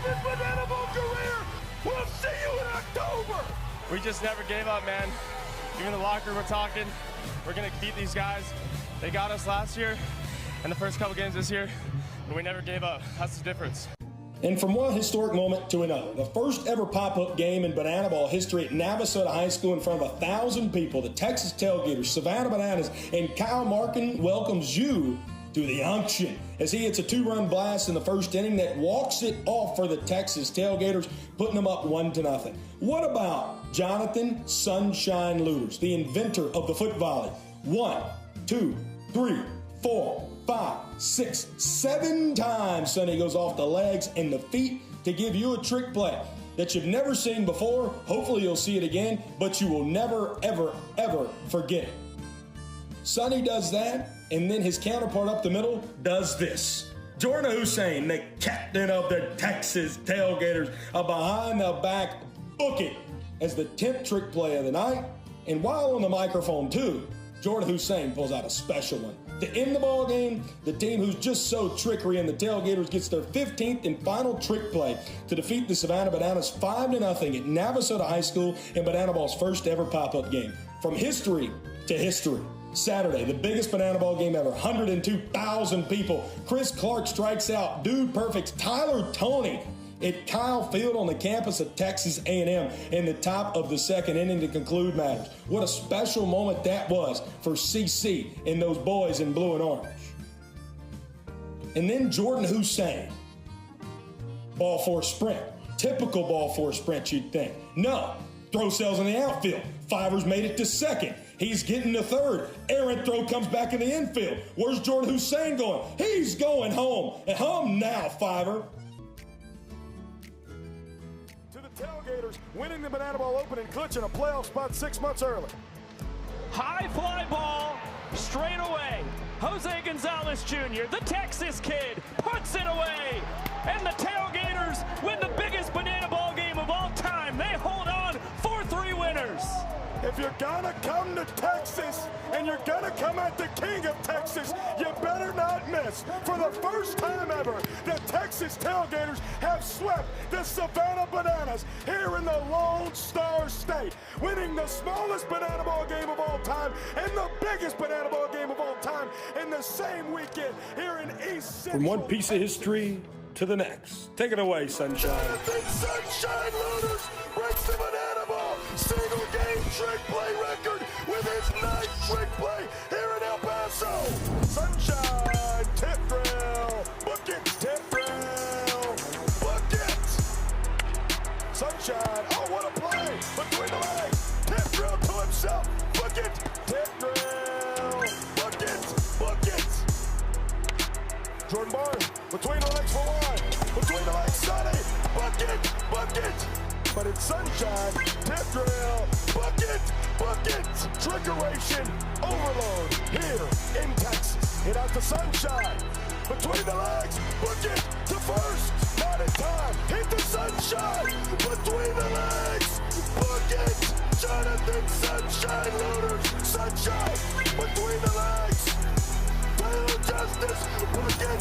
his Banana Bowl career. We'll see you in October. We just never gave up, man. Even in the locker room, we're talking. We're going to beat these guys. They got us last year and the first couple games this year, but we never gave up. That's the difference. And from one historic moment to another, the first ever pop-up game in Banana Ball history at Navasota High School in front of 1,000 people, the Texas Tailgaters, Savannah Bananas, and Kyle Markin welcomes you to the unction as he hits a 2-run blast in the first inning that walks it off for the Texas Tailgaters, putting them up 1-0. What about Jonathan Sunshine Looters, the inventor of the foot volley? 1, 2, 3, 4, 5, 6, 7 times Sonny goes off the legs and the feet to give you a trick play that you've never seen before. Hopefully you'll see it again, but you will never, ever, ever forget it. Sonny does that, and then his counterpart up the middle does this. Jordan Hussein, the captain of the Texas Tailgaters, a behind-the-back book it as the 10th trick play of the night. And while on the microphone, too, Jordan Hussein pulls out a special one. To end the ball game, the team who's just so trickery in the Tailgaters gets their 15th and final trick play to defeat the Savannah Bananas 5-0 at Navasota High School in Banana Ball's first ever pop-up game. From history to history. Saturday, the biggest Banana Ball game ever, 102,000 people. Chris Clark strikes out Dude Perfect's Tyler Toney at Kyle Field on the campus of Texas A&M in the top of the second inning to conclude matters. What a special moment that was for CC and those boys in blue and orange. And then Jordan Hussein. Ball four sprint. Typical ball four sprint, you'd think. No. Throw cells in the outfield. Fivers made it to second. He's getting to third. Errant throw comes back in the infield. Where's Jordan Hussein going? He's going home. And home now, Fiver. Tailgaters winning the Banana Ball Open and clinching a playoff spot 6 months early. High fly ball, straight away. Jose Gonzalez Jr., the Texas kid, puts it away. And the Tailgaters win the biggest Banana Ball game of all time. They hold on, 4-3 winners. If you're gonna come to Texas and you're gonna come at the king of Texas, you better not miss. For the first time ever, the Texas Tailgaters have swept the Savannah Bananas here in the Lone Star State, winning the smallest Banana Ball game of all time and the biggest Banana Ball game of all time in the same weekend here in East Central. From one piece of history to the next. Take it away, Sunshine. Jonathan Sunshine Looters breaks the Banana Ball single game trick play record with his 9th trick play here in El Paso. Sunshine, tip drill, book it, tip drill, book it. Sunshine, oh what a play, between the legs, tip drill to himself, book it, tip drill, book it. Jordan Barnes, between the legs for one, between the legs, Sonny, book it. But it's Sunshine, tip drill, bucket, trickeration, overload here in Texas. Hit out to Sunshine, between the legs, bucket to first, not in time. Hit the Sunshine, between the legs, bucket. Jonathan Sunshine Looters, Sunshine, between the legs. Taylor Justice, bucket.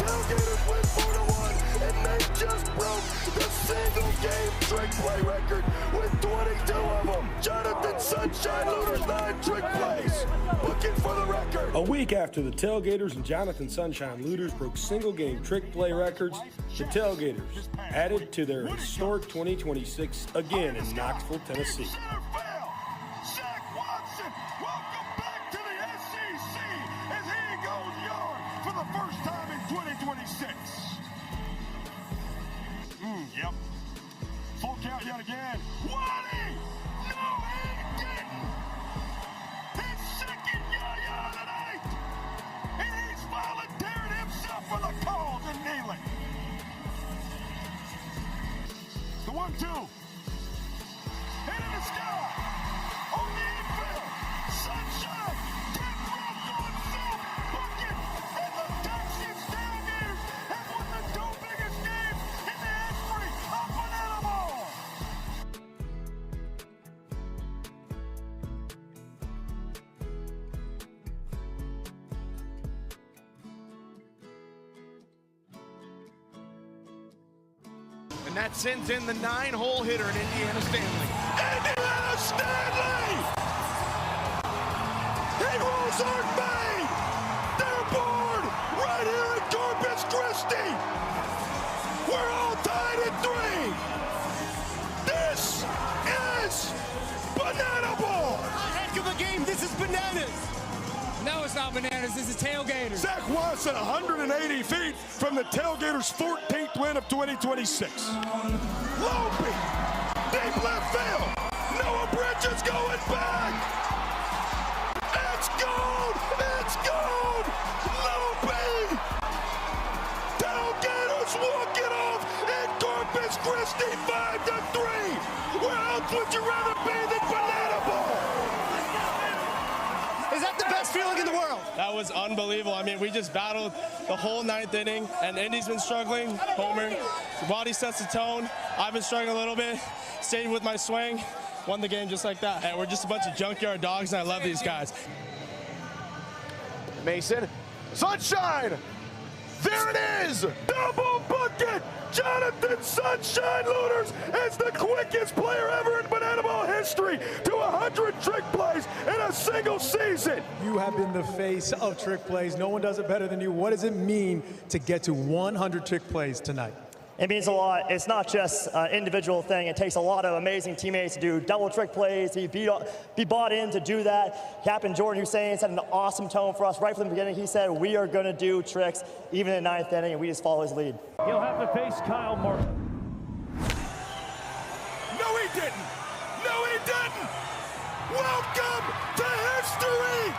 Tailgaters win 4-1, and they just broke the single game trick play record with 22 of them. Jonathan Sunshine Looters, 9 trick plays. Booking for the record. A week after the Tailgaters and Jonathan Sunshine Looters broke single game trick play records, the Tailgaters added to their historic 2026 again in Knoxville, Tennessee. Yep. Full count yet again. Waddy! No, he didn't! His second yaya of the night! And he's volunteered himself for the call to nail it. The 1-2. Hit in the sky. On the infield. Sunshine. Get rolled to himself. Bucket. And the Texas Tailgaters have won the 2 biggest games in the history of Banana Ball. and that sends in the 9-hole hitter in Indiana Stanley. Indiana Stanley! He rolls our made! They're bored right here at Corpus Christi! We're all tied at 3! This is Banana Ball! A heck of a game, this is bananas! No, it's not bananas, this is Tailgaters. Zach Watson, 180 feet from the Tailgaters' 14th win of 2026. Lope, deep left field. Noah Bridges going back. It's gone! It's gone! Lope! Tailgaters walk it off in Corpus Christi, 5-3. Where else would you rather be than Banana Ball? Is that the best feeling in the world? That was unbelievable. I mean, we just battled the whole 9th inning, and Indy's been struggling. Homer, Waddy sets the tone. I've been struggling a little bit. Stayed with my swing, won the game just like that. And we're just a bunch of junkyard dogs, and I love these guys. Mason, Sunshine! There it is! Double bucket! Jonathan Sunshine Looters is the quickest player ever in Banana Ball history to 100 trick plays in a single season. You have been the face of trick plays. No one does it better than you. What does it mean to get to 100 trick plays tonight? It means a lot. It's not just an individual thing. It takes a lot of amazing teammates to do double trick plays, to be bought in to do that. Captain Jordan Hussein set an awesome tone for us right from the beginning. He said, we are going to do tricks even in the 9th inning, and we just follow his lead. He'll have to face Kyle Martin. No, he didn't. No, he didn't. Welcome to history.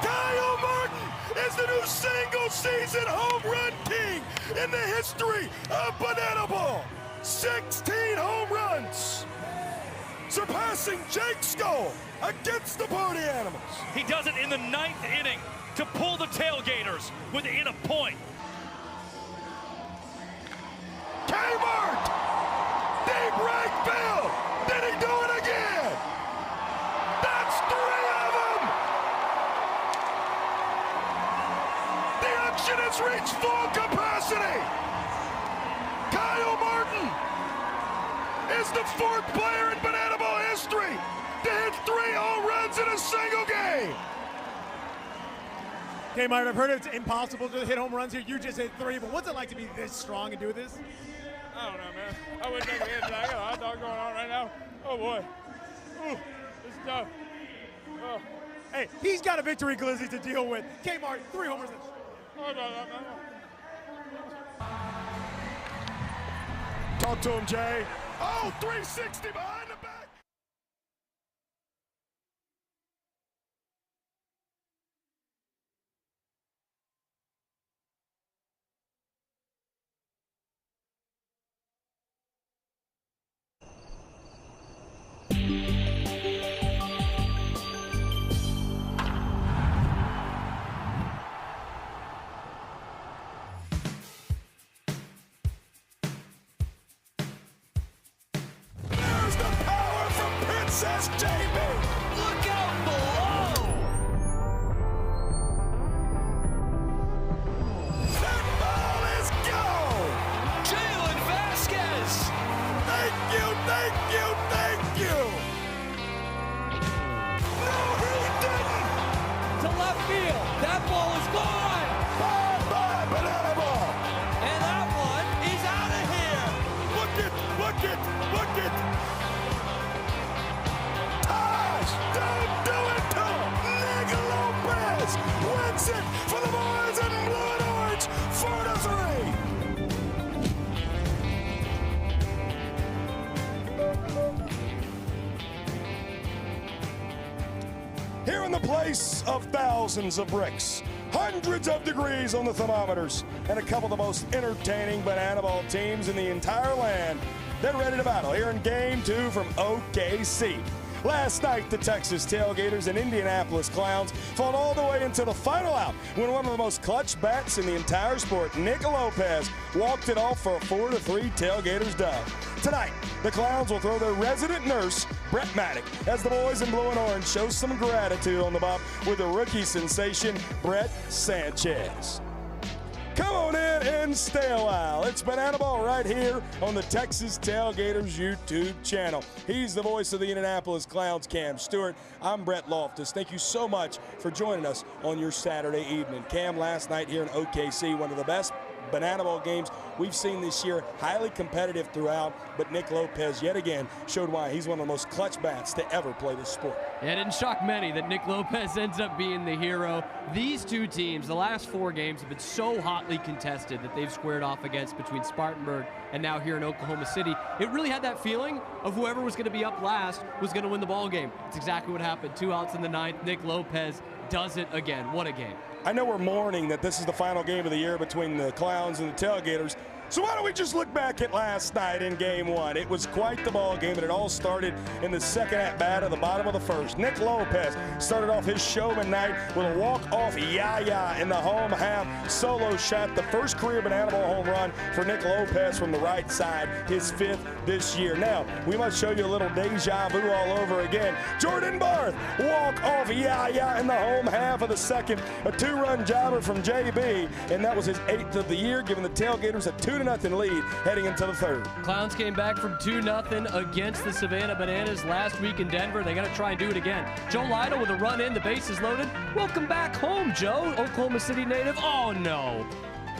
Kyle Martin is the new single-season home run king in the history of Banana Ball. 16 home runs, surpassing Jake Skull against the Party Animals. He does it in the 9th inning to pull the Tailgaters within a point. Kmart, deep right field. Did he do it again? That's 3 of them. The action has reached full capacity. Kyle Martin is the 4th player in Banana Ball history to hit 3 home runs in a single game. Okay, Myron, I've heard it's impossible to hit home runs here. You just hit 3, but what's it like to be this strong and do this? I don't know, man. I wouldn't make it. I got a hot dog going on right now. Oh, boy. Ooh, this is tough. Oh. Hey, he's got a victory glizzy to deal with. Kmart, 3 homers. Oh, no. Talk to him, Jay. Oh, 360 behind the back. There's the power from Princess JB. Look out below! That ball is gone. Jalen Vasquez! Thank you, thank you, thank you. No, he didn't. To left field, that ball is gone! Bye-bye, Banana Ball. And that one is out of here! Look it, look it, look it. Taj, don't do it to him. Nigga Lopez wins it for the boys in blue and orange, 4-3. Here in the place of thousands of bricks, hundreds of degrees on the thermometers, and a couple of the most entertaining Banana Ball teams in the entire land, they're ready to battle here in Game 2 from OKC. Last night, the Texas Tailgaters and Indianapolis Clowns fought all the way into the final out when one of the most clutch bats in the entire sport, Nick Lopez, walked it off for a 4-3 Tailgaters dub. Tonight, the Clowns will throw their resident nurse, Brett Maddock, as the boys in blue and orange show some gratitude on the bump with the rookie sensation, Brett Sanchez. Come on in and stay a while. It's Banana Ball right here on the Texas Tailgaters YouTube channel. He's the voice of the Indianapolis Clowns, Cam Stewart. I'm Brett Loftus. Thank you so much for joining us on your Saturday evening. Cam, last night here in OKC, one of the best Banana Ball games we've seen this year, highly competitive throughout, but Nick Lopez yet again showed why he's one of the most clutch bats to ever play this sport. It didn't shock many that Nick Lopez ends up being the hero. These two teams, the last 4 games, have been so hotly contested that they've squared off against between Spartanburg and now here in Oklahoma City. It really had that feeling of whoever was going to be up last was going to win the ball game. It's exactly what happened. 2 outs in the 9th. Nick Lopez does it again. What a game. I know we're mourning that this is the final game of the year between the Clowns and the Tailgaters, so why don't we just look back at last night in Game 1. It was quite the ball game, and it all started in the second at-bat at the bottom of the first. Nick Lopez started off his showman night with a walk-off yaya in the home half solo shot, the first career Banana Ball home run for Nick Lopez from the right side, his 5th this year. Now, we must show you a little deja vu all over again. Jordan Barth, walk-off yaya in the home half of the second, a 2-run jobber from JB, and that was his 8th of the year, giving the Tailgaters a 2-0 lead heading into the 3rd. Clowns came back from 2-0 against the Savannah Bananas last week in Denver. They got to try and do it again. Joe Lytle with a run in, the bases loaded. Welcome back home, Joe, Oklahoma City native. Oh, no.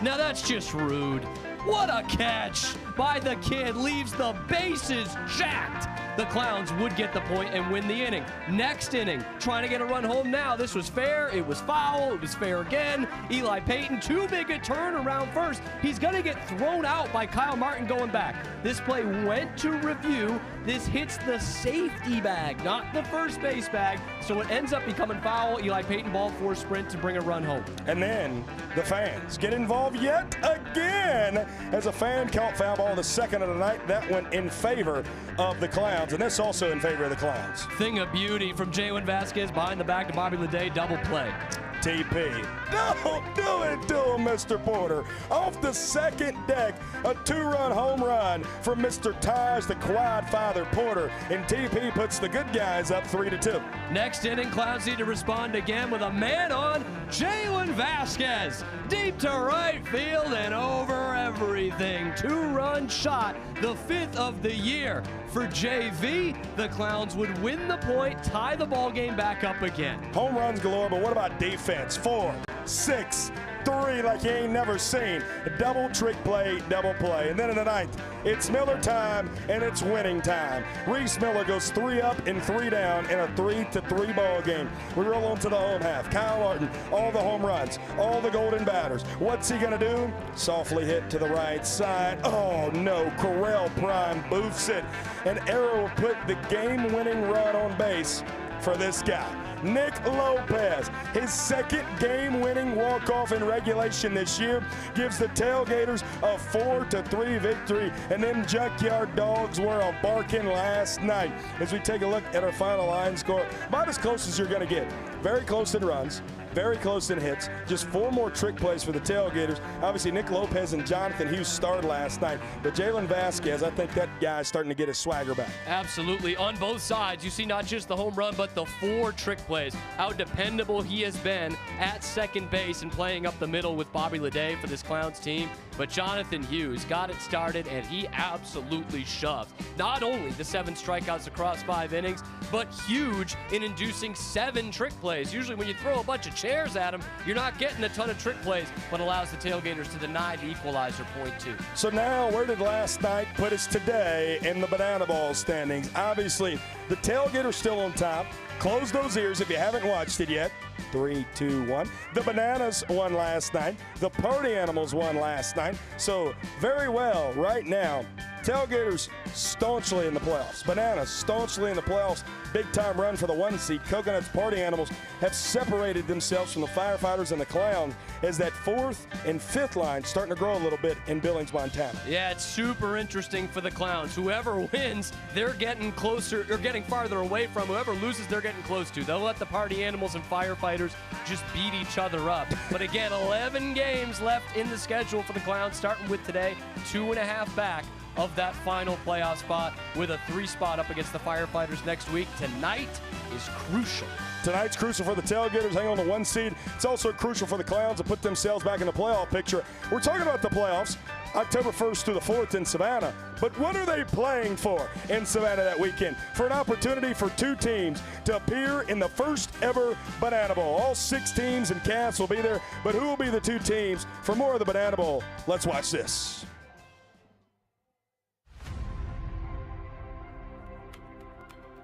Now that's just rude. What a catch by the kid. Leaves the bases jacked. The Clowns would get the point and win the inning. Next inning, trying to get a run home now. This was fair. It was foul. It was fair again. Eli Payton, too big a turn around first. He's going to get thrown out by Kyle Martin going back. This play went to review. This hits the safety bag, not the first base bag. So it ends up becoming foul. Eli Payton ball 4 sprint to bring a run home. And then the fans get involved yet again as a fan count foul ball, the second of the night. That went in favor of the Clowns, and this also in favor of the Clowns. Thing of beauty from Jalen Vasquez behind the back to Bobby Leday, double play. TP. Don't do it to him, Mr. Porter. Off the second deck, a 2-run home run from Mr. Taj, the quad father Porter, and TP puts the good guys up 3-2. Next inning, Clowns need to respond again with a man on Jalen Vasquez. Deep to right field and over everything. 2-run shot, the 5th of the year. For JV, the Clowns would win the point, tie the ball game back up again. Home runs galore, but what about defense? 4, 6, 3 like you ain't never seen. A double trick play, double play. And then in the 9th, it's Miller time and it's winning time. Reese Miller goes 3 up and 3 down in a 3-3 ball game. We roll on to the home half. Kyle Martin, all the home runs, all the golden batters. What's he gonna do? Softly hit to the right side. Oh no, Correll Prime boofs it. And Arrow will put the game-winning run on base for this guy. Nick Lopez, his 2nd game-winning walk-off in regulation this year, gives the Tailgaters a 4-3 victory, and them Junkyard Dogs were a barking last night. As we take a look at our final line score, about as close as you're going to get. Very close in runs, very close in hits. Just 4 more trick plays for the Tailgaters. Obviously, Nick Lopez and Jonathan Hughes started last night, but Jalen Vasquez, I think that guy's starting to get his swagger back. Absolutely. On both sides, you see not just the home run, but the 4 trick plays. How dependable he has been at second base and playing up the middle with Bobby Leday for this Clowns team. But Jonathan Hughes got it started, and he absolutely shoved. Not only the 7 strikeouts across 5 innings, but huge in inducing 7 trick plays. Usually when you throw a bunch of chairs at him, you're not getting a ton of trick plays, but allows the Tailgaters to deny the equalizer point too. So now, where did last night put us today in the Banana Ball standings? Obviously, the Tailgaters still on top. Close those ears if you haven't watched it yet. 3, 2, 1. The Bananas won last night. The Party Animals won last night. So very well right now. Tailgaters staunchly in the playoffs. Bananas staunchly in the playoffs. Big time run for the 1 seed. Coconuts Party Animals have separated themselves from the Firefighters and the Clowns as that 4th and 5th line starting to grow a little bit in Billings, Montana. Yeah, it's super interesting for the Clowns. Whoever wins, they're getting closer, or getting farther away from. Whoever loses, they're getting close to. They'll let the Party Animals and Firefighters just beat each other up. But again, 11 games left in the schedule for the Clowns, starting with today, 2.5 back of that final playoff spot with a 3 spot up against the Firefighters next week. Tonight is crucial. Tonight's crucial for the Tailgaters, hang on the 1 seed. It's also crucial for the Clowns to put themselves back in the playoff picture. We're talking about the playoffs, October 1st through the 4th in Savannah. But what are they playing for in Savannah that weekend? For an opportunity for 2 teams to appear in the first ever Banana Bowl. All 6 teams and cast will be there, but who will be the 2 teams? For more of the Banana Bowl, let's watch this.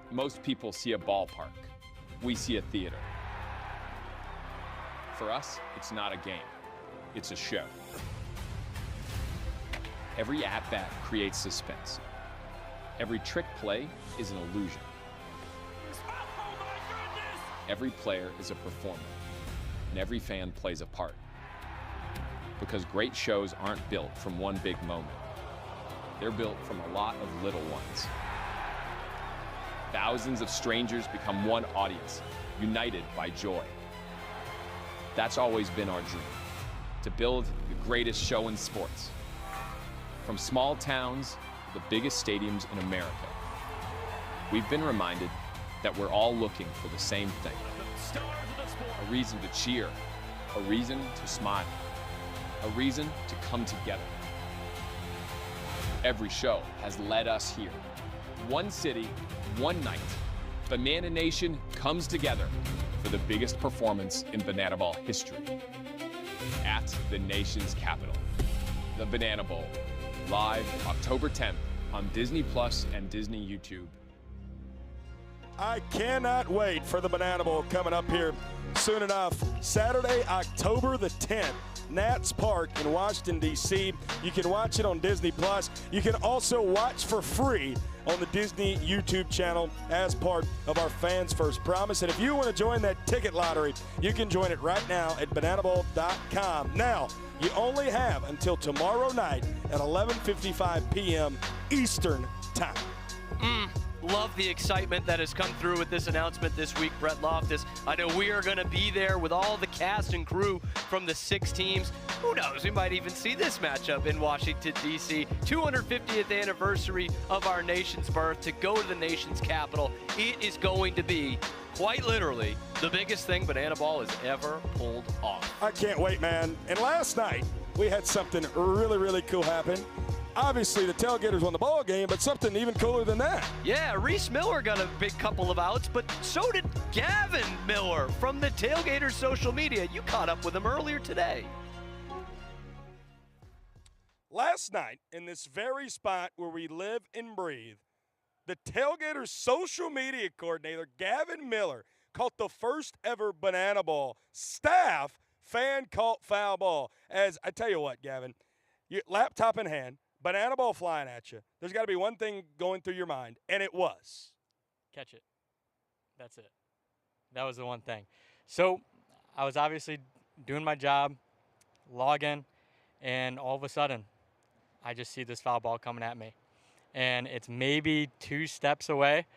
Most people see a ballpark. We see a theater. For us, it's not a game. It's a show. Every at-bat creates suspense. Every trick play is an illusion. Every player is a performer, and every fan plays a part. Because great shows aren't built from one big moment. They're built from a lot of little ones. Thousands of strangers become one audience, united by joy. That's always been our dream, to build the greatest show in sports. From small towns to the biggest stadiums in America, we've been reminded that we're all looking for the same thing. A reason to cheer, a reason to smile, a reason to come together. Every show has led us here. One city, one night. Banana Nation comes together for the biggest performance in Banana Ball history. At the nation's capital, the Banana Bowl. Live October 10th on Disney Plus and Disney YouTube. I cannot wait for the Banana Bowl coming up here soon enough. Saturday, October the 10th, Nats Park in Washington, D.C. You can watch it on Disney Plus. You can also watch for free on the Disney YouTube channel as part of our Fans First Promise. And if you want to join that ticket lottery, you can join it right now at bananabowl.com. Now, you only have until tomorrow night at 11:55 p.m. Eastern Time. Love the excitement that has come through with this announcement this week, Brett Loftus. I know we are going to be there with all the cast and crew from the 6 teams. Who knows, we might even see this matchup in Washington, D.C. 250th anniversary of our nation's birth, to go to the nation's capital. It is going to be, quite literally, the biggest thing Banana Ball has ever pulled off. I can't wait, man. And last night, we had something really, really cool happen. Obviously, the Tailgaters won the ball game, but something even cooler than that. Yeah, Reese Miller got a big couple of outs, but so did Gavin Miller from the Tailgaters social media. You caught up with him earlier today. Last night, in this very spot where we live and breathe, the Tailgaters social media coordinator, Gavin Miller, caught the first ever Banana Ball staff fan caught foul ball. As I tell you what, Gavin, your laptop in hand, Banana Ball flying at you. There's got to be one thing going through your mind, and it was. Catch it. That's it. That was the one thing. So I was obviously doing my job, log in, and all of a sudden, I just see this foul ball coming at me. And it's maybe 2 steps away.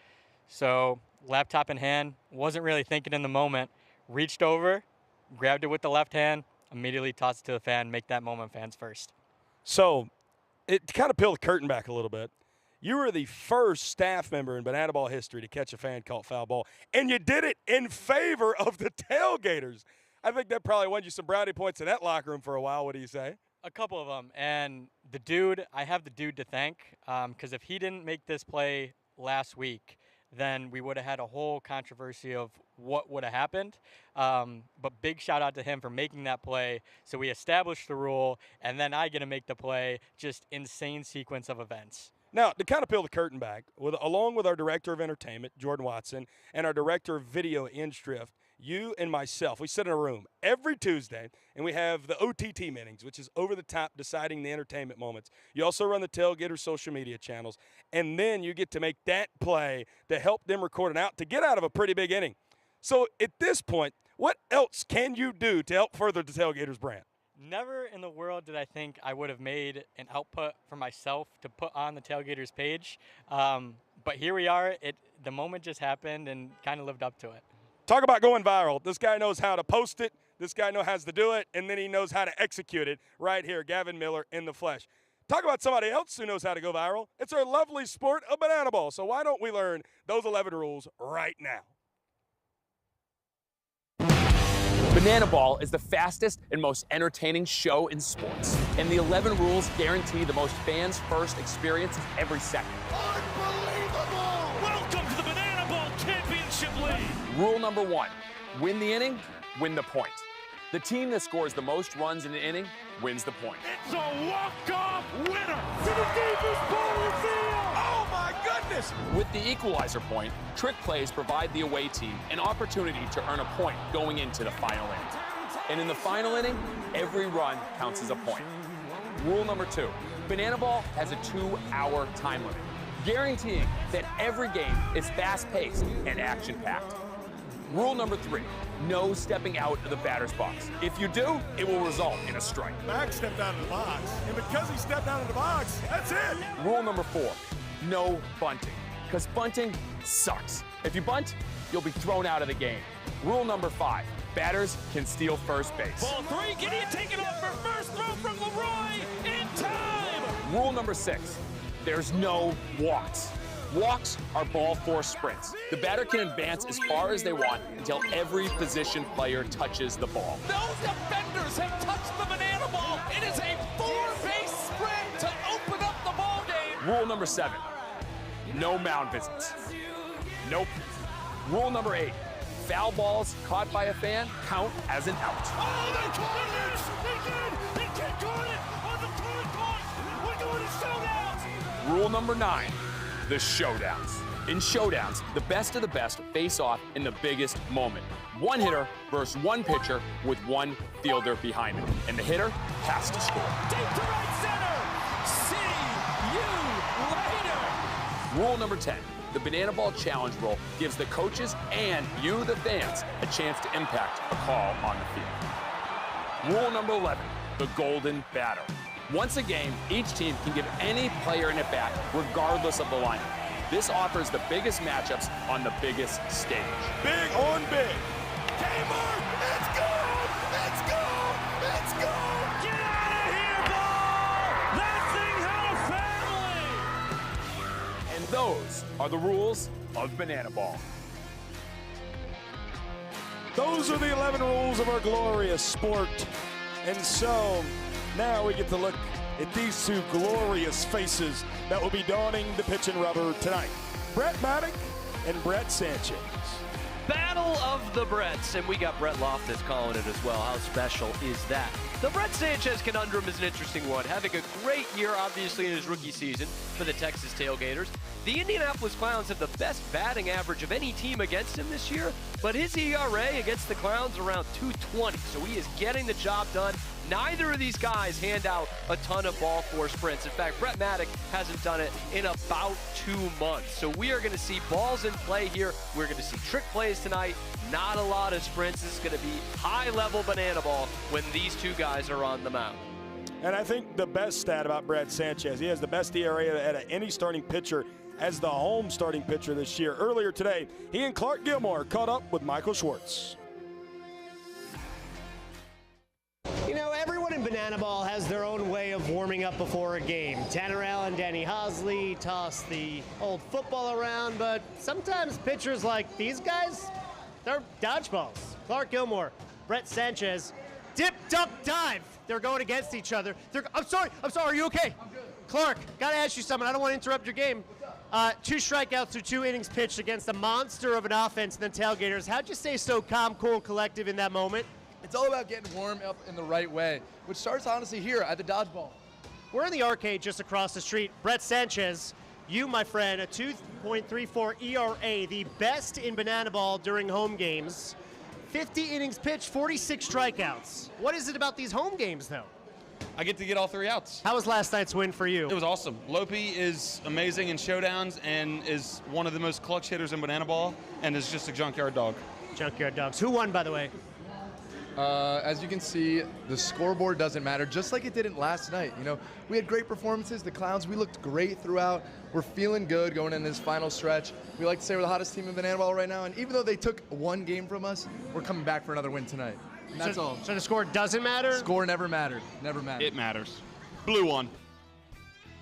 So laptop in hand, wasn't really thinking in the moment, reached over, grabbed it with the left hand, immediately tossed it to the fan, make that moment fans first. So it kind of peeled the curtain back a little bit. You were the first staff member in Banana Ball history to catch a fan caught foul ball, and you did it in favor of the Tailgaters. I think that probably won you some brownie points in that locker room for a while. What do you say? A couple of them. And the dude, I have the dude to thank, because if he didn't make this play last week, then we would have had a whole controversy of what would have happened. But big shout out to him for making that play. So we established the rule, and then I get to make the play. Just insane sequence of events. Now, to kind of peel the curtain back, along with our director of entertainment, Jordan Watson, and our director of video, Ian Strift, you and myself, we sit in a room every Tuesday, and we have the OTT meetings, which is over the top, deciding the entertainment moments. You also run the Tailgater social media channels, and then you get to make that play to help them record an out to get out of a pretty big inning. So at this point, what else can you do to help further the Tailgaters brand? Never in the world did I think I would have made an output for myself to put on the Tailgaters page. But here we are. The moment just happened and kind of lived up to it. Talk about going viral. This guy knows how to post it. This guy knows how to do it, and then he knows how to execute it right here, Gavin Miller in the flesh. Talk about somebody else who knows how to go viral. It's our lovely sport of Banana Ball. So why don't we learn those 11 rules right now? Banana Ball is the fastest and most entertaining show in sports. And the 11 rules guarantee the most fans-first experiences every second. Unbelievable! Welcome to the Banana Ball Championship League. Rule number 1, win the inning, win the point. The team that scores the most runs in an inning wins the point. It's a walk-off winner to the deepest part of the field. Oh my goodness! With the Equalizer Point, trick plays provide the away team an opportunity to earn a point going into the final inning. And in the final inning, every run counts as a point. Rule number 2, Banana Ball has a 2-hour time limit, guaranteeing that every game is fast-paced and action-packed. Rule number 3, no stepping out of the batter's box. If you do, it will result in a strike. Max stepped out of the box, and because he stepped out of the box, that's it. Rule number 4, no bunting, because bunting sucks. If you bunt, you'll be thrown out of the game. Rule number 5, batters can steal first base. Ball 3, Gideon taken off for first, throw from Leroy in time. Rule number 6, there's no walks. Walks are ball force sprints. The batter can advance as far as they want until every position player touches the ball. Those defenders have touched the Banana Ball. It is a 4-base sprint to open up the ball game. Rule number 7, no mound visits. Nope. Rule number 8, foul balls caught by a fan count as an out. Oh, they caught it! They did! They can't caught it on the third point. We're going to showdowns. Rule number 9, the showdowns. In showdowns, the best of the best face off in the biggest moment. One hitter versus one pitcher with one fielder behind him. And the hitter has to score. Deep to right center. See you later. Rule number 10, the Banana Ball Challenge rule gives the coaches and you, the fans, a chance to impact a call on the field. Rule number 11, the golden batter. Once a game, each team can give any player an at-bat regardless of the lineup. This offers the biggest matchups on the biggest stage. Big on big. Gamer, let's go! Let's go! Let's go! Get out of here, ball! That thing had a family! And those are the rules of Banana Ball. Those are the 11 rules of our glorious sport. And so, now we get to look at these two glorious faces that will be donning the pitching rubber tonight. Brett Maddock and Brett Sanchez. Battle of the Bretts, and we got Brett Loftus calling it as well. How special is that? The Brett Sanchez conundrum is an interesting one. Having a great year, obviously, in his rookie season for the Texas Tailgaters. The Indianapolis Clowns have the best batting average of any team against him this year, but his ERA against the Clowns around 2.20, so he is getting the job done. Neither of these guys hand out a ton of ball force sprints. In fact, Brett Maddock hasn't done it in about 2 months. So we are going to see balls in play here. We're going to see trick plays tonight. Not a lot of sprints. This is going to be high-level banana ball when these two guys are on the mound. And I think the best stat about Brett Sanchez, he has the best ERA out of any starting pitcher as the home starting pitcher this year. Earlier today, he and Clark Gilmore caught up with Michael Schwartz. You know, everyone in Banana Ball has their own way of warming up before a game. Tanner Allen, Danny Hosley toss the old football around, but sometimes pitchers like these guys, they're dodgeballs. Clark Gilmore, Brett Sanchez, dip, duck, dive. They're going against each other. I'm sorry, are you okay? I'm good. Clark, gotta ask you something. I don't want to interrupt your game. 2 strikeouts through 2 innings pitched against a monster of an offense in the Tailgaters. How'd you stay so calm, cool, and collective in that moment? It's all about getting warmed up in the right way, which starts honestly here at the dodgeball. We're in the arcade just across the street. Brett Sanchez, you, my friend, a 2.34 ERA, the best in Banana Ball during home games. 50 innings pitched, 46 strikeouts. What is it about these home games, though? I get to get all 3 outs. How was last night's win for you? It was awesome. Lopi is amazing in showdowns and is one of the most clutch hitters in Banana Ball and is just a junkyard dog. Junkyard dogs. Who won, by the way? As you can see, the scoreboard doesn't matter, just like it didn't last night. You know, we had great performances. The Clowns, we looked great throughout. We're feeling good going in this final stretch. We like to say we're the hottest team in Banana Ball right now, and even though they took 1 game from us, we're coming back for another win tonight. And that's all. So the score doesn't matter? Score never mattered. Never mattered. It matters. Blue one.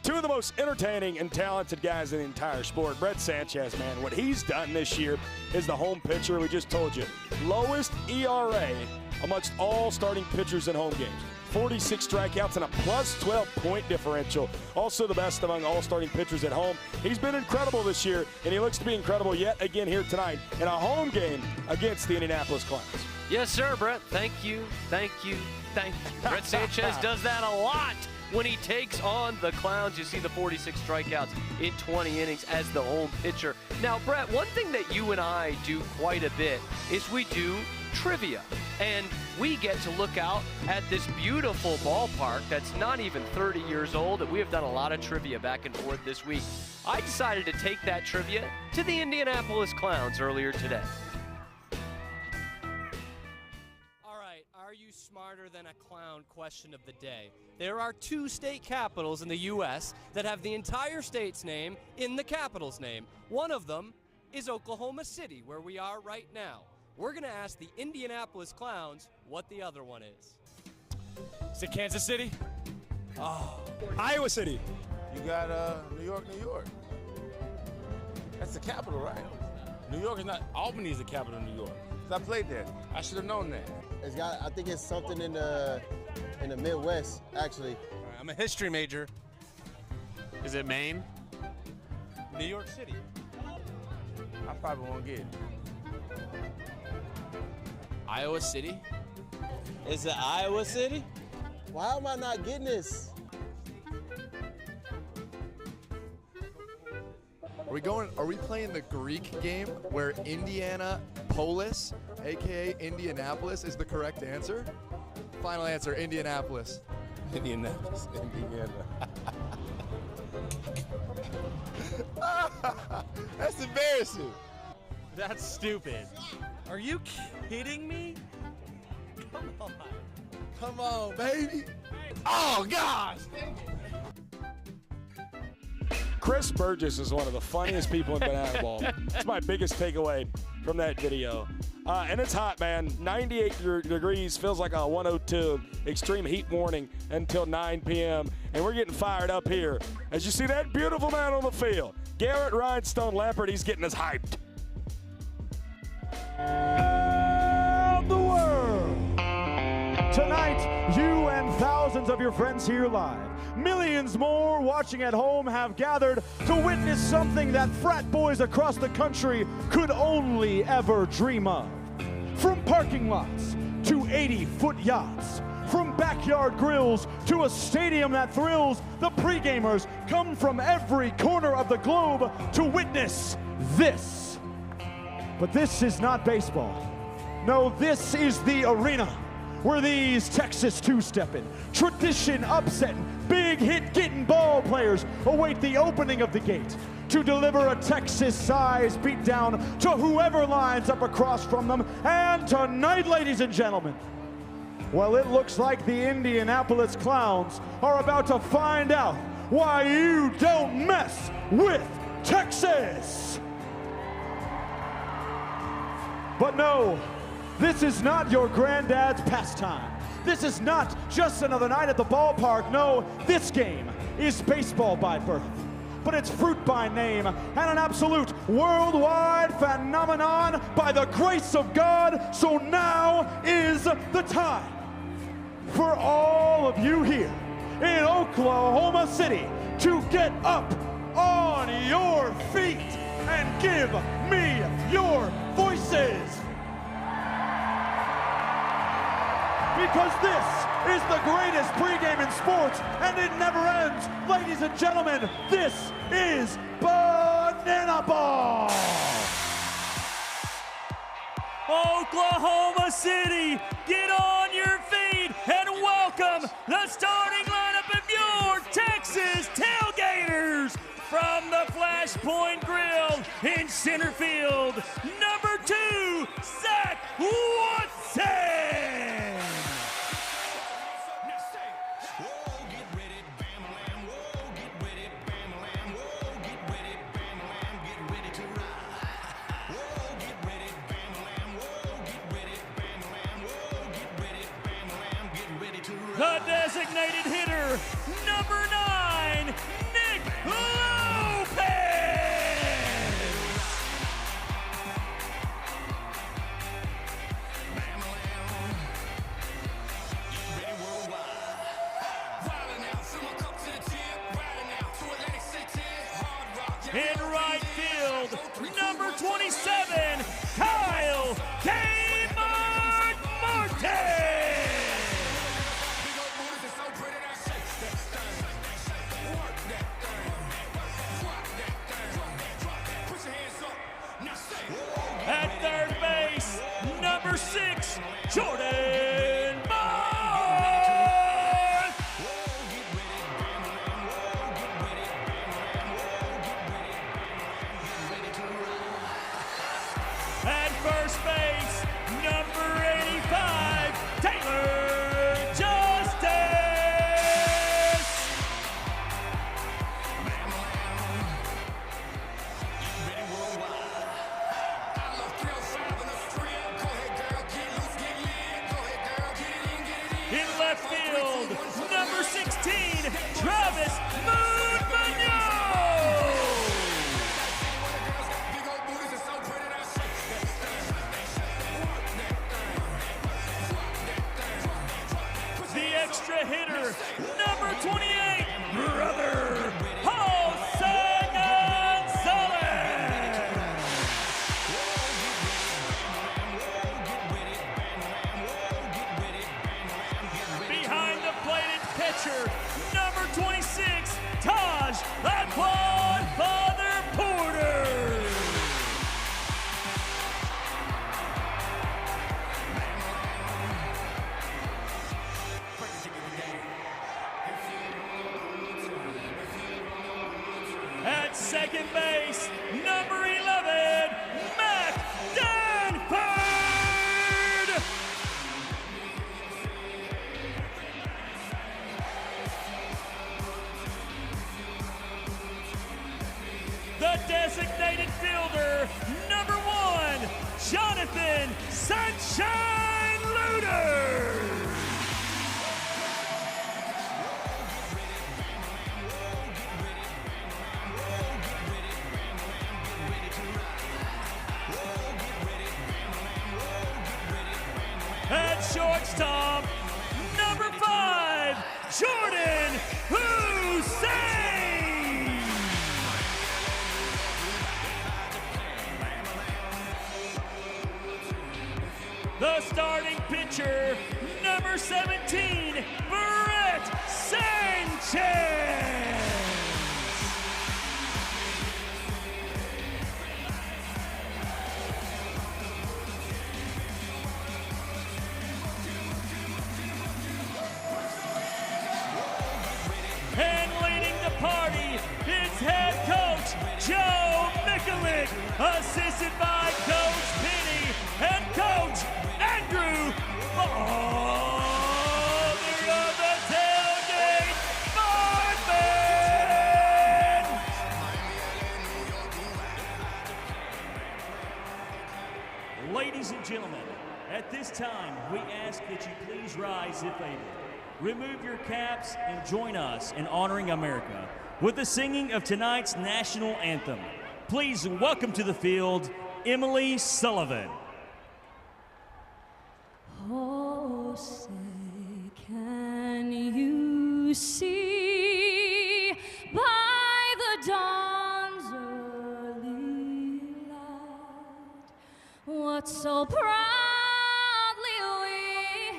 2 of the most entertaining and talented guys in the entire sport. Brett Sanchez, man, what he's done this year is the home pitcher. We just told you, lowest ERA amongst all starting pitchers in home games. 46 strikeouts and a plus 12 point differential. Also the best among all starting pitchers at home. He's been incredible this year, and he looks to be incredible yet again here tonight in a home game against the Indianapolis Clowns. Yes, sir, Brett. Thank you. Thank you. Thank you. Brett Sanchez does that a lot when he takes on the Clowns. You see the 46 strikeouts in 20 innings as the home pitcher. Now, Brett, one thing that you and I do quite a bit is we do trivia. And we get to look out at this beautiful ballpark that's not even 30 years old, and we have done a lot of trivia back and forth this week. I decided to take that trivia to the Indianapolis Clowns earlier today. Are you smarter than a clown? Question of the day. There are 2 state capitals in the U.S. that have the entire state's name in the capital's name. One of them is Oklahoma City, where we are right now. We're going to ask the Indianapolis Clowns what the other one is. Is it Kansas City? Oh. Iowa City. You got New York, New York. That's the capital, right? New York is not, Albany is the capital of New York. So I played there. I should have known that. It's got, I think it's something in the Midwest, actually. I'm a history major. Is it Maine? New York City. I probably won't get it. Iowa City? Is it Iowa City? Why am I not getting this? Are we playing the Greek game where Indianapolis, aka Indianapolis, is the correct answer? Final answer, Indianapolis. Indianapolis, Indiana. That's embarrassing. That's stupid. Are you kidding me? Come on. Come on, baby. Oh, gosh. Chris Burgess is one of the funniest people in banana ball. That's my biggest takeaway from that video. And it's hot, man. 98 degrees, feels like a 102. Extreme heat warning until 9 p.m. And we're getting fired up here. As you see that beautiful man on the field, Garrett Rhinestone Lampert, he's getting us hyped. The world. Tonight, you and thousands of your friends here live, millions more watching at home, have gathered to witness something that frat boys across the country could only ever dream of. From parking lots to 80-foot yachts, from backyard grills to a stadium that thrills, the pre-gamers come from every corner of the globe to witness this. But this is not baseball. No, this is the arena where these Texas two-stepping, tradition upsetting, big hit getting ball players await the opening of the gate to deliver a Texas-sized beatdown to whoever lines up across from them. And tonight, ladies and gentlemen, well, it looks like the Indianapolis Clowns are about to find out why you don't mess with Texas. But no, this is not your granddad's pastime. This is not just another night at the ballpark. No, this game is baseball by birth, but it's fruit by name and an absolute worldwide phenomenon by the grace of God. So now is the time for all of you here in Oklahoma City to get up on your feet and give me your voices. Because this is the greatest pregame in sports, and it never ends. Ladies and gentlemen, this is Banana Ball! Oklahoma City, get on your feet and welcome the starting lineup of your Texas Tailgaters. From the Flashpoint Grill in center field, number 2, Zach Watson. The designated hitter, number 9, Nick Lopez. In right field, number 27, Kyle Martin. At third base, number 6, Jordan Mound. At first base, number 85, Taylor Justice. In left field, number 16, Travis Moon Munoz. The extra hitter, number 28, Brother Jose Gonzalez. Behind the plate pitcher, number 26, Taj the Quadfather Porter. At second base, number 11, Matt Danford. The designated fielder, number 1, Jonathan Sunshine Luder. At shortstop, number 5, Jordan Hussein. The starting pitcher, number 17, Brett Sanchez. And leading the party is head coach Joe Mikulik, assisted by Coach Penny and Coach Andrew, father of the tailgate, Bartman. Ladies and gentlemen, at this time, we ask that you please rise if able. Remove your caps and join us in honoring America with the singing of tonight's national anthem. Please welcome to the field, Emily Sullivan. Oh, say, can you see by the dawn's early light what so proudly we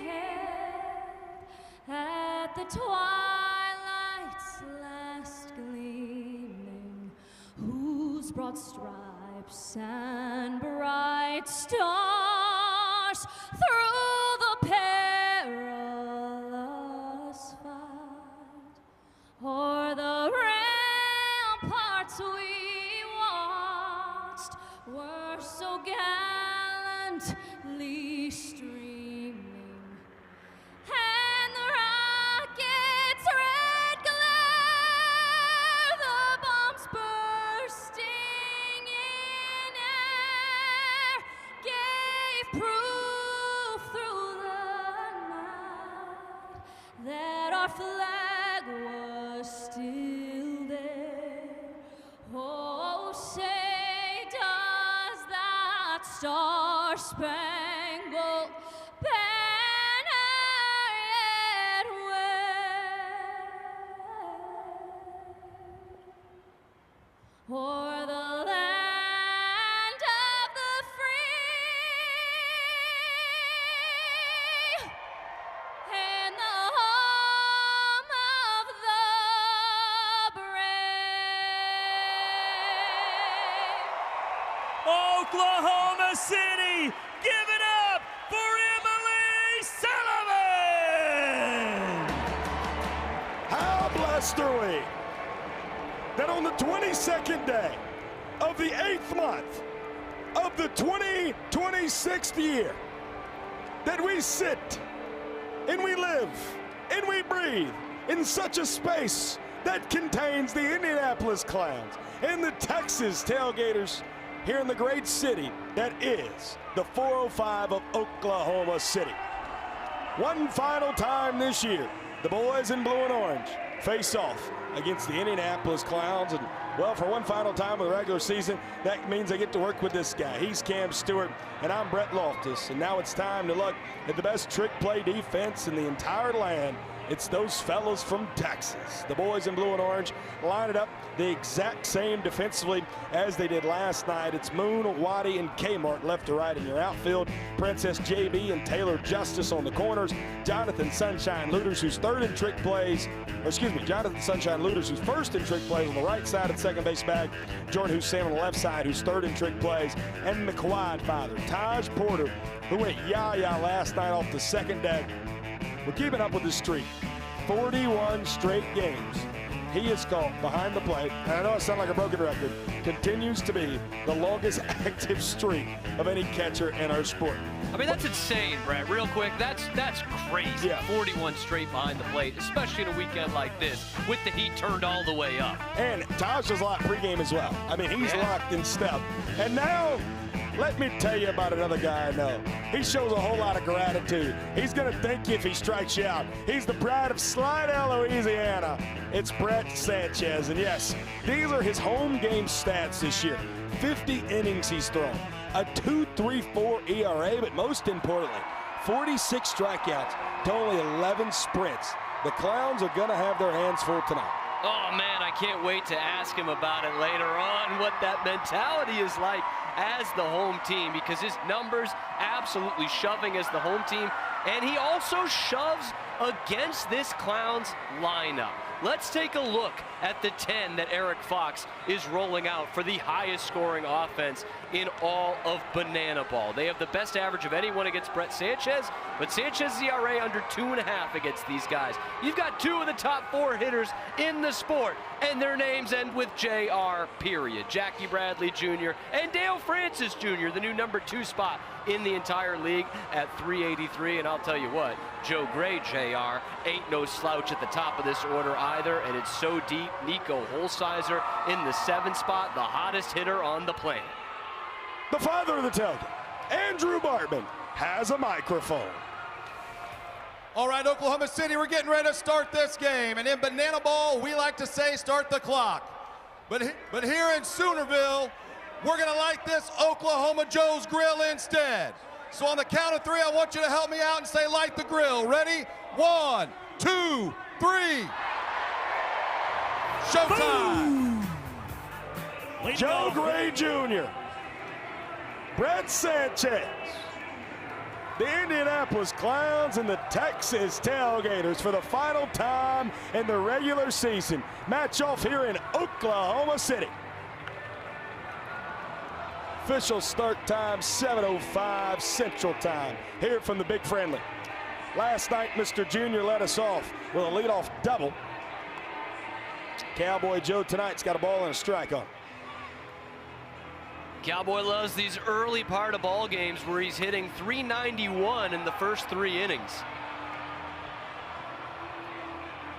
hailed at the twilight's last gleaming, whose broad stripes and bright stars through the perilous fight o'er the ramparts we watched were so gallantly streaming, and the rocket's red glare, the bombs bursting in air, gave proof through the night that our flag was still there. Oh, say does that star-spangled banner yet wave for the land of the free and the home of the brave. Oklahoma City, give it up for Emily Sullivan! How blessed are we that on the 22nd day of the 8th month of the 2026th year, that we sit and we live and we breathe in such a space that contains the Indianapolis Clowns and the Texas Tailgaters here in the great city that is the 405 of Oklahoma City. One final time this year, the boys in blue and orange face off against the Indianapolis Clowns, and well, for one final time of the regular season, that means they get to work with this guy. He's Cam Stewart, and I'm Brett Loftus, and now it's time to look at the best trick play defense in the entire land. It's those fellas from Texas. The boys in blue and orange line it up the exact same defensively as they did last night. It's Moon, Waddy, and Kmart left to right in your outfield. Princess JB and Taylor Justice on the corners. Jonathan Sunshine Looters, who's third in trick plays. Jonathan Sunshine Looters, who's first in trick plays on the right side at second base bag. Jordan Hussein on the left side, who's third in trick plays. And the Quad Father, Taj Porter, who went yah-yah last night off the second deck. We're keeping up with this streak. 41 straight games he has caught behind the plate, and I know it sounds like a broken record, continues to be the longest active streak of any catcher in our sport. I mean, that's insane, Brett. Real quick, that's crazy. Yeah. 41 straight behind the plate, especially in a weekend like this with the heat turned all the way up. And Taj was locked pregame as well. I mean, he's locked in step. And now, let me tell you about another guy I know. He shows a whole lot of gratitude. He's going to thank you if he strikes you out. He's the pride of Slidell, Louisiana. It's Brett Sanchez. And yes, these are his home game stats this year. 50 innings he's thrown, a 2.34 ERA, but most importantly, 46 strikeouts to only 11 sprints. The Clowns are going to have their hands full tonight. Oh, man, I can't wait to ask him about it later on, what that mentality is like as the home team, because his numbers absolutely shoving as the home team, and he also shoves against this Clowns lineup. Let's take a look at the 10 that Eric Fox is rolling out for the highest scoring offense in all of Banana Ball. They have the best average of anyone against Brett Sanchez, but Sanchez's ERA under 2.5 against these guys. You've got two of the top 4 hitters in the sport, and their names end with JR, period. Jackie Bradley Jr. and Dale Francis Jr., the new number 2 spot in the entire league at 383. And I'll tell you what, Joe Gray Jr. ain't no slouch at the top of this order either, and it's so deep. Nico Holsizer in the 7th spot, the hottest hitter on the planet. The father of the tailgate, Andrew Bartman, has a microphone. All right, Oklahoma City, we're getting ready to start this game. And in Banana Ball, we like to say start the clock. But here in Soonerville, we're going to light this Oklahoma Joe's Grill instead. So on the count of 3, I want you to help me out and say light the grill. Ready? 1, 2, 3. Showtime! Joe Gray Jr., Brett Sanchez, the Indianapolis Clowns and the Texas Tailgaters for the final time in the regular season match off here in Oklahoma City. Official start time 7:05 Central Time here from the Big Friendly. Last night, Mr. Jr. led us off with a leadoff double. Cowboy Joe tonight's got a ball and a strike on. Cowboy loves these early part of ball games where he's hitting .391 in the first 3 innings.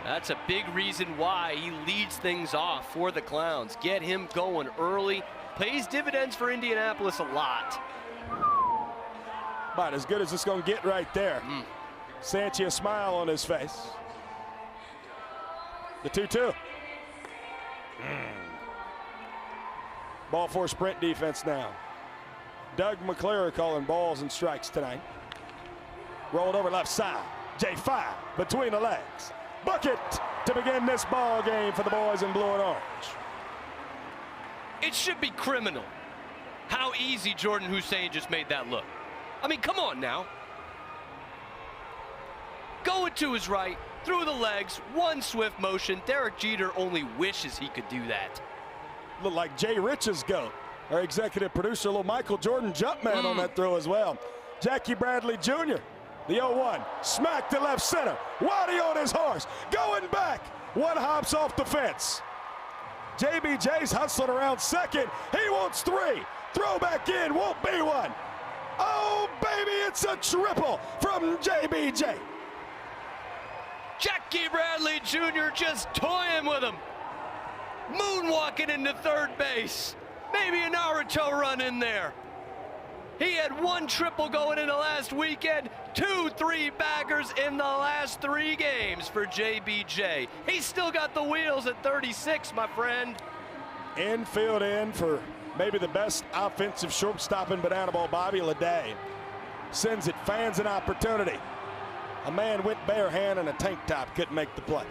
That's a big reason why he leads things off for the Clowns. Get him going early. Pays dividends for Indianapolis a lot. About as good as it's going to get right there. Sanchez smile on his face. The 2-2. Ball 4 sprint defense now. Doug McClure calling balls and strikes tonight. Rolled over left side. J5 between the legs. Bucket to begin this ball game for the boys in blue and orange. It should be criminal how easy Jordan Hussein just made that look. I mean, come on now. Going to his right, through the legs, one swift motion. Derek Jeter only wishes he could do that. Looked like Jay Rich's goat. Our executive producer, little Michael Jordan Jumpman on that throw as well. Jackie Bradley Jr., the 0-1, smack to left center. Waddy on his horse, going back. One hops off the fence. JBJ's hustling around second. He wants 3. Throw back in, won't be one. Oh, baby, it's a triple from JBJ. Jackie Bradley Jr. just toying with him. Moonwalking into third base. Maybe a Naruto run in there. He had 1 triple going into last weekend, 2 3-baggers in the last 3 games for JBJ. He's still got the wheels at 36, my friend. Infield in for maybe the best offensive shortstop in Banana Ball, Bobby Leday. Sends it, fans an opportunity. A man went bare hand and a tank top, couldn't make the play.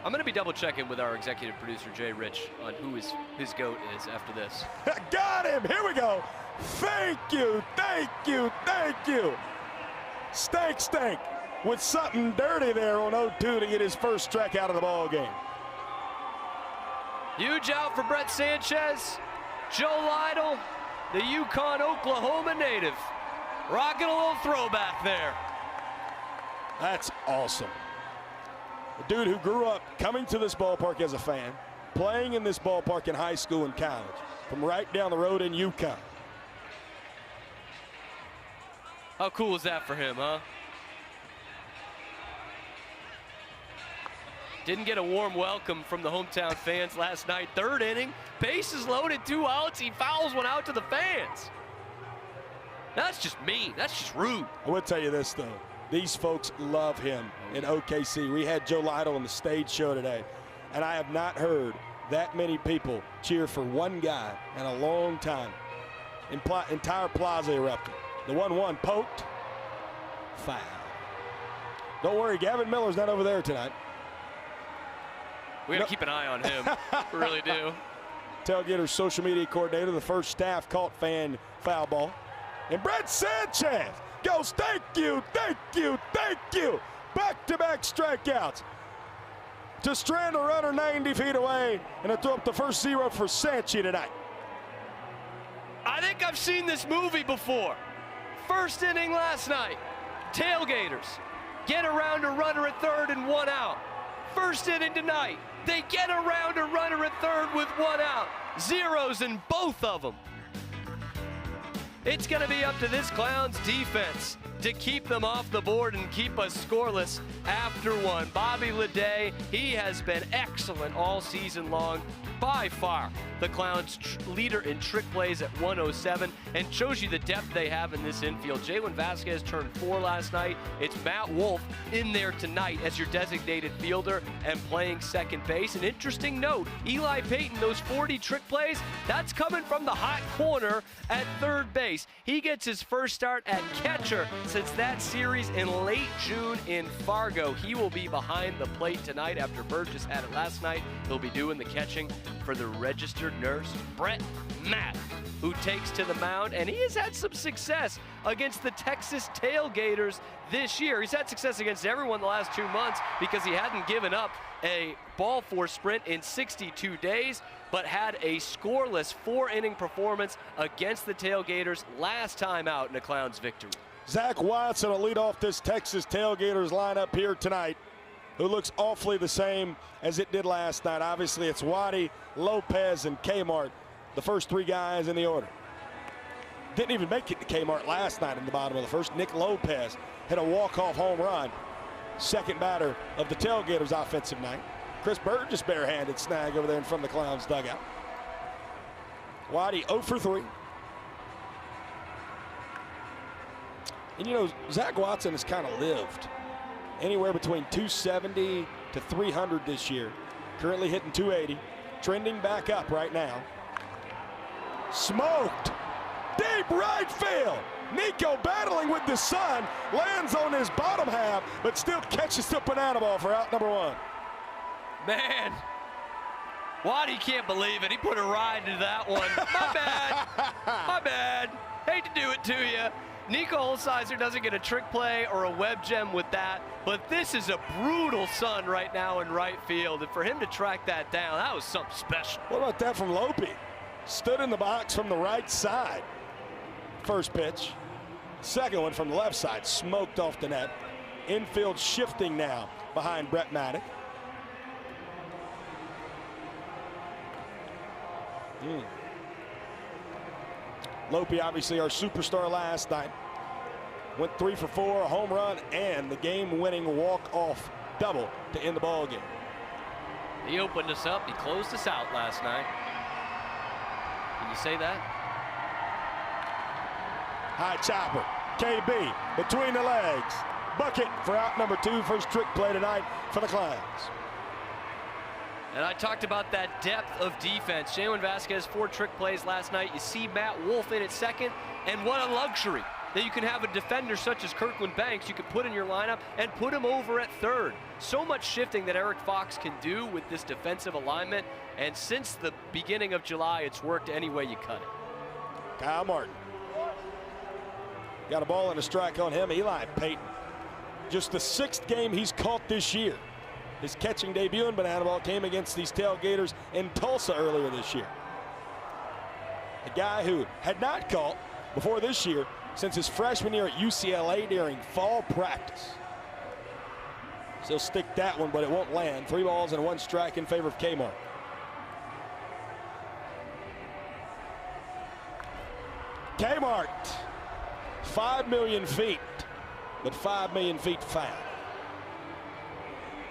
I'm going to be double checking with our executive producer, Jay Rich, on who his GOAT is after this. Got him, here we go. Thank you, thank you, thank you. Stank with something dirty there on 0-2 to get his first strikeout of the ball game. Huge out for Brett Sanchez. Joe Lytle, the Yukon, Oklahoma native. Rocking a little throwback there. That's awesome. A dude who grew up coming to this ballpark as a fan, playing in this ballpark in high school and college, from right down the road in Yukon. How cool is that for him, huh? Didn't get a warm welcome from the hometown fans last night. 3rd inning, bases loaded, 2 outs. He fouls one out to the fans. That's just mean. That's just rude. I will tell you this, though. These folks love him in OKC. We had Joe Lytle on the stage show today, and I have not heard that many people cheer for one guy in a long time. Entire plaza erupted. The 1-1 poked. Foul. Don't worry, Gavin Miller's not over there tonight. We got to keep an eye on him. We really do. Tailgaters social media coordinator, the first staff caught fan foul ball. And Brett Sanchez goes, thank you, thank you, thank you. Back-to-back strikeouts to strand a runner 90 feet away and to throw up the first 0 for Sanchi tonight. I think I've seen this movie before. 1st inning last night. Tailgaters get around a runner at 3rd and 1 out. 1st inning tonight. They get around a runner at 3rd with 1 out. Zeros in both of them. It's going to be up to this Clowns defense to keep them off the board and keep us scoreless after 1. Bobby Leday, he has been excellent all season long. By far, the Clowns leader in trick plays at 107, and shows you the depth they have in this infield. Jalen Vasquez turned 4 last night. It's Matt Wolf in there tonight as your designated fielder and playing second base. An interesting note, Eli Payton, those 40 trick plays, that's coming from the hot corner at 3rd base. He gets his first start at catcher since that series in late June in Fargo. He will be behind the plate tonight after Burgess had it last night. He'll be doing the catching for the registered nurse, Brett Matt, who takes to the mound, and he has had some success against the Texas Tailgaters this year. He's had success against everyone the last 2 months because he hadn't given up a ball four sprint in 62 days, but had a scoreless 4-inning performance against the Tailgaters last time out in a Clowns victory. Zach Watson will lead off this Texas Tailgaters lineup here tonight, who looks awfully the same as it did last night. Obviously, it's Waddy, Lopez, and Kmart, the first 3 guys in the order. Didn't even make it to Kmart last night in the bottom of the first. Nick Lopez hit a walk-off home run, second batter of the Tailgaters' offensive night. Chris Burgess barehanded snag over there in front of the Clowns dugout. Waddy 0 for 3. And you know, Zach Watson has kind of lived anywhere between 270 to 300 this year. Currently hitting 280, trending back up right now. Smoked, deep right field. Nico battling with the sun, lands on his bottom half, but still catches the banana ball for out number 1. Man, Waddy can't believe it. He put a ride into that one. My bad. My bad. Hate to do it to you. Nico Holsizer doesn't get a trick play or a web gem with that, but this is a brutal sun right now in right field, and for him to track that down, that was something special. What about that from Lope? Stood in the box from the right side. First pitch. Second one from the left side, smoked off the net. Infield shifting now behind Brett Maddock. Lope, obviously our superstar last night. Went 3 for 4, a home run, and the game-winning walk-off double to end the ball game. He opened us up. He closed us out last night. Can you say that? High chopper. KB between the legs. Bucket for out number 2. First trick play tonight for the Clowns. And I talked about that depth of defense. Jalen Vasquez, 4 trick plays last night. You see Matt Wolf in at second, and what a luxury that you can have a defender such as Kirkland Banks you can put in your lineup and put him over at third. So much shifting that Eric Fox can do with this defensive alignment, and since the beginning of July, it's worked any way you cut it. Kyle Martin. Got a ball and a strike on him. Eli Payton. Just the 6th game he's caught this year. His catching debut in Banana Ball came against these Tailgaters in Tulsa earlier this year. A guy who had not caught before this year since his freshman year at UCLA during fall practice. He'll stick that one, but it won't land. 3 balls and 1 strike in favor of Kmart. Kmart, 5 million feet, but 5 million feet foul.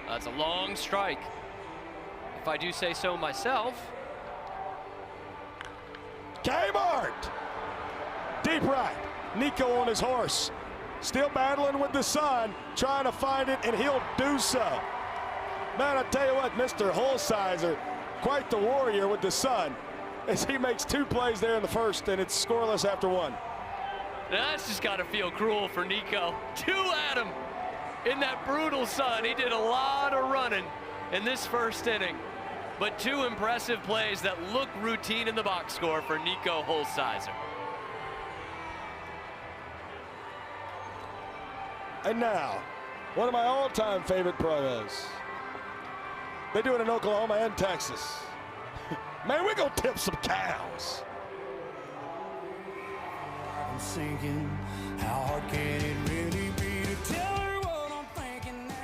That's a long strike, if I do say so myself. Kmart, deep right. Nico on his horse, still battling with the sun, trying to find it, and he'll do so. Man, I tell you what, Mr. Holsizer, quite the warrior with the sun, as he makes 2 plays there in the first, and it's scoreless after 1. That's just got to feel cruel for Nico. 2 at him in that brutal sun. He did a lot of running in this first inning, but 2 impressive plays that look routine in the box score for Nico Holsizer. And now, one of my all-time favorite promos. They do it in Oklahoma and Texas. Man, we're gonna tip some cows. I'm sinking. How hard can it really be to tell her what I'm thinking now?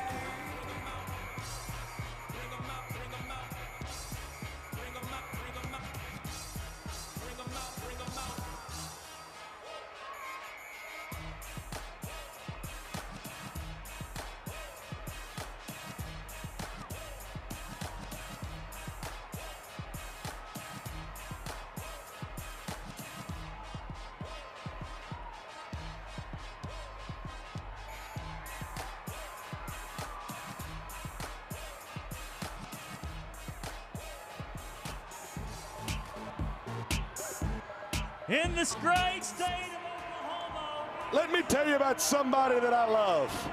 In this great state of Oklahoma. Let me tell you about somebody that I love.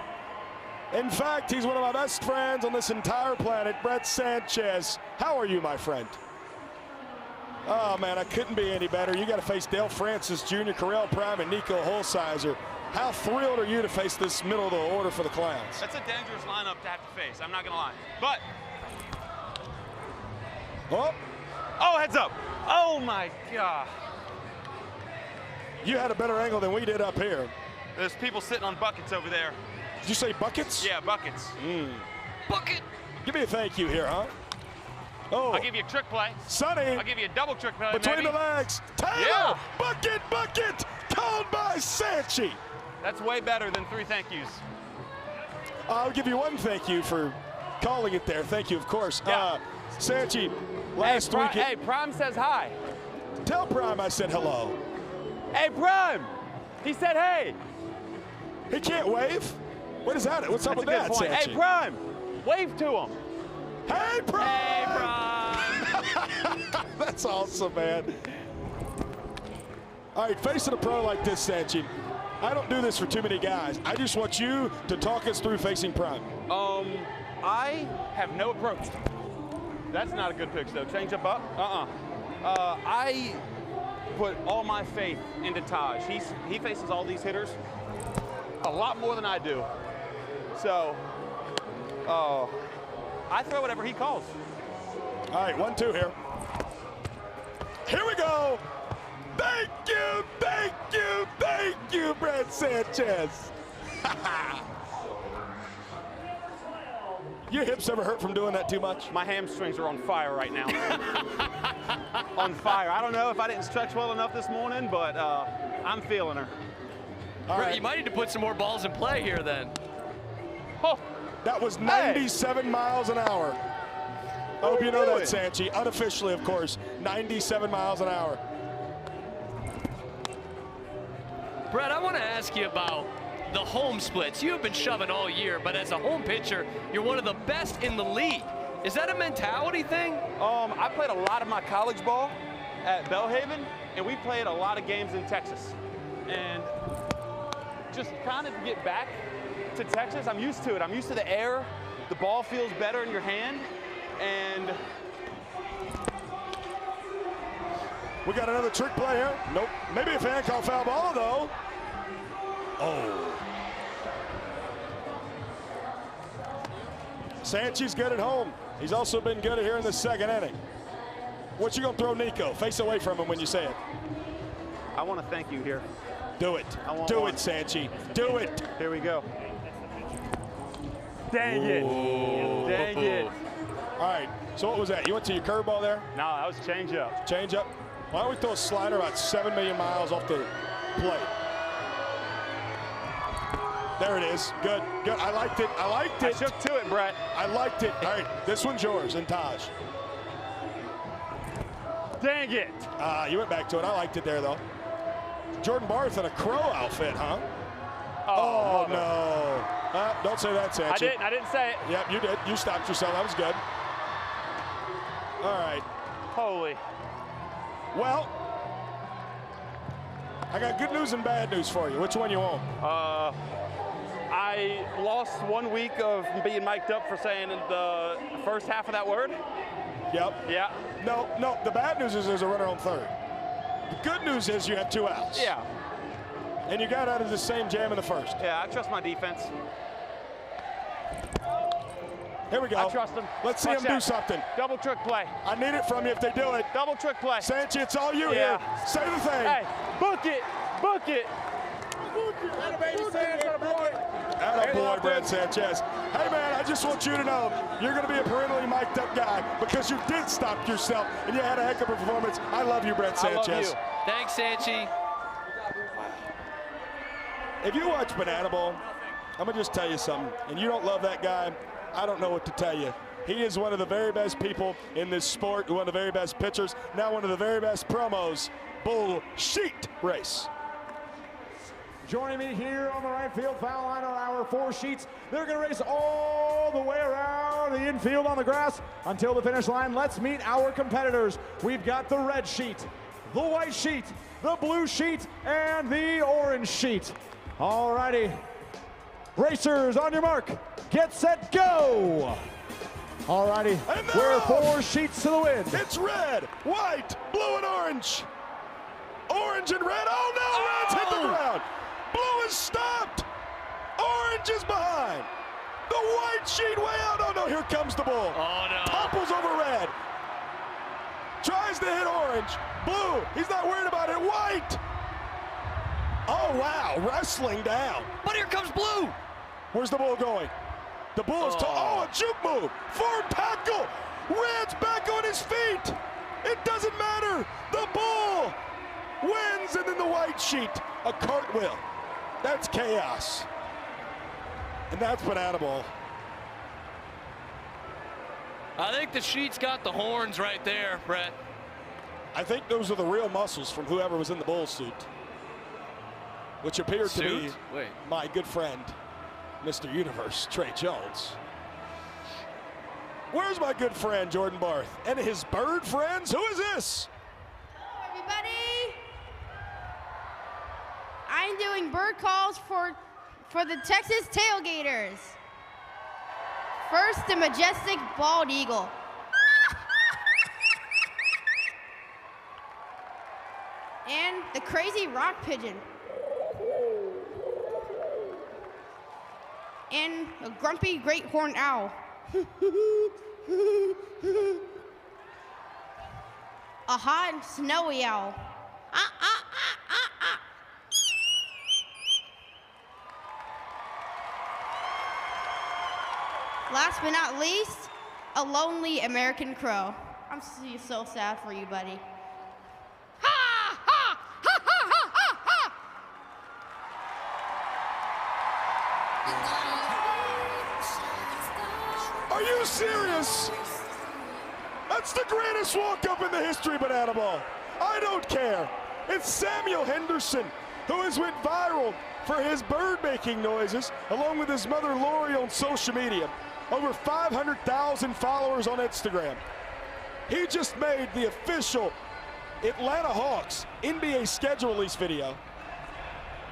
In fact, he's one of my best friends on this entire planet, Brett Sanchez. How are you, my friend? Oh, man, I couldn't be any better. You got to face Dale Francis Jr., Correll Prime, and Nico Holsizer. How thrilled are you to face this middle of the order for the Clowns? That's a dangerous lineup to have to face. I'm not going to lie. But. Oh, heads up. Oh, my God. You had a better angle than we did up here. There's people sitting on buckets over there. Did you say buckets? Yeah, buckets. Bucket. Give me a thank you here, huh? Oh. I'll give you a trick play. Sonny. I'll give you a double trick play. Between maybe. the legs. Taylor. Yeah. Bucket. Called by Sanchi. That's way better than 3 thank yous. I'll give you 1 thank you for calling it there. Thank you, of course. Yeah. Sanchi, last week. Hey, Prime says hi. Tell Prime I said hello. Hey, Prime! He said hey! He can't wave? What is that? What's up with that, Sanchi? Hey, Prime! Wave to him! Hey, Prime! Hey, Prime! That's awesome, man. All right, facing a pro like this, Sanchi, I don't do this for too many guys. I just want you to talk us through facing Prime. I have no approach. That's not a good pitch, though. Change up. I put all my faith into Taj. He faces all these hitters a lot more than I do. So, I throw whatever he calls. All right, 1-2 here. Here we go. Thank you, thank you, thank you, Brett Sanchez. Your hips ever hurt from doing that too much? My hamstrings are on fire right now. On fire. I don't know if I didn't stretch well enough this morning, but I'm feeling her. Brett, you might need to put some more balls in play here then. Oh, that was 97 miles an hour. I hope you know that, Sanchi. Unofficially, of course, 97 miles an hour. Brett, I want to ask you about the home splits. You have been shoving all year, but as a home pitcher, you're one of the best in the league. Is that a mentality thing? I played a lot of my college ball at Belhaven, and we played a lot of games in Texas. And just kind of to get back to Texas, I'm used to it. I'm used to the air. The ball feels better in your hand. And we got another trick play here. Nope. Maybe a fan call foul ball, though. Oh. Sanchi's good at home. He's also been good here in the second inning. What you gonna throw Nico? Face away from him when you say it. I want to thank you here. Do it. Do it, Sanchi. Do it. Here we go. Dang it. Dang it. All right. So what was that? You went to your curveball there? No, that was change up. Change up. Why don't we throw a slider about 7 million miles off the plate? There it is. Good. Good. I liked it. I liked it. I shook to it, Brett. I liked it. All right. This one's yours and Taj. Dang it. You went back to it. I liked it there, though. Jordan Barth in a crow outfit, huh? Oh no. Don't say that, Sanchi. I didn't say it. Yep, you did. You stopped yourself. That was good. All right. Holy. Well, I got good news and bad news for you. Which one you want? I lost 1 week of being mic'd up for saying the first half of that word. Yep. Yeah. No. The bad news is there's a runner on third. The good news is you have 2 outs. Yeah. And you got out of the same jam in the first. Yeah, I trust my defense. Here we go. I trust them. Let's see them do something. Double trick play. I need it from you if they do it. Double trick play. Sanchi, it's all you here. Say the thing. Hey, book it. Book it. Attaboy, Brett Sanchez. Hey, man, I just want you to know you're going to be a perennially mic'd up guy because you did stop yourself and you had a heck of a performance. I love you, Brett Sanchez. I love you. Thanks, Sanchi. If you watch Banana Ball, I'm going to just tell you something, and you don't love that guy, I don't know what to tell you. He is one of the very best people in this sport, one of the very best pitchers, now one of the very best promos. Bullshit race. Joining me here on the right field foul line are our 4 sheets. They're going to race all the way around the infield on the grass until the finish line. Let's meet our competitors. We've got the red sheet, the white sheet, the blue sheet, and the orange sheet. All righty. Racers, on your mark, get set, go! All righty, we're 4 sheets to the wind. It's red, white, blue, and orange. Orange and red. Oh, no, red's hit the ground. Blue is stopped. Orange is behind. The white sheet way out. Oh, no, here comes the bull. Oh, no. Topples over red. Tries to hit orange. Blue, he's not worried about it. White. Oh, wow, wrestling down. But here comes blue. Where's the bull going? The bull is a juke move. Forward tackle. Red's back on his feet. It doesn't matter. The bull wins, and then the white sheet, a cartwheel. That's chaos. And that's Banana Ball. I think the sheet's got the horns right there, Brett. I think those are the real muscles from whoever was in the bull suit, which appeared to be my good friend, Mr. Universe, Trey Jones. Where's my good friend, Jordan Barth? And his bird friends? Who is this? Hello, everybody. I'm doing bird calls for the Texas Tailgaters. First, the majestic bald eagle. And the crazy rock pigeon. And a grumpy great horned owl. A hot and snowy owl. Last but not least, a lonely American crow. I'm so sad for you, buddy. Are you serious? That's the greatest walk-up in the history of Banana Ball. I don't care. It's Samuel Henderson, who has went viral for his bird-making noises, along with his mother Lori on social media. Over 500,000 followers on Instagram. He just made the official Atlanta Hawks NBA schedule release video.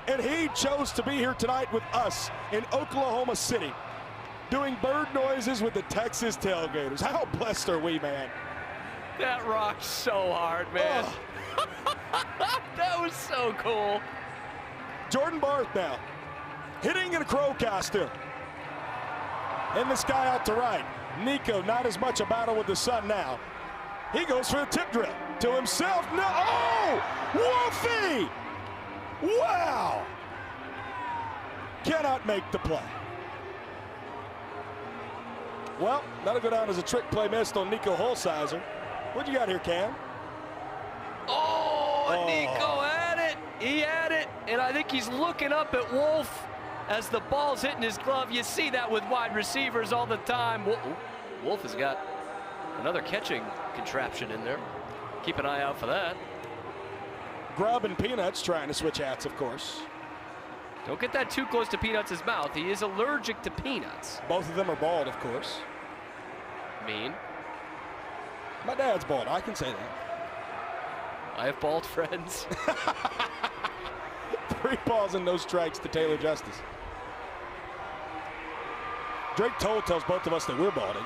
And he chose to be here tonight with us in Oklahoma City, doing bird noises with the Texas Tailgaters. How blessed are we, man? That rocked so hard, man. Oh. That was so cool. Jordan Barth now, hitting in a crow costume. And this guy out to right, Nico, not as much a battle with the sun now. He goes for the tip drill to himself. No, oh, Wolfie! Wow! Cannot make the play. Well, that'll go down as a trick play missed on Nico Holsizer. What you got here, Cam? Oh, Nico had it. He had it. And I think he's looking up at Wolf as the ball's hitting his glove. You see that with wide receivers all the time. Wolf has got another catching contraption in there. Keep an eye out for that. Grub and Peanuts trying to switch hats, of course. Don't get that too close to Peanuts' mouth. He is allergic to peanuts. Both of them are bald, of course. Mean. My dad's bald, I can say that. I have bald friends. 3 balls and no strikes to Taylor Justice. Drake Toll tells both of us that we're balding.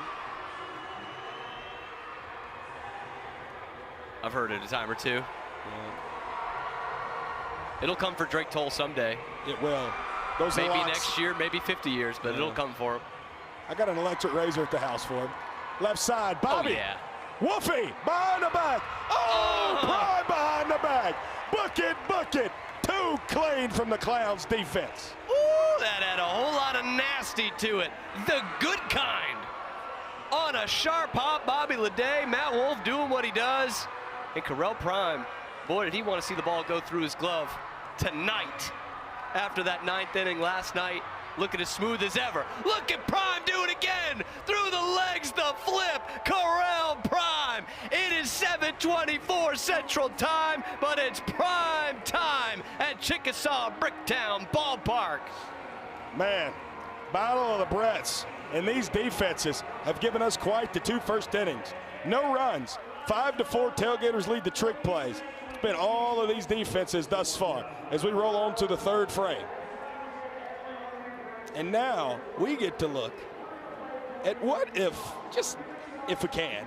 I've heard it a time or two. Yeah. It'll come for Drake Toll someday. It will. Those maybe locks. next year, maybe 50 years, but it'll come for him. I got an electric razor at the house for him. Left side, Bobby. Oh, yeah. Wolfie, behind the back. Oh, Prime behind the back. Bucket. Too clean from the Clowns defense. Ooh, that had a whole lot of nasty to it. The good kind. On a sharp hop, Bobby Leday, Matt Wolf doing what he does. And Carell Prime, boy, did he want to see the ball go through his glove tonight. After that 9th inning last night, looking as smooth as ever. Look at Prime do it again. Through the legs, the flip. Carell Prime. It is 7:24 Central Time, but it's prime time at Chickasaw Bricktown Ballpark. Man, battle of the Bretts. And these defenses have given us quite the 2 first innings. No runs. 5-4 Tailgaters lead the trick plays. It's been all of these defenses thus far as we roll on to the 3rd frame. And now we get to look at what if, just if we can,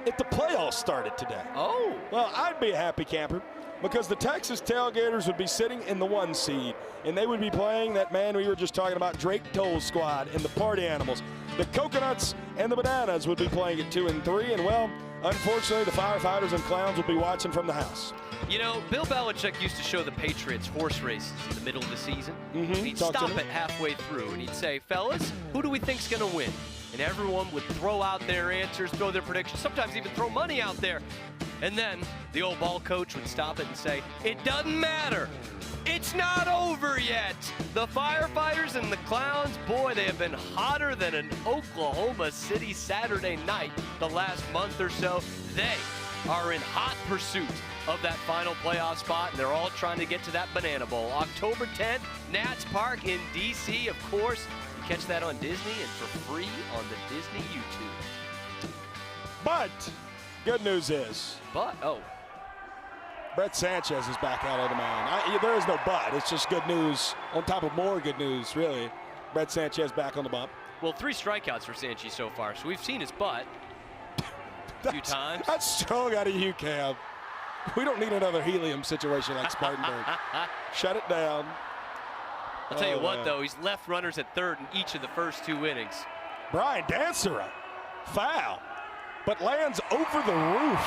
if the playoffs started today. Oh. Well, I'd be a happy camper because the Texas Tailgaters would be sitting in the 1 seed and they would be playing that man we were just talking about, Drake Toll's squad and the Party Animals. The Coconuts and the Bananas would be playing at 2 and 3, and well, unfortunately, the Firefighters and Clowns would be watching from the house. You know, Bill Belichick used to show the Patriots horse races in the middle of the season. He'd stop it halfway through and he'd say, fellas, who do we think's gonna win? And everyone would throw out their answers, throw their predictions, sometimes even throw money out there. And then the old ball coach would stop it and say, it doesn't matter. It's not over yet. The Firefighters and the Clowns, boy, they have been hotter than an Oklahoma City Saturday night the last month or so. They are in hot pursuit of that final playoff spot, and they're all trying to get to that Banana Bowl. October 10th, Nats Park in D.C., of course. You catch that on Disney and for free on the Disney YouTube. But good news is, Brett Sanchez is back out on the mound. There is no but. It's just good news on top of more good news, really. Brett Sanchez back on the bump. Well, 3 strikeouts for Sanchez so far, so we've seen his butt a few times. That's strong out of you, Cam. We don't need another helium situation like Spartanburg. Shut it down. I'll tell you what, though, he's left runners at third in each of the first 2 innings. Brian Dancera, foul, but lands over the roof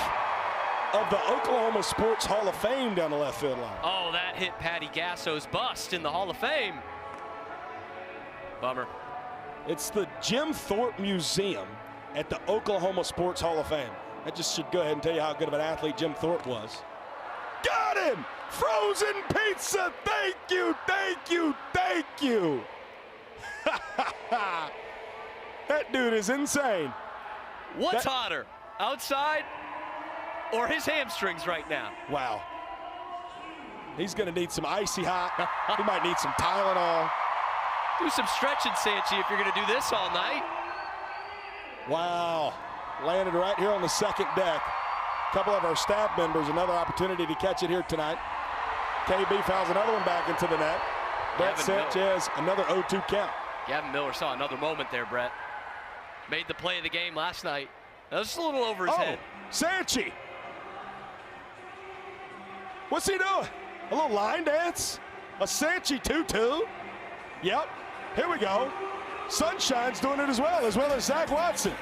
of the Oklahoma Sports Hall of Fame down the left field line. Oh, that hit Patty Gasso's bust in the Hall of Fame. Bummer. It's the Jim Thorpe Museum at the Oklahoma Sports Hall of Fame. That just should go ahead and tell you how good of an athlete Jim Thorpe was. Got him! Frozen pizza! Thank you, thank you, thank you! That dude is insane. What's hotter, outside or his hamstrings right now? Wow. He's going to need some icy hot. He might need some Tylenol. Do some stretching, Sanchi, if you're going to do this all night. Wow. Landed right here on the second deck. A couple of our staff members, another opportunity to catch it here tonight. KB fouls another one back into the net. Brett Sanchez, another 0-2 count. Gavin Miller saw another moment there, Brett. Made the play of the game last night. That was a little over his head. Sanchi. What's he doing? A little line dance? A Sanchi 2-2? Yep. Here we go. Sunshine's doing it as well as Zach Watson.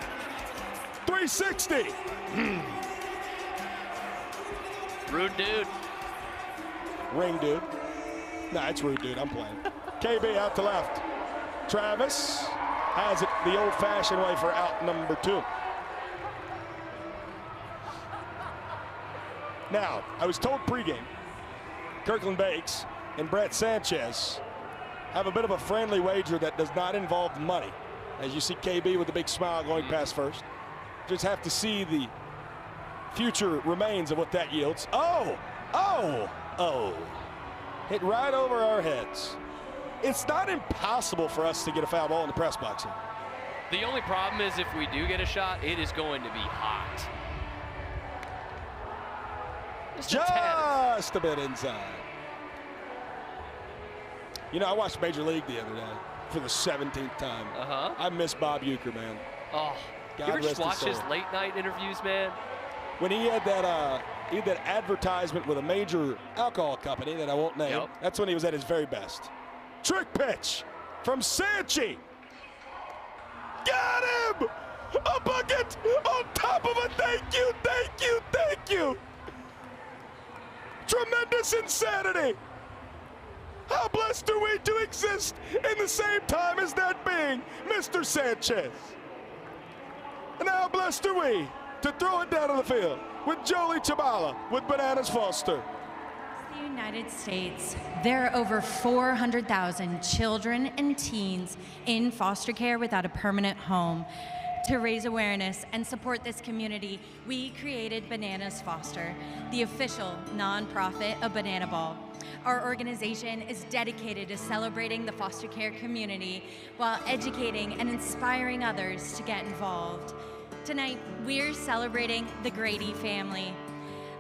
360. Rude dude. Ring dude. Nah, it's rude dude. I'm playing. KB out to left. Travis has it the old-fashioned way for out number 2. Now, I was told pregame, Kirkland Bakes and Brett Sanchez have a bit of a friendly wager that does not involve money. As you see KB with a big smile going past first. Just have to see the future remains of what that yields. Oh! Hit right over our heads. It's not impossible for us to get a foul ball in the press box here. The only problem is if we do get a shot, it is going to be hot. Just a bit inside. You know, I watched Major League the other day for the 17th time. I miss Bob Uecker, man. Oh, God you ever just rest watch his his soul. late night interviews, man? When he had that advertisement with a major alcohol company that I won't name, that's when he was at his very best. Trick pitch from Sanchi. Got him! A bucket on top of a thank you, thank you, thank you. Tremendous insanity. How blessed are we to exist in the same time as that being Mr. Sanchez? And how blessed are we to throw it down on the field with Jolie Chabala with Bananas Foster. The United States, there are over 400,000 children and teens in foster care without a permanent home. To raise awareness and support this community, we created Bananas Foster, the official nonprofit of Banana Ball. Our organization is dedicated to celebrating the foster care community while educating and inspiring others to get involved. Tonight, we're celebrating the Grady family.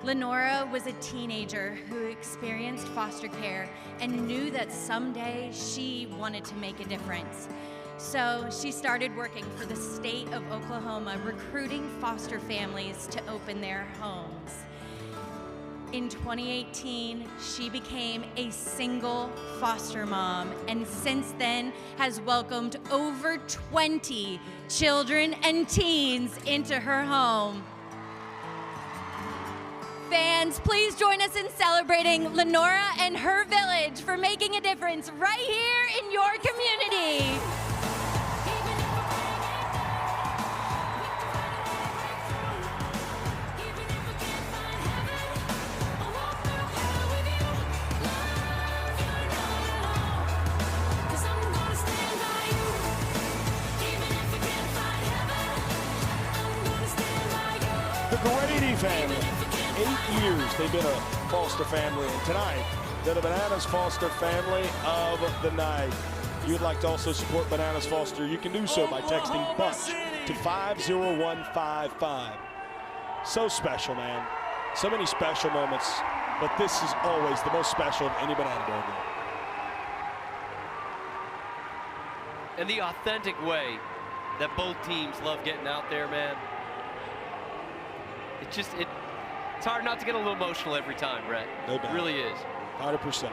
Lenora was a teenager who experienced foster care and knew that someday she wanted to make a difference. So she started working for the state of Oklahoma, recruiting foster families to open their homes. In 2018, she became a single foster mom, and since then has welcomed over 20 children and teens into her home. Fans, please join us in celebrating Lenora and her village for making a difference right here in your community. The Grady family, 8 years they've been a foster family, and tonight they're the Bananas Foster family of the night. If you'd like to also support Bananas Foster, you can do so by texting BUNCH to 50155. So special, man. So many special moments, but this is always the most special of any Banana Ball game. And the authentic way that both teams love getting out there, man. It's hard not to get a little emotional every time, Brett. No doubt. It really is. 100%.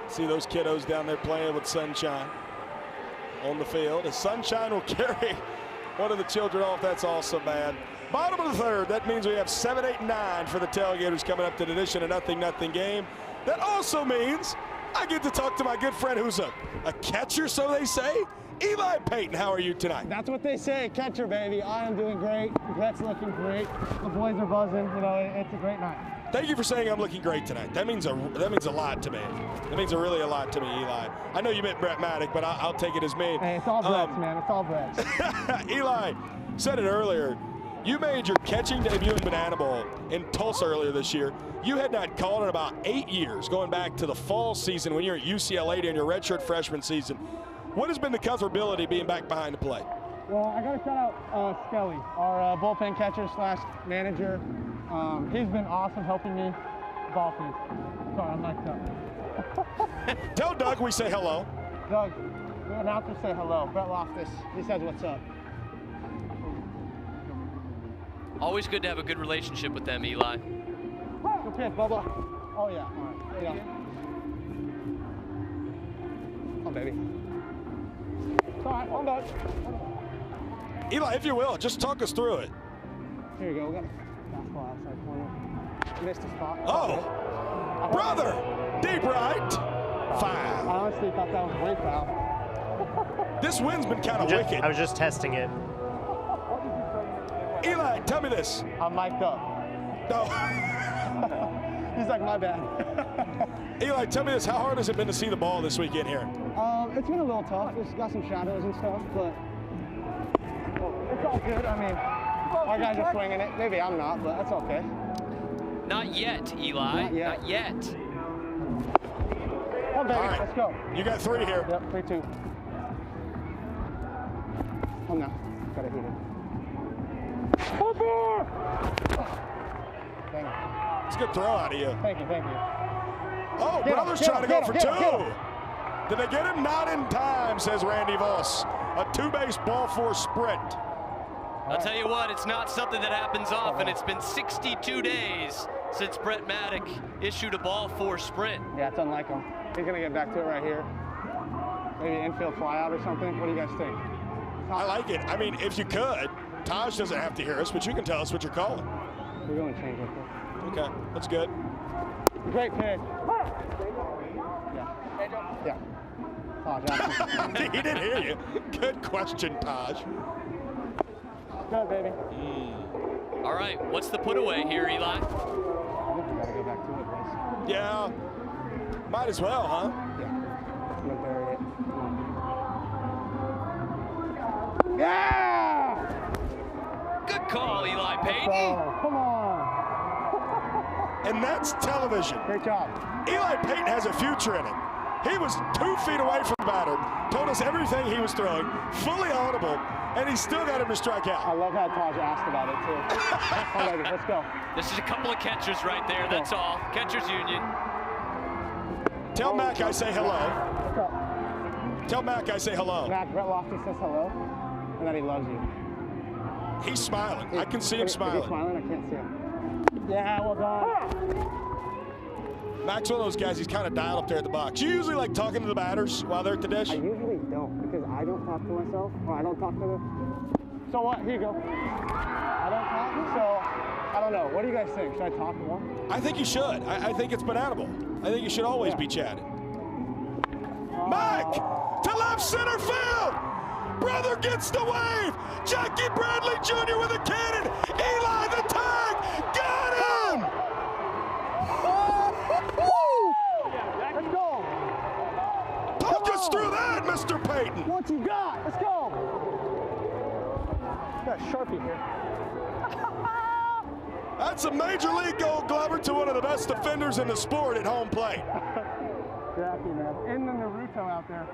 See those kiddos down there playing with Sunshine on the field. As Sunshine will carry one of the children off. That's also bad. Bottom of the third. That means we have 7, 8, 9 for the Tailgaters coming up to the edition, a 0-0 game. That also means I get to talk to my good friend who's a catcher, so they say. Eli Payton, how are you tonight? That's what they say, catcher, baby. I am doing great. Brett's looking great. The boys are buzzing. You know, it's a great night. Thank you for saying I'm looking great tonight. That means a lot to me. That means really a lot to me, Eli. I know you meant Brett Maddock, but I'll take it as me. Hey, it's all Brett's, man. It's all Brett's. Eli said it earlier. You made your catching debut in Banana Bowl in Tulsa earlier this year. You had not called in about 8 years, going back to the fall season when you were at UCLA during your redshirt freshman season. What has been the comfortability being back behind the plate? Well, I got to shout out Skelly, our bullpen catcher / manager. He's been awesome helping me ball feed. Sorry, I'm mic'd up. Tell Doug we say hello. Doug, the announcer say hello. Brett Loftus, he says what's up. Always good to have a good relationship with them, Eli. Good pitch, Bubba. Oh, yeah. All right. There you go. Oh, baby. It's all right. One back. Eli, if you will, just talk us through it. Here you go. We got a fastball outside corner. Missed a spot. Oh, brother. Deep right. Foul. I honestly thought that was a great foul. This wind's been kind of wicked. I was just testing it. Eli, tell me this. I'm mic'd up. No. He's like, my bad. Eli, tell me this. How hard has it been to see the ball this weekend here? It's been a little tough. It's got some shadows and stuff, but it's all good. I mean, our guys are swinging it. Maybe I'm not, but that's okay. Not yet, Eli. Not yet. Not yet. Come on, baby. All right. Let's go. You got 3 here. Yep, 3-2. Come now. Gotta hit it. Thank you. It's a good throw out of you. Thank you, thank you. Oh, Get brother's him, trying to go get for him, 2. get him. Did they get him? Not in time, says Randy Voss. A 2-base ball 4 sprint. I'll tell you what, it's not something that happens often. It's been 62 days since Brett Maddock issued a ball 4 sprint. Yeah, it's unlike him. He's gonna get back to it right here. Maybe infield flyout or something. What do you guys think? I like it. I mean, if you could, Taj doesn't have to hear us, but you can tell us what you're calling. We're going to change it. Okay, that's good. Great pitch. Yeah. Taj, he didn't hear you. Good question, Taj. Good, baby. All right, what's the put away here, Eli? I think we gotta go back to it, boys. Yeah, might as well, huh? Yeah. We'll bury it. Yeah! Good call, Eli Payton. Oh, come on. And that's television. Great job. Eli Payton has a future in it. He was 2 feet away from the batter, told us everything he was throwing, fully audible, and he still got him to strike out. I love how Taj asked about it, too. All right, let's go. This is a couple of catchers right there, that's all. Catchers Union. Tell Mac I say hello. What's up? Tell Mac I say hello. Mac, Brett Loftus says hello, and that he loves you. He's smiling. I can see him Is he smiling. smiling? I can't see him. Yeah, well done. Mac's one of those guys, he's kind of dialed up there at the box. You usually like talking to the batters while they're at the dish? I usually don't, because I don't talk to myself, or I don't talk to the... So what? Here you go. I don't talk, so I don't know. What do you guys think? Should I talk more? I think you should. I think it's bananable. I think you should always be chatting. Mac to left center field. Brother gets the wave. Jackie Bradley Jr. with a cannon. Eli the tag. Got him. Let's go. Talk us through that, Mr. Payton. What you got? Let's go. Got a Sharpie here. That's a Major League Gold Glover to one of the best defenders in the sport at home plate. Jackie, man. And the Naruto out there.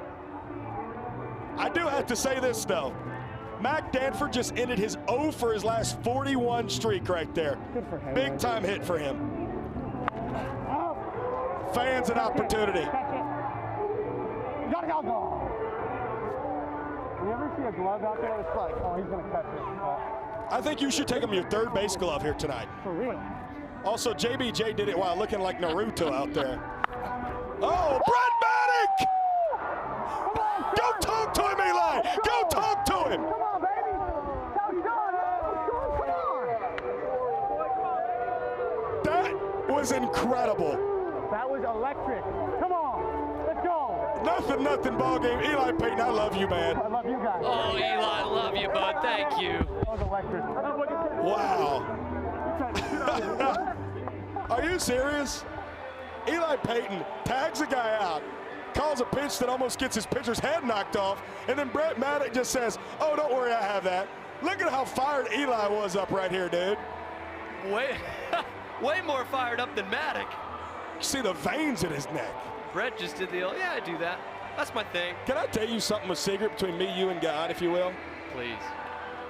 I do have to say this, though. Mac Danford just ended his 0 for his last 41 streak right there. Good for him. Big time hit for him. Fans an opportunity. Catch it. You gotta go. You ever see a glove out there? It's like, oh, he's gonna catch it. I think you should take him your third base glove here tonight. For real. Also, JBJ did it while looking like Naruto out there. Oh, Brett Maddock! Go talk to him, Eli! Go talk to him! Come on, baby! How you doing, man? Come on! That was incredible. That was electric. Come on, let's go. Nothing ball game. Eli Payton, I love you, man. I love you guys. Oh, Eli, love you, bud. Thank you. That was electric. Wow. Are you serious? Eli Payton tags a guy out, calls a pitch that almost gets his pitcher's head knocked off, and then Brett Maddock just says, oh, don't worry, I have that. Look at how fired Eli was up right here, dude. Way more fired up than Maddock. You see the veins in his neck. Brett just did the old, yeah, I do that. That's my thing. Can I tell you something, a secret between me, you, and God, if you will? Please.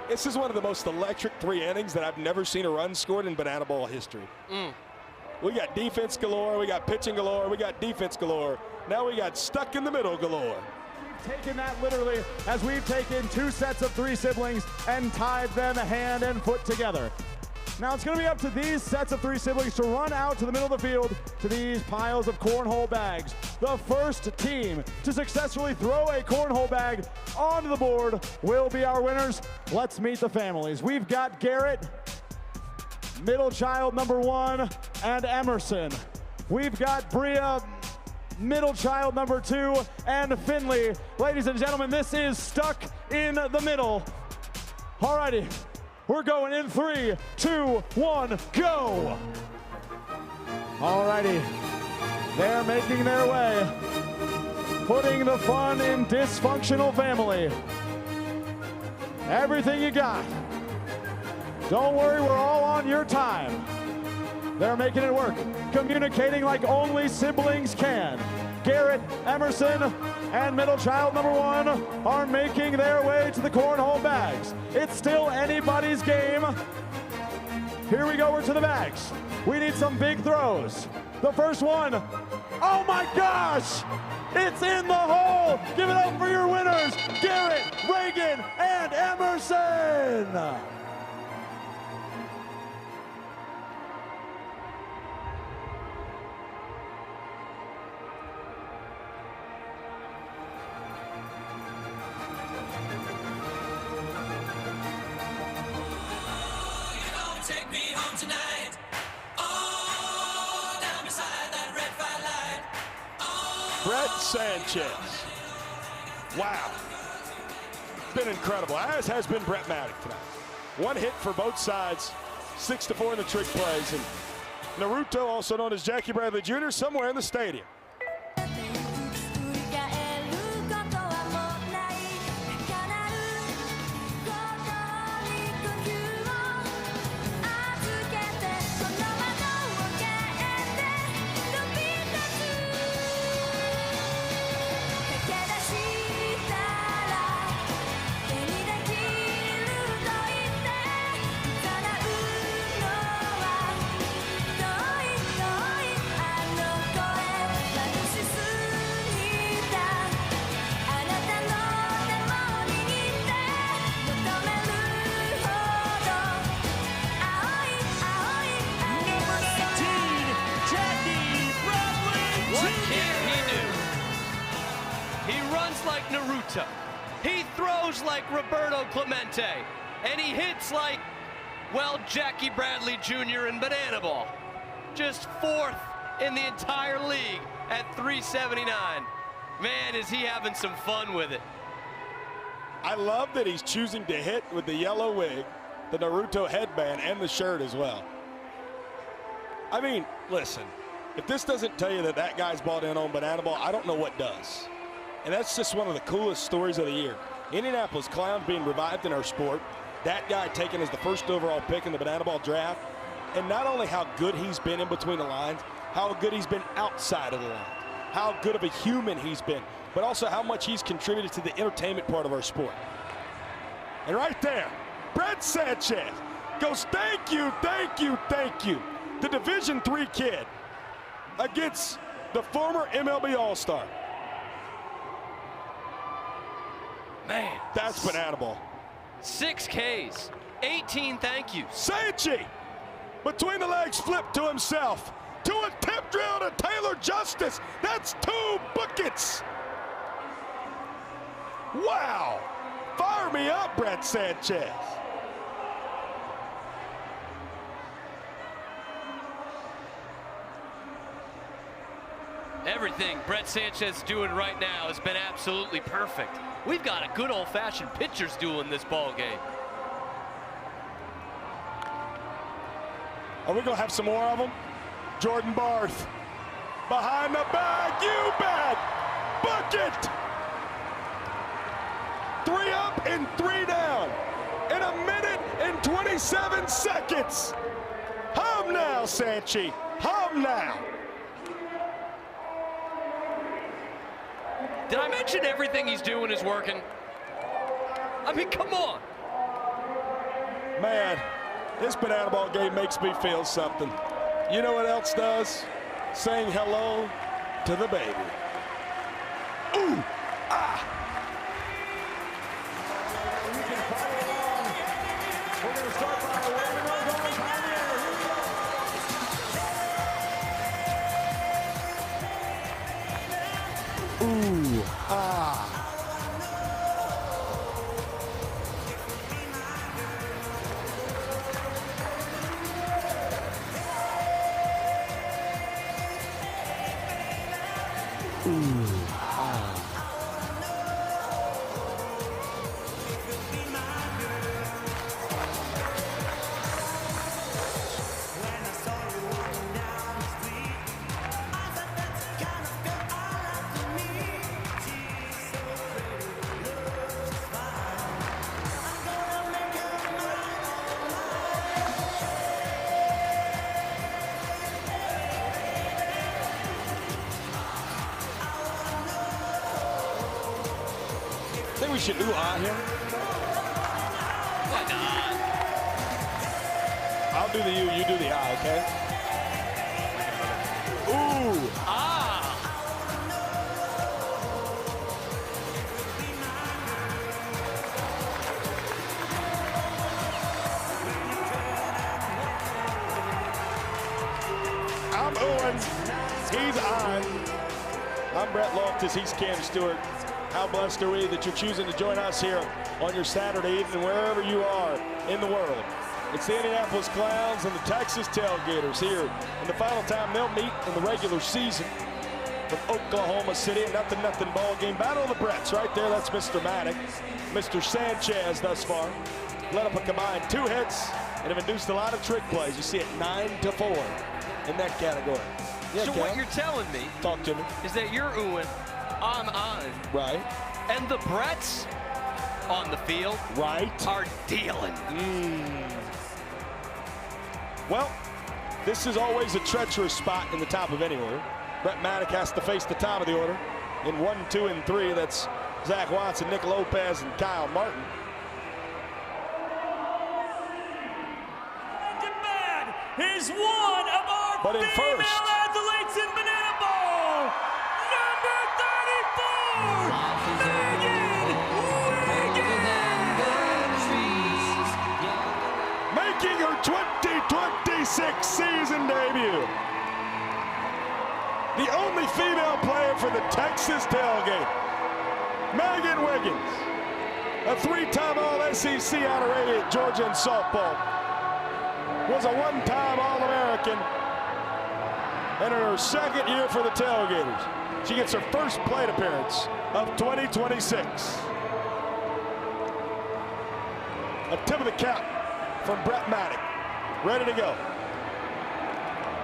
This is one of the most electric 3 innings that I've never seen a run scored in Banana Ball history. We got defense galore, we got pitching galore, we got defense galore. Now we got stuck in the middle galore. Taken that literally as we've taken 2 sets of 3 siblings and tied them hand and foot together. Now it's going to be up to these sets of 3 siblings to run out to the middle of the field to these piles of cornhole bags. The first team to successfully throw a cornhole bag onto the board will be our winners. Let's meet the families. We've got Garrett, middle child number 1, and Emerson. We've got Bria, middle child number 2, and Finley. Ladies and gentlemen, this is Stuck in the Middle. Alrighty. We're going in 3, 2, 1, go! Alrighty, they're making their way, putting the fun in dysfunctional family. Everything you got. Don't worry, we're all on your time. They're making it work, communicating like only siblings can. Garrett, Emerson, and middle child number 1 are making their way to the cornhole bags. It's still anybody's game. Here we go, we're to the bags. We need some big throws. The first one, oh my gosh! It's in the hole! Give it up for your winners, Garrett, Reagan, and Emerson! Take me home tonight. Oh, down beside that red firelight. Oh, Brett Sanchez. Wow. Been incredible, as has been Brett Maddock tonight. 1 hit for both sides, 6-4 in the trick plays. And Naruto, also known as Jackie Bradley Jr., somewhere in the stadium. Like Naruto. He throws like Roberto Clemente. And he hits like, well, Jackie Bradley Jr. in Banana Ball. Just 4th in the entire league at 379. Man, is he having some fun with it. I love that he's choosing to hit with the yellow wig, the Naruto headband, and the shirt as well. I mean, listen, if this doesn't tell you that that guy's bought in on Banana Ball, I don't know what does. And that's just one of the coolest stories of the year. Indianapolis Clowns being revived in our sport. That guy taken as the first overall pick in the Banana Ball draft. And not only how good he's been in between the lines, how good he's been outside of the lines, how good of a human he's been, but also how much he's contributed to the entertainment part of our sport. And right there, Brett Sanchez goes, thank you, thank you, thank you. The Division III kid against the former MLB All-Star. Man, that's Banana Ball. 6 Ks. 18 thank yous. Sanchi, between the legs, flipped to himself. To a tip drill to Taylor Justice. That's 2 buckets. Wow. Fire me up, Brett Sanchez. Everything Brett Sanchez is doing right now has been absolutely perfect. We've got a good old-fashioned pitcher's duel in this ball game. Are we going to have some more of them? Jordan Barth, behind the bag, you bet! Bucket! 3 up and 3 down in 1 minute and 27 seconds. Hum now, Sanchi, hum now. Did I mention everything he's doing is working? I mean, come on. Man, this banana ball game makes me feel something. You know what else does? Saying hello to the baby. Ooh, ah. You can follow along. We're going to start by waving those arms high in the air. Ooh, ah. I think we should ooh-ah him. Why not? I'll do the you do the ah, okay? Ooh. Ah. I'm oohing. He's on. I'm Brett Loftus. He's Cam Stewart. How blessed are we that you're choosing to join us here on your Saturday evening, wherever you are in the world. It's the Indianapolis Clowns and the Texas Tailgaters here in the final time they'll meet in the regular season from Oklahoma City. A 0-0 ball game. Battle of the Bretts right there. That's Mr. Maddox. Mr. Sanchez thus far let up a combined 2 hits and have induced a lot of trick plays. You see it 9-4 in that category. Yeah, So Cal, what you're telling me talk to me. is that you're oohing, I'm on. Right. And the Bretts on the field are dealing. Well, this is always a treacherous spot in the top of any order. Brett Maddox has to face the top of the order in 1, 2, and 3. That's Zach Watson, Nick Lopez, and Kyle Martin. Is one of our female athletes in banana ball, number 34, Making her 2026 season debut. The only female player for the Texas Tailgate, Megan Wiggins, a 3-time All-SEC honoree at Georgia in softball. Was a 1-time All-American, and in her 2nd year for the Tailgaters. She gets her first plate appearance of 2026. A tip of the cap from Brett Maddox, ready to go.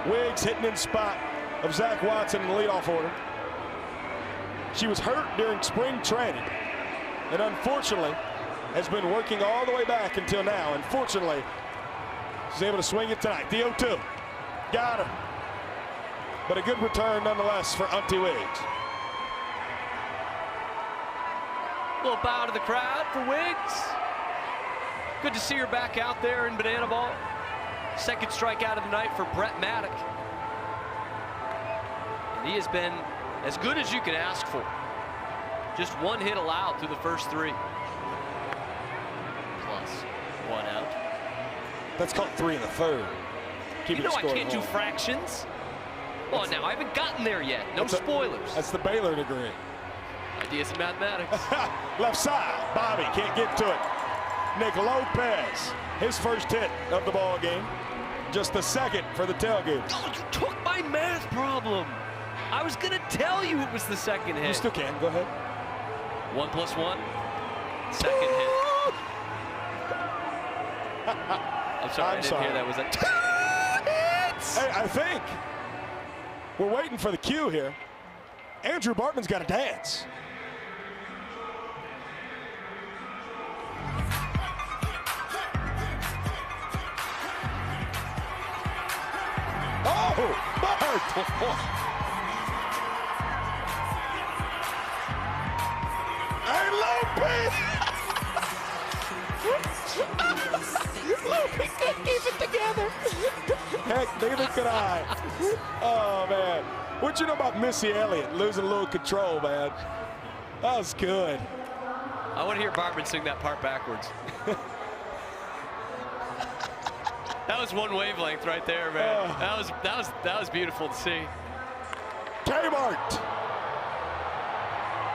Wiggs hitting in spot of Zach Watson in the leadoff order. She was hurt during spring training, and unfortunately has been working all the way back until now. Unfortunately, she's able to swing it tonight. The 0-2. Got her. But a good return nonetheless for Auntie Wiggs. Little bow to the crowd for Wiggs. Good to see her back out there in banana ball. 2nd strikeout of the night for Brett Maddox. And he has been as good as you can ask for. Just 1 hit allowed through the first 3. Plus 1 out. Let's call it 3 in the third. You know I can't do fractions. Well, now I haven't gotten there yet. No spoilers. That's the Baylor degree. Ideas in mathematics. Left side, Bobby can't get to it. Nick Lopez, his first hit of the ball game. Just the second for the Tailgaters. Oh, you took my math problem. I was gonna tell you it was the second hit. You still can, go ahead. 1 + 1, second hit. I'm sorry, I didn't hear that. Was that 2 hits? Hey, I think we're waiting for the cue here. Andrew Bartman's got to dance. Oh, Bart! Hey, Lope! Lope couldn't keep it together. Heck, neither could I. Oh, man. What you know about Missy Elliott losing a little control, man? That was good. I want to hear Bartman sing that part backwards. That was one wavelength right there, man. That was beautiful to see. Kmart.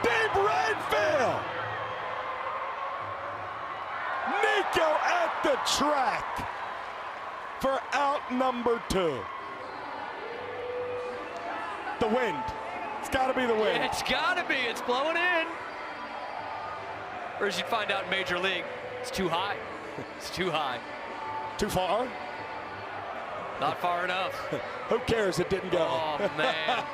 Deep right field. Nico at the track for out number 2. The wind. It's got to be the wind. Yeah, it's got to be. It's blowing in. Or as you'd find out in Major League, it's too high. It's too high. Too far? Not far enough. Who cares? It didn't go. Oh, man.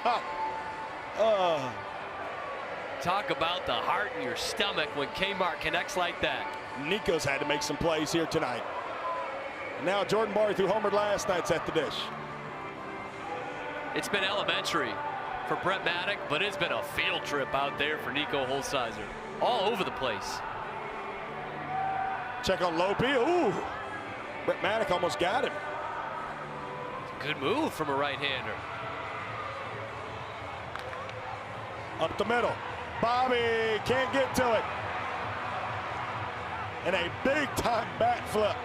Talk about the heart in your stomach when Kmart connects like that. Nico's had to make some plays here tonight. And now Jordan Barth, who homered last night's at the dish. It's been elementary for Brett Maddock, but it's been a field trip out there for Nico Holsizer. All over the place. Check on Lope. Ooh. Brett Maddock almost got him. Good move from a right-hander. Up the middle. Bobby can't get to it. And a big-time bat flip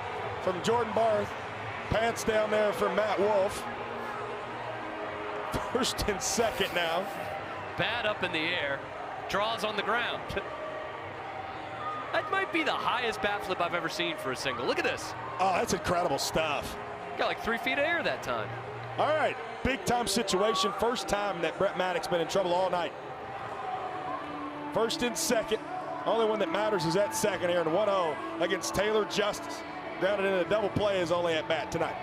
from Jordan Barth. Pants down there for Matt Wolf. First and second now. Bat up in the air. Draws on the ground. That might be the highest bat flip I've ever seen for a single. Look at this. Oh, that's incredible stuff. Got like 3 feet of air that time. All right, big-time situation. First time that Brett Maddock's been in trouble all night. First and second. Only one that matters is that second here in 1-0 against Taylor Justice. Grounded in a double play is only at bat tonight.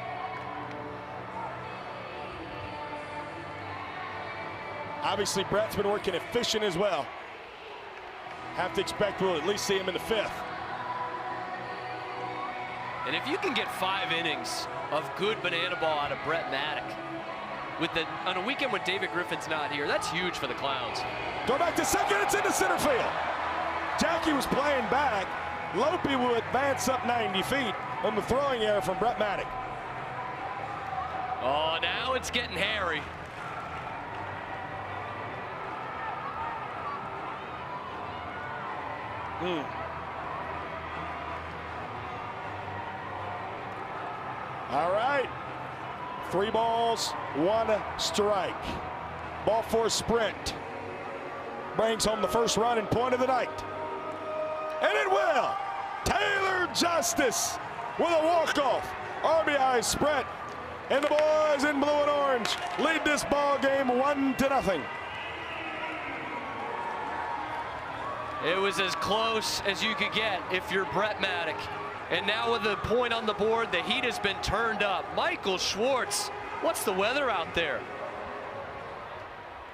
Obviously, Brett's been working efficient as well. Have to expect we'll at least see him in the 5th. And if you can get 5 innings of good banana ball out of Brett Maddock on a weekend when David Griffin's not here, that's huge for the Clowns. Go back to second, it's into center field. Jackie was playing back. Lope will advance up 90 feet on the throwing error from Brett Maddock. Oh, now it's getting hairy. All right, 3 balls, 1 strike. Ball 4 sprint. Brings home the first run and point of the night. And it will. Taylor Justice with a walk-off RBI sprint. And the boys in blue and orange lead this ball game 1-0. It was as close as you could get if you're Brett Maddock. And now with the point on the board, the heat has been turned up. Michael Schwartz, what's the weather out there?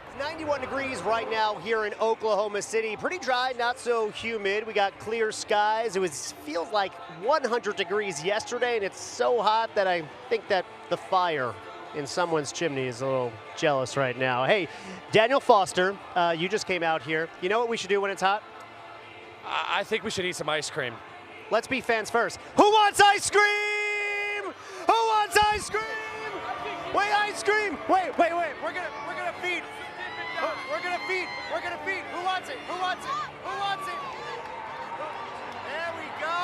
It's 91 degrees right now here in Oklahoma City. Pretty dry, not so humid. We got clear skies. It feels like 100 degrees yesterday, and it's so hot that I think that the fire in someone's chimney is a little jealous right now. Hey, Daniel Foster, you just came out here. You know what we should do when it's hot? I think we should eat some ice cream. Let's be fans first. Who wants ice cream? Who wants ice cream? Wait, ice cream. Wait. We're gonna feed. We're gonna feed. Who wants it? Who wants it? Who wants it? There we go.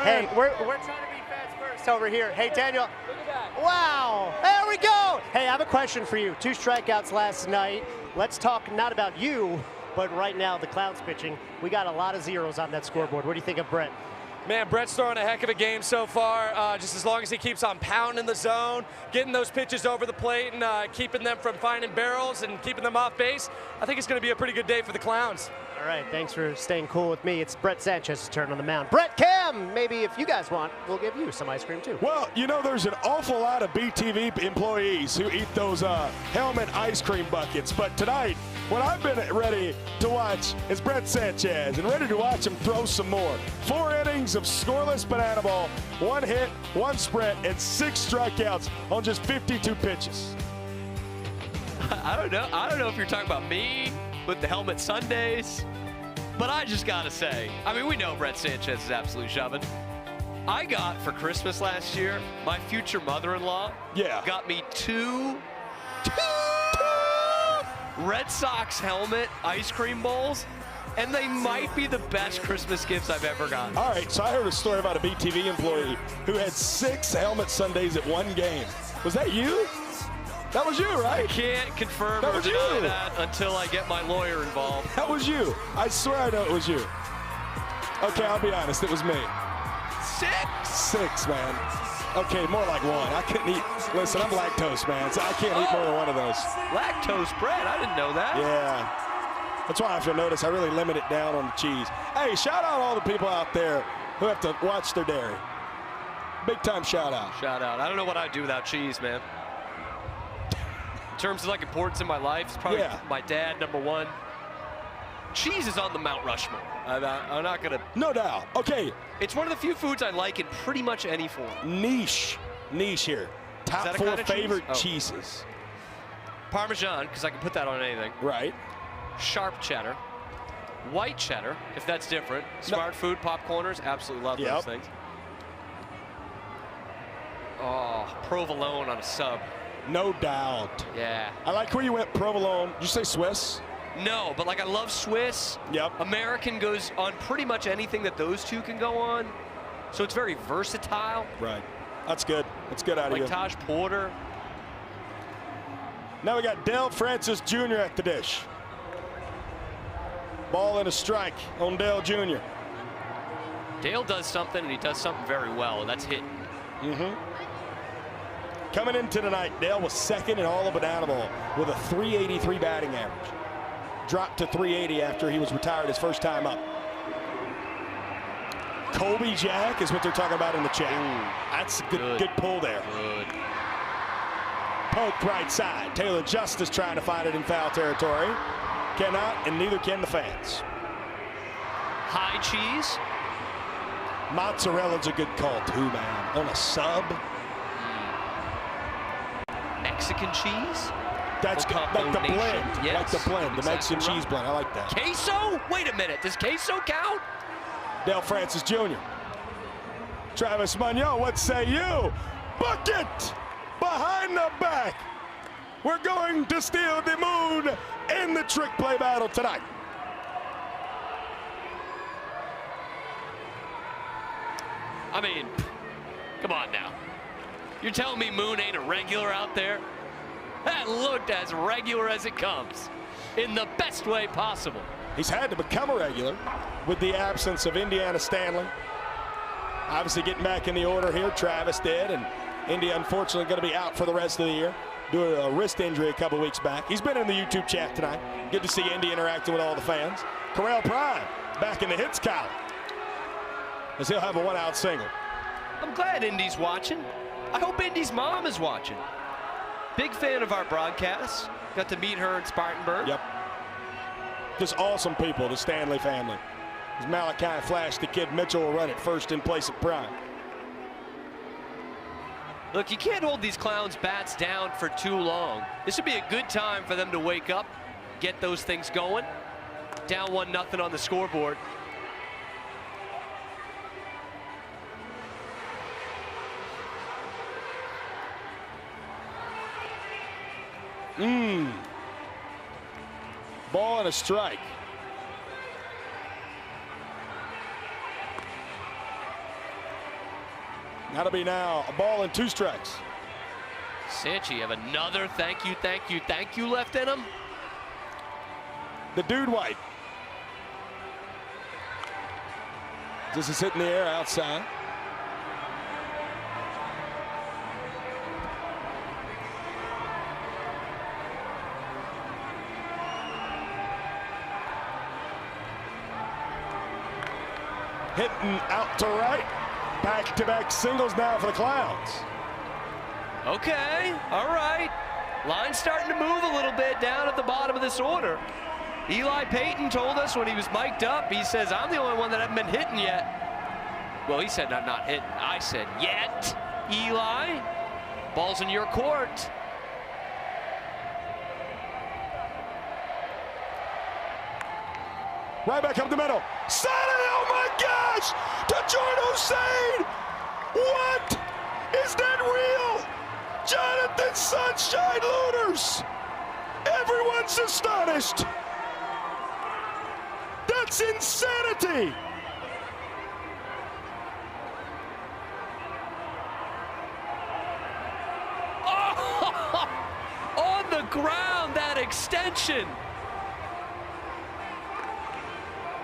Hey, we're trying to be fans first over here. Hey, Daniel. Look at that. Wow. There we go. Hey, I have a question for you. 2 strikeouts last night. Let's talk not about you, but right now the Clowns pitching. We got a lot of zeros on that scoreboard. What do you think of Brett? Man, Brett's throwing a heck of a game so far. Just as long as he keeps on pounding the zone, getting those pitches over the plate, and keeping them from finding barrels and keeping them off base, I think it's going to be a pretty good day for the Clowns. All right, thanks for staying cool with me. It's Brett Sanchez's turn on the mound. Brett, Cam, maybe if you guys want, we'll give you some ice cream too. Well, you know, there's an awful lot of BTV employees who eat those helmet ice cream buckets. But tonight, what I've been ready to watch is Brett Sanchez, and ready to watch him throw some more. 4 innings of scoreless banana ball, 1 hit, 1 sprint, and 6 strikeouts on just 52 pitches. I don't know if you're talking about me with the helmet Sundays, but I just gotta say, I mean, we know Brett Sanchez is absolute shoving. I got for Christmas last year, my future mother-in-law got me 2 Red Sox helmet ice cream bowls, and they might be the best Christmas gifts I've ever gotten. All right, so I heard a story about a BTV employee who had 6 helmet Sundays at 1 game. Was that you? That was you, right? I can't confirm or deny that until I get my lawyer involved. That was you. I swear I know it was you. Okay, I'll be honest, it was me. 6, man. Okay, more like 1. I couldn't eat. Listen, I'm lactose, man, so I can't eat more than 1 of those. Lactose bread? I didn't know that. Yeah. That's why, if you'll notice, I really limit it down on the cheese. Hey, shout out all the people out there who have to watch their dairy. Big time shout out. Shout out. I don't know what I'd do without cheese, man. In terms of like importance in my life, it's probably my dad, #1. Cheese is on the Mount Rushmore. I'm not gonna. No doubt. Okay. It's one of the few foods I like in pretty much any form. Niche here. Top 4 favorite cheeses. Parmesan, because I can put that on anything. Right. Sharp cheddar. White cheddar, if that's different. Smart food, popcorners, absolutely love those things. Oh, provolone on a sub. No doubt. Yeah. I like where you went, provolone. Did you say Swiss? No, but like I love Swiss. Yep. American goes on pretty much anything that those two can go on. So it's very versatile. Right. That's good. That's good out of you. Like Taj Porter. Now we got Dale Francis Jr. at the dish. Ball and a strike on Dale Jr. Dale does something, and he does something very well, and that's hitting. Coming into tonight, Dale was 2nd in all of Banana Ball with a .383 batting average. Dropped to .380 after he was retired his first time up. Colby Jack is what they're talking about in the chat. That's a good pull there. Good. Poke right side. Taylor Justice trying to find it in foul territory. Cannot, and neither can the fans. High cheese. Mozzarella's a good call too, man. On a sub. Mexican cheese. That's like the blend. Yes, like the blend, the Mexican cheese blend. I like that. Queso? Wait a minute. Does queso count? Dale Francis Jr. Travis Munoz, what say you? Bucket behind the back. We're going to steal the moon in the trick play battle tonight. I mean, come on now. You're telling me Moon ain't a regular out there? That looked as regular as it comes, in the best way possible. He's had to become a regular with the absence of Indiana Stanley. Obviously getting back in the order here, Travis did, and Indy unfortunately going to be out for the rest of the year due to a wrist injury a couple weeks back. He's been in the YouTube chat tonight. Good to see Indy interacting with all the fans. Corral Prime back in the hits column as he'll have a 1-out single. I'm glad Indy's watching. I hope Indy's mom is watching. Big fan of our broadcasts. Got to meet her in Spartanburg. Yep. Just awesome people, the Stanley family. As Malachi flashed, the kid Mitchell will run it first in place at prime. Look, you can't hold these Clowns bats down for too long. This would be a good time for them to wake up, get those things going. Down 1-0 on the scoreboard. Ball and a strike. That'll be now a ball and 2 strikes. Sanchi have another thank you left in him. The dude White. This is hitting the air outside. Hitting out to right. Back-to-back singles now for the Clowns. Okay, all right. Line's starting to move a little bit down at the bottom of this order. Eli Payton told us when he was mic'd up, he says, I'm the only one that hasn't been hitting yet. Well, he said, I'm not hitting. I said, yet, Eli. Ball's in your court. Right back up the middle. Saturday, oh my gosh! DeJohn Hussein! What? Is that real? Jonathan Sunshine Looters! Everyone's astonished! That's insanity! Oh, on the ground, that extension.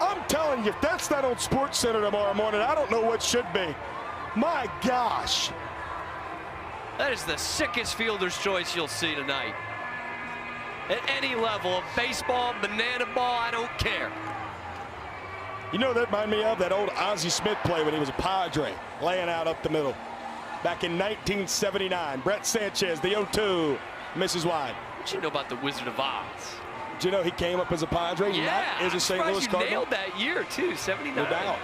I'm telling you, if that's not on SportsCenter tomorrow morning, I don't know what should be. My gosh. That is the sickest fielder's choice you'll see tonight. At any level of baseball, banana ball, I don't care. You know, that reminded me of that old Ozzie Smith play when he was a Padre, laying out up the middle. Back in 1979, Brett Sanchez, the 0-2, misses wide. What you know about the Wizard of Oz? Did you know he came up as a Padre, yeah, not as a St. Louis Cardinal? Nailed that year, too, 79. No doubt.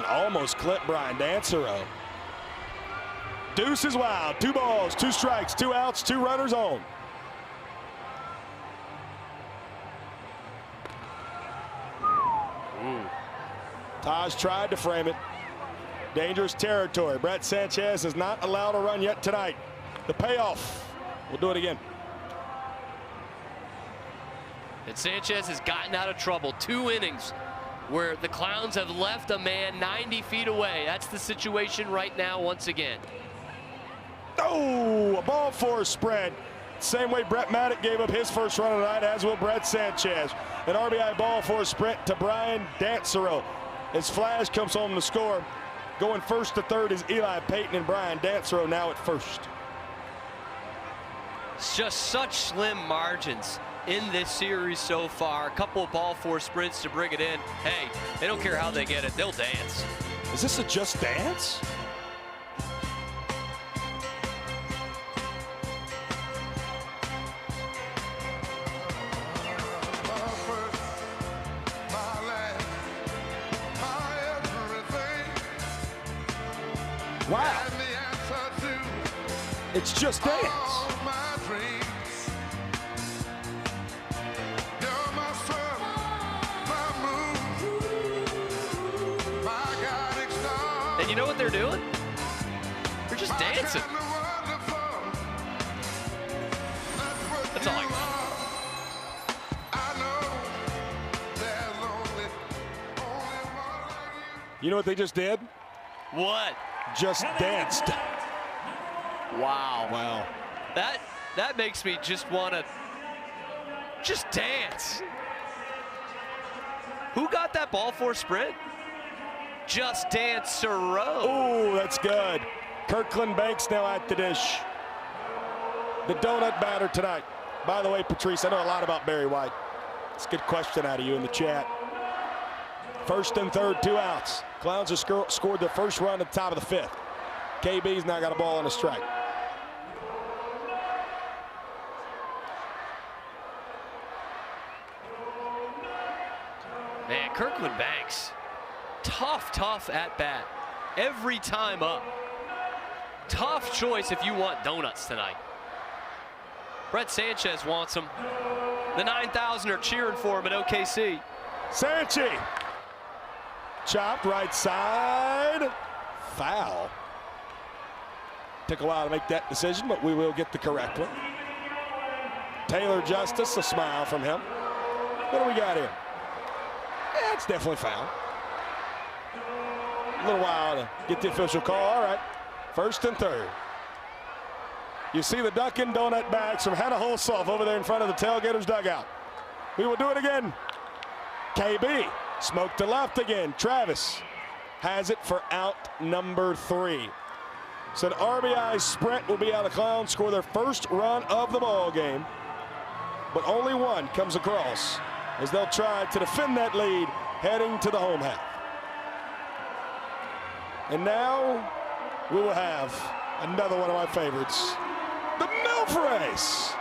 Almost clipped Brian Dancero. Deuce is wild. 2 balls, 2 strikes, 2 outs, 2 runners on. Taj tried to frame it. Dangerous territory. Brett Sanchez is not allowed a run yet tonight. The payoff. We'll do it again. And Sanchez has gotten out of trouble. 2 innings where the Clowns have left a man 90 feet away. That's the situation right now once again. Oh, a ball 4 spread. Same way Brett Maddock gave up his first run of the night, as will Brett Sanchez. An RBI ball 4 sprint to Brian Dancero. As Flash comes home to score. Going first to third is Eli Payton, and Brian Dancero now at first. It's just such slim margins in this series so far. A couple of ball 4 sprints to bring it in. Hey, they don't care how they get it, they'll dance. Is this a just dance? Wow. It's just dance. And you know what they're doing? They're just dancing. That's all I got. You know what they just did? What? Just danced. Wow. Wow. That makes me just want to just dance. Who got that ball 4 sprint? Just Dancero. Oh, that's good. Kirkland Banks now at the dish. The donut batter tonight. By the way, Patrice, I know a lot about Barry White. It's a good question out of you in the chat. First and third, 2 outs. Clowns have scored their first run at the top of the 5th. KB's now got a ball and a strike. Man, Kirkland Banks, tough at bat. Every time up. Tough choice if you want donuts tonight. Brett Sanchez wants them. The 9,000 are cheering for him at OKC. Sanchi. Chopped right side. Foul. Took a while to make that decision, but we will get the correct one. Taylor Justice, a smile from him. What do we got here? Yeah, it's definitely foul. A little while to get the official call. All right, 1st and 3rd. You see the Dunkin' Donut bags from Hannah Holsoff over there in front of the Tailgaters dugout. We will do it again. KB, smoke to left again. Travis has it for out number 3. So an RBI sprint will be how the Clowns score their first run of the ball game. But only one comes across as they'll try to defend that lead heading to the home half. And now we will have another one of my favorites, the MILF race.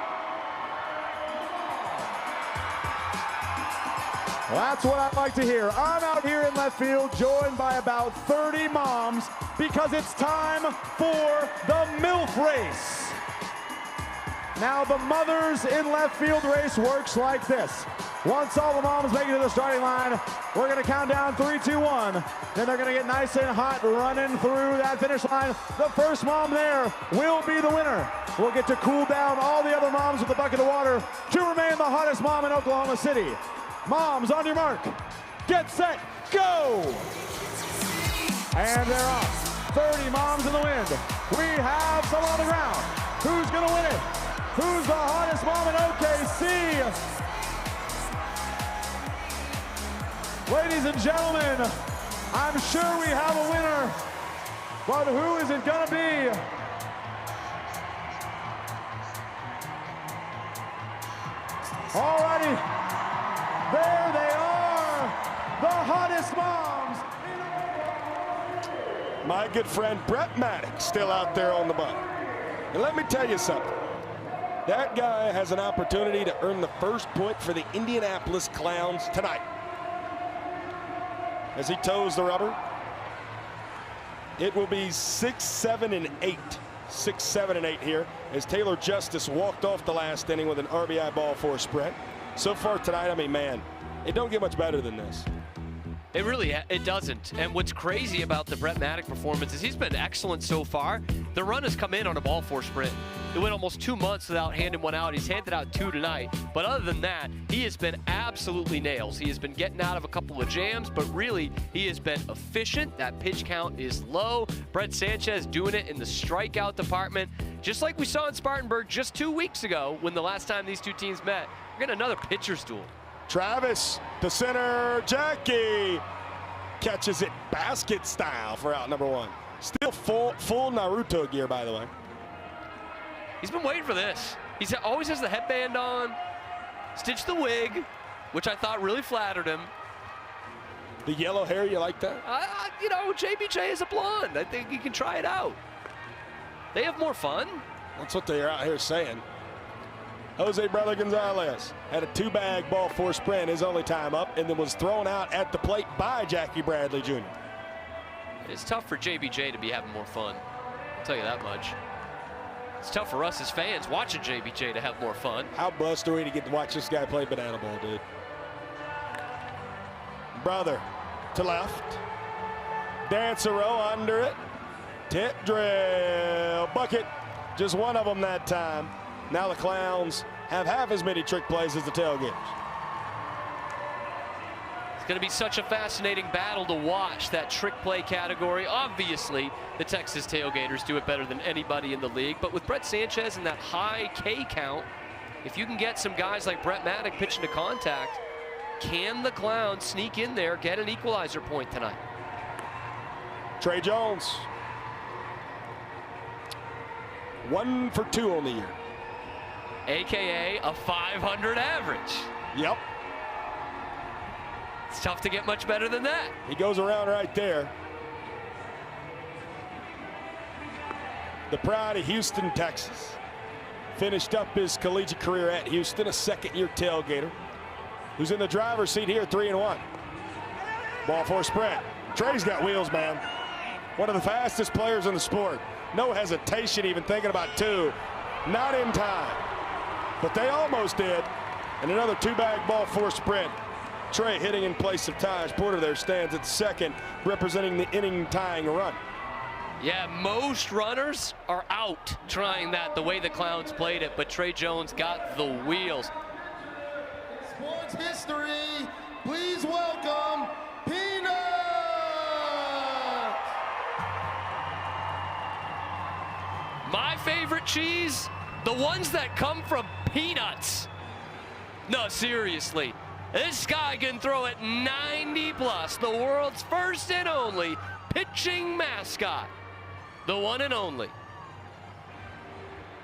Well, that's what I like to hear. I'm out here in left field, joined by about 30 moms, because it's time for the MILF race. Now, the mothers in left field race works like this. Once all the moms make it to the starting line, we're going to count down 3, 2, 1. Then they're going to get nice and hot running through that finish line. The first mom there will be the winner. We'll get to cool down all the other moms with a bucket of water to remain the hottest mom in Oklahoma City. Moms, on your mark, get set, go! And they're off. 30 moms in the wind. We have someone on the ground. Who's going to win it? Who's the hottest mom in OKC? Ladies and gentlemen, I'm sure we have a winner, but who is it going to be? Alrighty. There they are, the hottest moms. My good friend Brett Maddox still out there on the bump. And let me tell you something. That guy has an opportunity to earn the first point for the Indianapolis Clowns tonight. As he toes the rubber, it will be 6, 7, and 8. 6, 7, and 8 here as Taylor Justice walked off the last inning with an RBI ball for a sprint. So far tonight, I mean, man, it don't get much better than this. It really, it doesn't. And what's crazy about the Brett Maddox performance is he's been excellent so far. The run has come in on a ball four sprint. It went almost 2 months without handing one out. He's handed out 2 tonight. But other than that, he has been absolutely nails. He has been getting out of a couple of jams, but really, he has been efficient. That pitch count is low. Brett Sanchez doing it in the strikeout department. Just like we saw in Spartanburg just 2 weeks ago when the last time these two teams met. We're getting another pitcher's duel. Travis to center, Jackie catches it basket style for out number 1. Still full Naruto gear, by the way. He's been waiting for this. He always has the headband on, stitched the wig, which I thought really flattered him. The yellow hair, you like that? You know, JBJ is a blonde. I think you can try it out. They have more fun. That's what they're out here saying. Jose Brother Gonzalez had a 2-bag ball four sprint his only time up, and then was thrown out at the plate by Jackie Bradley Jr. It's tough for JBJ to be having more fun. I'll tell you that much. It's tough for us as fans watching JBJ to have more fun. How blessed are we to get to watch this guy play banana ball, dude? Brother to left. Dancereau under it. Tip drill. Bucket. Just one of them that time. Now the Clowns have half as many trick plays as the Tailgaters. It's going to be such a fascinating battle to watch, that trick play category. Obviously, the Texas Tailgaters do it better than anybody in the league. But with Brett Sanchez and that high K count, if you can get some guys like Brett Maddox pitching to contact, can the Clowns sneak in there, get an equalizer point tonight? Trey Jones. 1 for 2 on the year. AKA a 500 average. Yep. It's tough to get much better than that. He goes around right there. The pride of Houston, Texas. Finished up his collegiate career at Houston, a second-year Tailgater, who's in the driver's seat here, 3-1. Ball four sprint. Trey's got wheels, man. One of the fastest players in the sport. No hesitation even thinking about 2. Not in time. But they almost did. And another 2-bag ball four sprint. Trey hitting in place of Taj Porter there stands at second, representing the inning-tying run. Yeah, most runners are out trying that the way the Clowns played it, but Trey Jones got the wheels. Sports history, please welcome Peanut! My favorite cheese? The ones that come from peanuts. No, seriously. This guy can throw it 90 plus. The world's first and only pitching mascot. The one and only.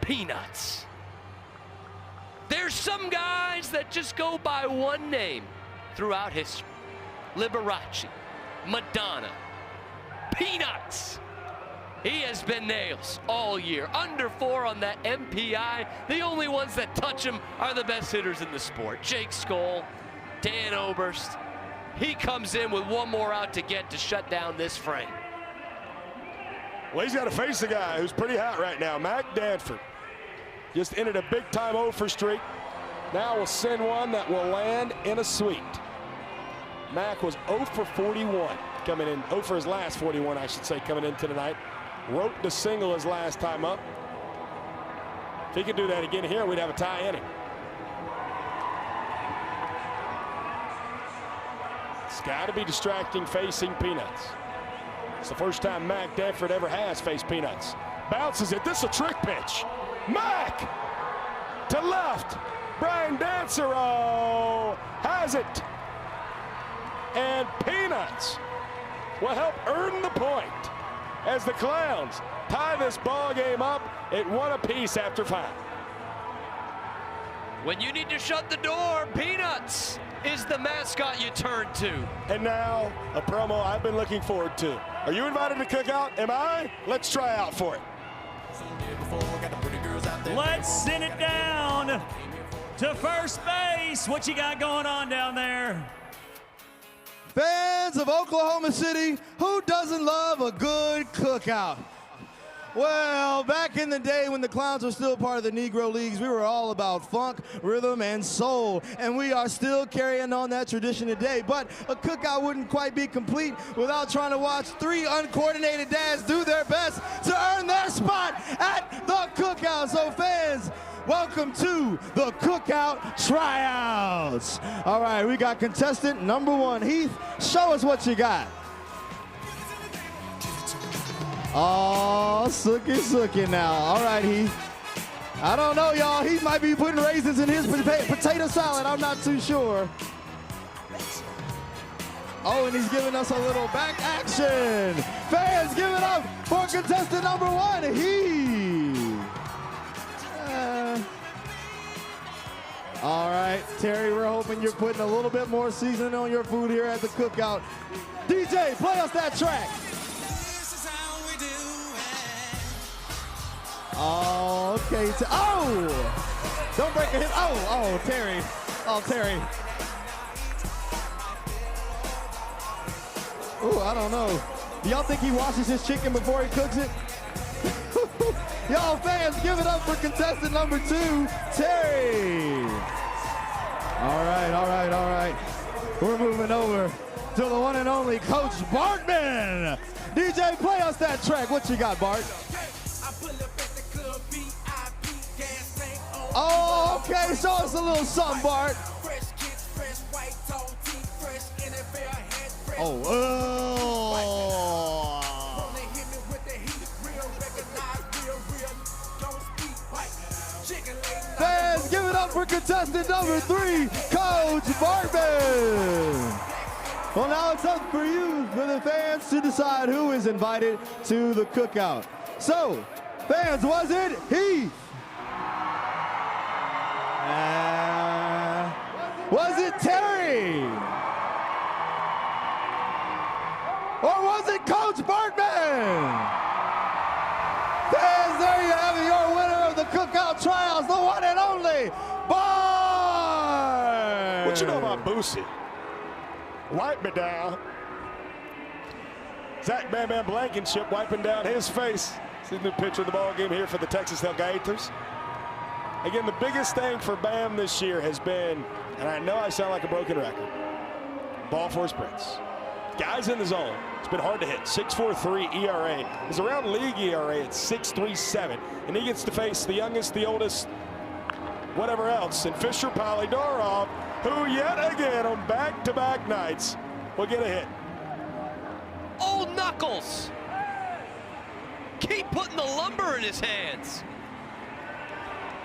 Peanuts. There's some guys that just go by one name throughout history. Liberace, Madonna, Peanuts. He has been nails all year. Under 4 on that MPI. The only ones that touch him are the best hitters in the sport. Jake Skoll, Dan Oberst. He comes in with one more out to get to shut down this frame. Well, he's got to face a guy who's pretty hot right now, Mac Danford. Just ended a big-time 0 for streak. Now will send one that will land in a sweep. Mac was 0 for 41 coming in, 0 for his last 41, I should say, coming into tonight. Wrote the single his last time up. If he could do that again here, we'd have a tie inning. It's got to be distracting facing Peanuts. It's the first time Mac Danford ever has faced Peanuts. Bounces it. This is a trick pitch. Mac to left. Brian Dancero has it. And Peanuts will help earn the point as the Clowns tie this ball game up at 1 apiece after 5. When you need to shut the door, Peanuts is the mascot you turn to. And now a promo I've been looking forward to. Are you invited to Cookout? Am I? Let's try out for it. Let's send it down to first base. What you got going on down there? Fans of Oklahoma City, who doesn't love a good cookout? Well, back in the day when the Clowns were still part of the Negro Leagues, we were all about funk, rhythm, and soul, and we are still carrying on that tradition today. But a cookout wouldn't quite be complete without trying to watch 3 uncoordinated dads do their best to earn their spot at the cookout. So fans, welcome to the Cookout Tryouts. All right, we got contestant number 1. Heath, show us what you got. Oh, sookie now. All right, Heath. I don't know, y'all. He might be putting raisins in his potato salad. I'm not too sure. Oh, and he's giving us a little back action. Fans, give it up for contestant number 1, Heath. All right, Terry, we're hoping you're putting a little bit more seasoning on your food here at the cookout. DJ, play us that track. Oh, okay. Oh! Don't break a hip. Oh, Terry. Oh, Terry. Ooh, I don't know. Do y'all think he washes his chicken before he cooks it? Y'all fans, give it up for contestant number 2, Terry. All right. We're moving over to the one and only Coach Bartman. DJ, play us that track. What you got, Bart? Oh, okay, show us a little something, Bart. Fans, give it up for contestant number 3, Coach Bartman. Well, now it's up for you, for the fans, to decide who is invited to the cookout. So, fans, was it Heath? Was it Terry? Or was it Coach Bartman? Fans, there you have it, your winner of the Cookout Trials, the one and only Bart! What you know about Boosie? Wipe me down. Zach Bam Bam Blankenship wiping down his face. See the new pitcher of the ball game here for the Texas Tailgaters. Again, the biggest thing for Bam this year has been, and I know I sound like a broken record, ball four sprints. Guys in the zone, it's been hard to hit. 6.43 ERA. He's around league ERA at 6.37. And he gets to face the youngest, the oldest, whatever else, and Fisher Polydorov, who yet again on back-to-back nights will get a hit. Old Knuckles. Keep putting the lumber in his hands.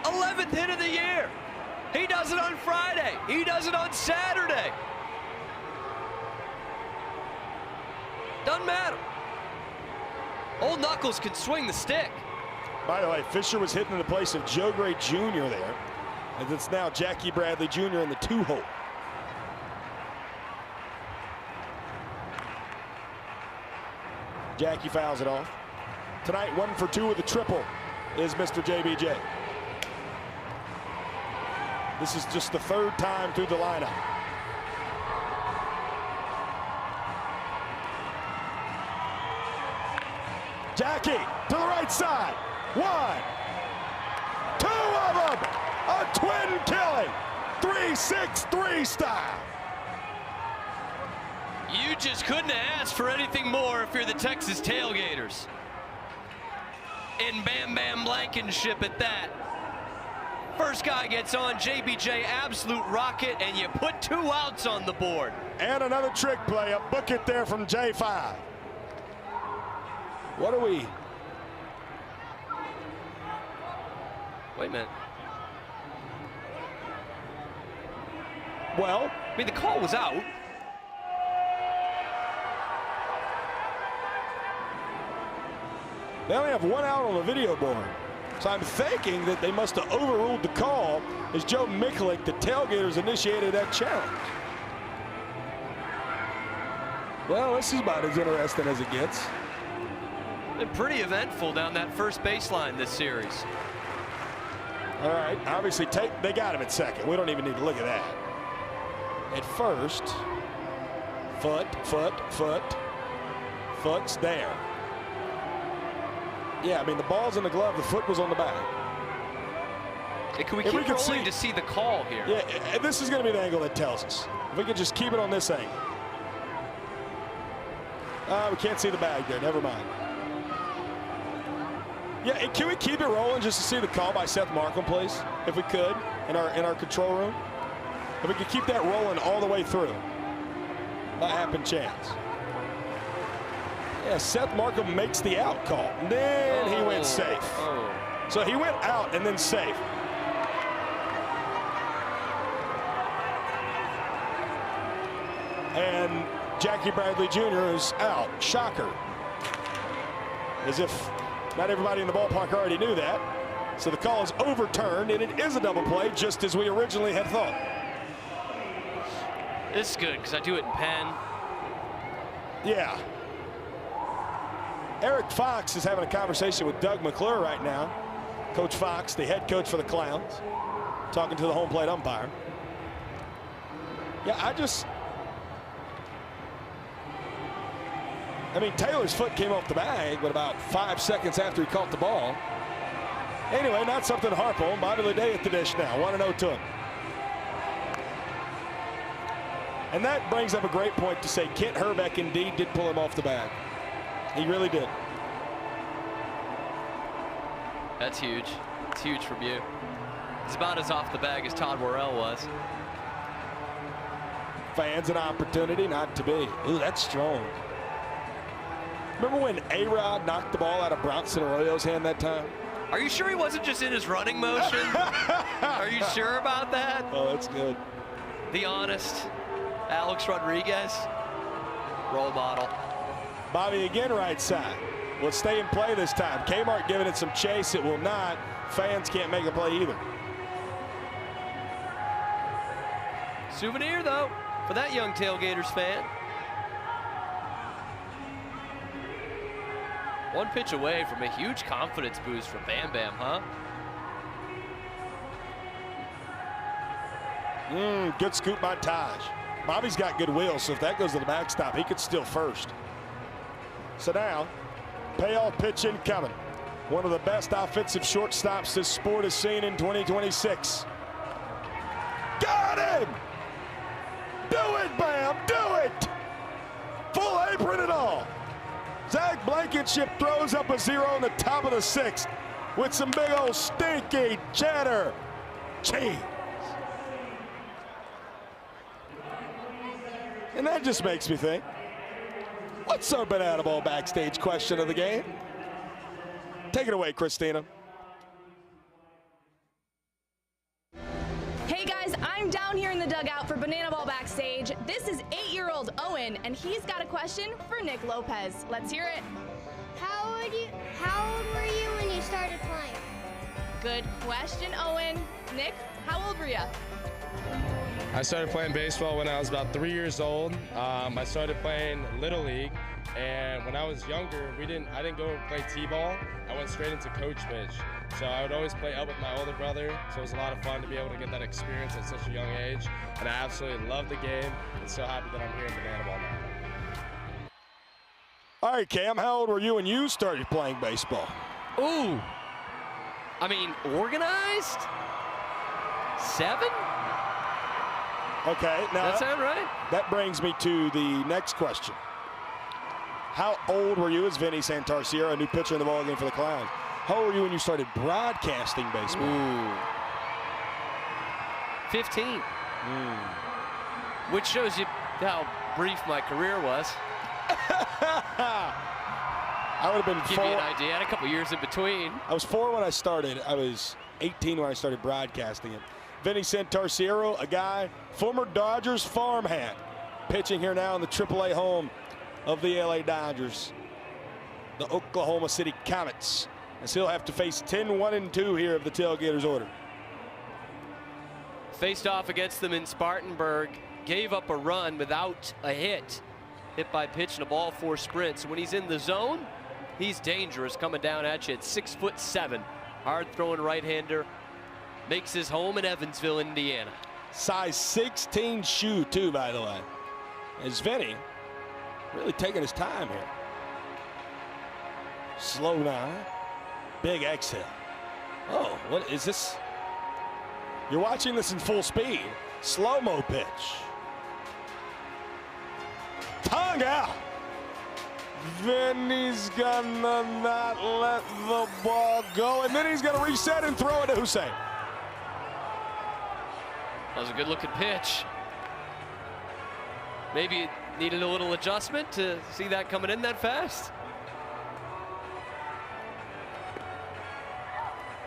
11th hit of the year. He does it on Friday. He does it on Saturday. Doesn't matter. Old Knuckles can swing the stick. By the way, Fisher was hitting in the place of Joe Gray Jr. there. And it's now Jackie Bradley Jr. in the 2-hole. Jackie fouls it off. Tonight, 1 for 2 with a triple is Mr. JBJ. This is just the 3rd time through the lineup. Jackie to the right side. 1, 2 of them. A twin killing. 3-6-3 style. You just couldn't have asked for anything more if you're the Texas Tailgaters. In Bam Bam Blankenship at that. First guy gets on, JBJ, absolute rocket, and you put 2 outs on the board. And another trick play, a book it there from J5. What are we? Wait a minute. Well, I mean, the call was out. They only have 1 out on the video board. So I'm thinking that they must have overruled the call as Joe Mikulik, the Tailgaters, initiated that challenge. Well, this is about as interesting as it gets. Been pretty eventful down that first baseline this series. All right, obviously they got him at second. We don't even need to look at that. At first, foot's there. Yeah, I mean, the ball's in the glove, the foot was on the back. Can we keep rolling to see the call here? Yeah, this is going to be the angle that tells us. If we could just keep it on this angle. We can't see the bag there, never mind. Yeah, can we keep it rolling just to see the call by Seth Markham, please? If we could, in our control room. If we could keep that rolling all the way through. By happen chance. Yeah, Seth Markham makes the out call. Then he went safe. So he went out and then safe. And Jackie Bradley Jr. is out. Shocker. As if not everybody in the ballpark already knew that. So the call is overturned, and it is a double play, just as we originally had thought. This is good, because I do it in pen. Yeah. Eric Fox is having a conversation with Doug McClure right now. Coach Fox, the head coach for the Clowns, talking to the home plate umpire. Yeah, I mean, Taylor's foot came off the bag, but about 5 seconds after he caught the ball. Anyway, not something to harp on. Bobby Leday at the dish now, 1-0 to him. And that brings up a great point to say Kent Herbeck indeed did pull him off the bag. He really did. That's huge. It's huge from you. It's about as off the bag as Todd Worrell was. Fans an opportunity not to be. Ooh, that's strong. Remember when A-Rod knocked the ball out of Bronson Arroyo's hand that time? Are you sure he wasn't just in his running motion? Are you sure about that? Oh, that's good. The honest Alex Rodriguez, role model. Bobby again right side. Will stay in play this time. Kmart giving it some chase. It will not. Fans can't make a play either. Souvenir, though, for that young Tailgaters fan. One pitch away from a huge confidence boost for Bam Bam, huh? Good scoop by Taj. Bobby's got good wheels, so if that goes to the backstop, he could steal first. So now, payoff pitch incoming. One of the best offensive shortstops this sport has seen in 2026. Got him! Do it, Bam! Do it! Full apron and all. Zach Blankenship throws up a 0 in the top of the 6th with some big old stinky cheddar cheese. And that just makes me think, what's our banana ball backstage question of the game? Take it away, Christina. Hey guys, I'm down here in the dugout for Banana Ball Backstage. This is 8-year-old Owen, and he's got a question for Nick Lopez. Let's hear it. How old were you when you started playing? Good question, Owen. Nick, how old were you? I started playing baseball when I was about 3 years old. I started playing Little League, and when I was younger, I didn't go play T-ball. I went straight into coach pitch. So I would always play up with my older brother, so it was a lot of fun to be able to get that experience at such a young age. And I absolutely love the game, and so happy that I'm here in Banana Ball now. All right, Cam, how old were you when you started playing baseball? Ooh. I mean, organized? 7? Okay, now that sound right? That brings me to the next question. How old were you as Vinny Santarciero, a new pitcher in the ballgame for the Clowns? How old were you when you started broadcasting baseball? Ooh. 15. Which shows you how brief my career was. I would have been Give 4. you an idea. I had a couple years in between. I was 4 when I started. I was 18 when I started broadcasting it. Vinny Santarciero, a guy, former Dodgers farm hat, pitching here now in the AAA home of the LA Dodgers, the Oklahoma City Comets, as he'll have to face 10-1-2 here of the Tailgaters order. Faced off against them in Spartanburg, gave up a run without a hit. Hit by pitch and a ball 4 sprints. When he's in the zone, he's dangerous, coming down at you at 6'7". Hard throwing right-hander. Makes his home in Evansville, Indiana. Size 16 shoe too, by the way. As Vinny really taking his time here. Slow now. Big exhale. Oh, what is this? You're watching this in full speed. Slow-mo pitch. Tongue out. Vinny's gonna not let the ball go, and then he's gonna reset and throw it to Hussein. That was a good-looking pitch. Maybe it needed a little adjustment to see that coming in that fast.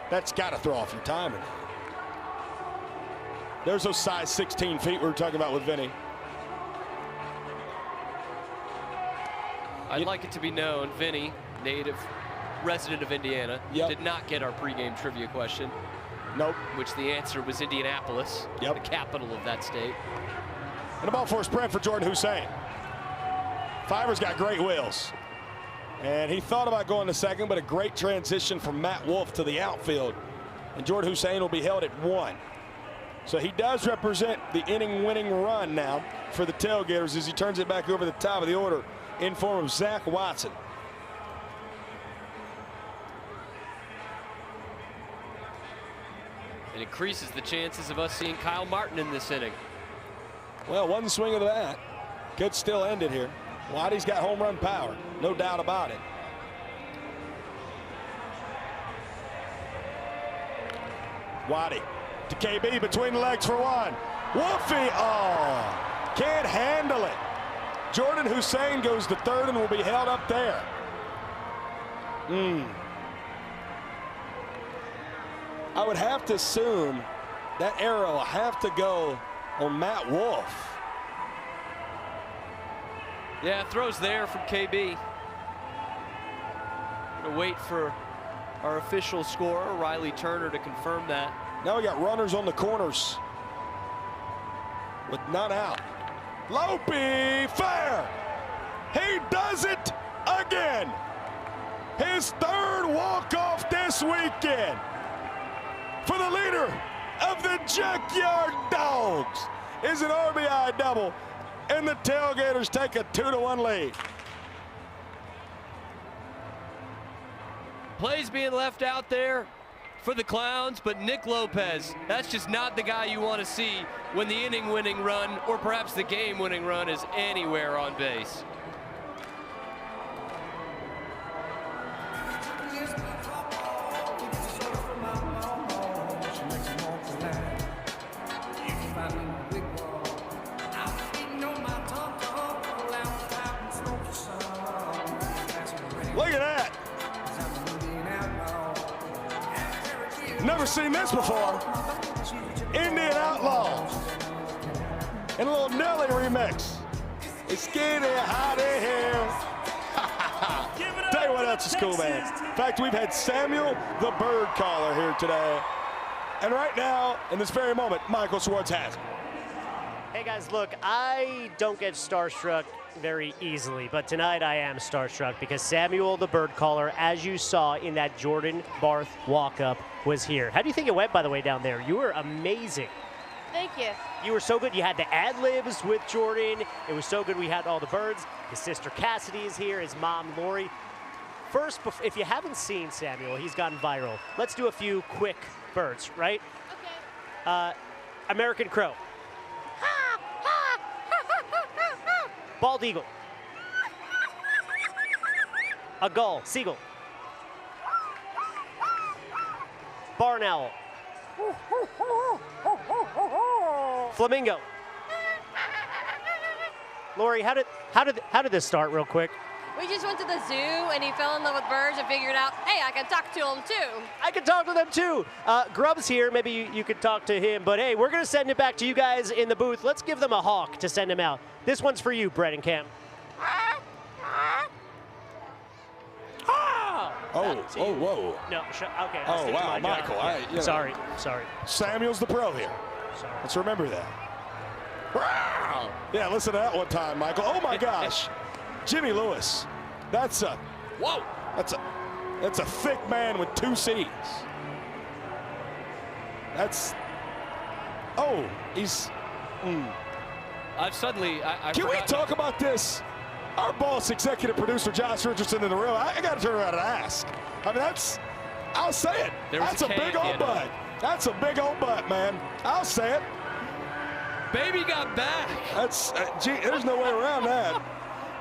That's got to throw off your timing. There's those size 16 feet we were talking about with Vinny. I'd like it to be known, Vinny, native resident of Indiana, did not get our pregame trivia question. Nope. Which the answer was Indianapolis, the capital of that state. And a ball for a sprint for Jordan Hussein. Fiver's got great wheels. And he thought about going to second, but a great transition from Matt Wolf to the outfield. And Jordan Hussein will be held at 1. So he does represent the inning-winning run now for the Tailgaters as he turns it back over the top of the order in form of Zach Watson. It increases the chances of us seeing Kyle Martin in this inning. Well, one swing of the bat could still end it here. Waddy's got home run power, no doubt about it. Waddy to KB between the legs for 1. Wolfie, oh, can't handle it. Jordan Hussein goes to third and will be held up there. I would have to assume that arrow will have to go on Matt Wolf. Yeah, throws there from KB. Gonna wait for our official scorer, Riley Turner, to confirm that. Now we got runners on the corners with none out. Lopey, fair. He does it again. His 3rd walk-off this weekend for the leader of the Junkyard Dogs is an RBI double, and the Tailgaters take a 2-1 lead. Plays being left out there for the Clowns, but Nick Lopez, that's just not the guy you want to see when the inning-winning run, or perhaps the game-winning run, is anywhere on base. Look at that. seen this before. Indian Outlaws. And a little Nelly remix. It's skinny, hot in here. Tell you what else is cool, man. In fact, we've had Samuel the Bird Caller here today. And right now, in this very moment, Michael Schwartz has it. Hey guys, look, I don't get starstruck very easily, but tonight I am starstruck because Samuel the Bird Caller, as you saw in that Jordan Barth walk-up, was here. How do you think it went, by the way, down there? You were amazing. Thank you. You were so good. You had the ad-libs with Jordan. It was so good we had all the birds. His sister Cassidy is here, his mom Lori. First, if you haven't seen Samuel, he's gotten viral. Let's do a few quick birds, right? Okay. American crow. Bald eagle. A gull, seagull. Barn owl. Flamingo. Lori, how did this start real quick? We just went to the zoo and he fell in love with birds and figured out, hey, I can talk to them too. I can talk to them too. Grub's here, maybe you could talk to him, but hey, we're gonna send it back to you guys in the booth. Let's give them a hawk to send him out. This one's for you, Brett and Cam. Whoa. No, okay. Oh, wow, Michael. Yeah. Sorry. Samuel's the pro here. Sorry. Let's remember that. Yeah, listen to that one time, Michael. Oh my gosh. Jimmy Lewis. That's a thick man with 2 C's. Can we talk about this? Our boss, executive producer Josh Richardson in the room. I got to turn around and ask. I mean, I'll say it. That's a big old butt. That's a big old butt, man. I'll say it. Baby got back. There's no way around that.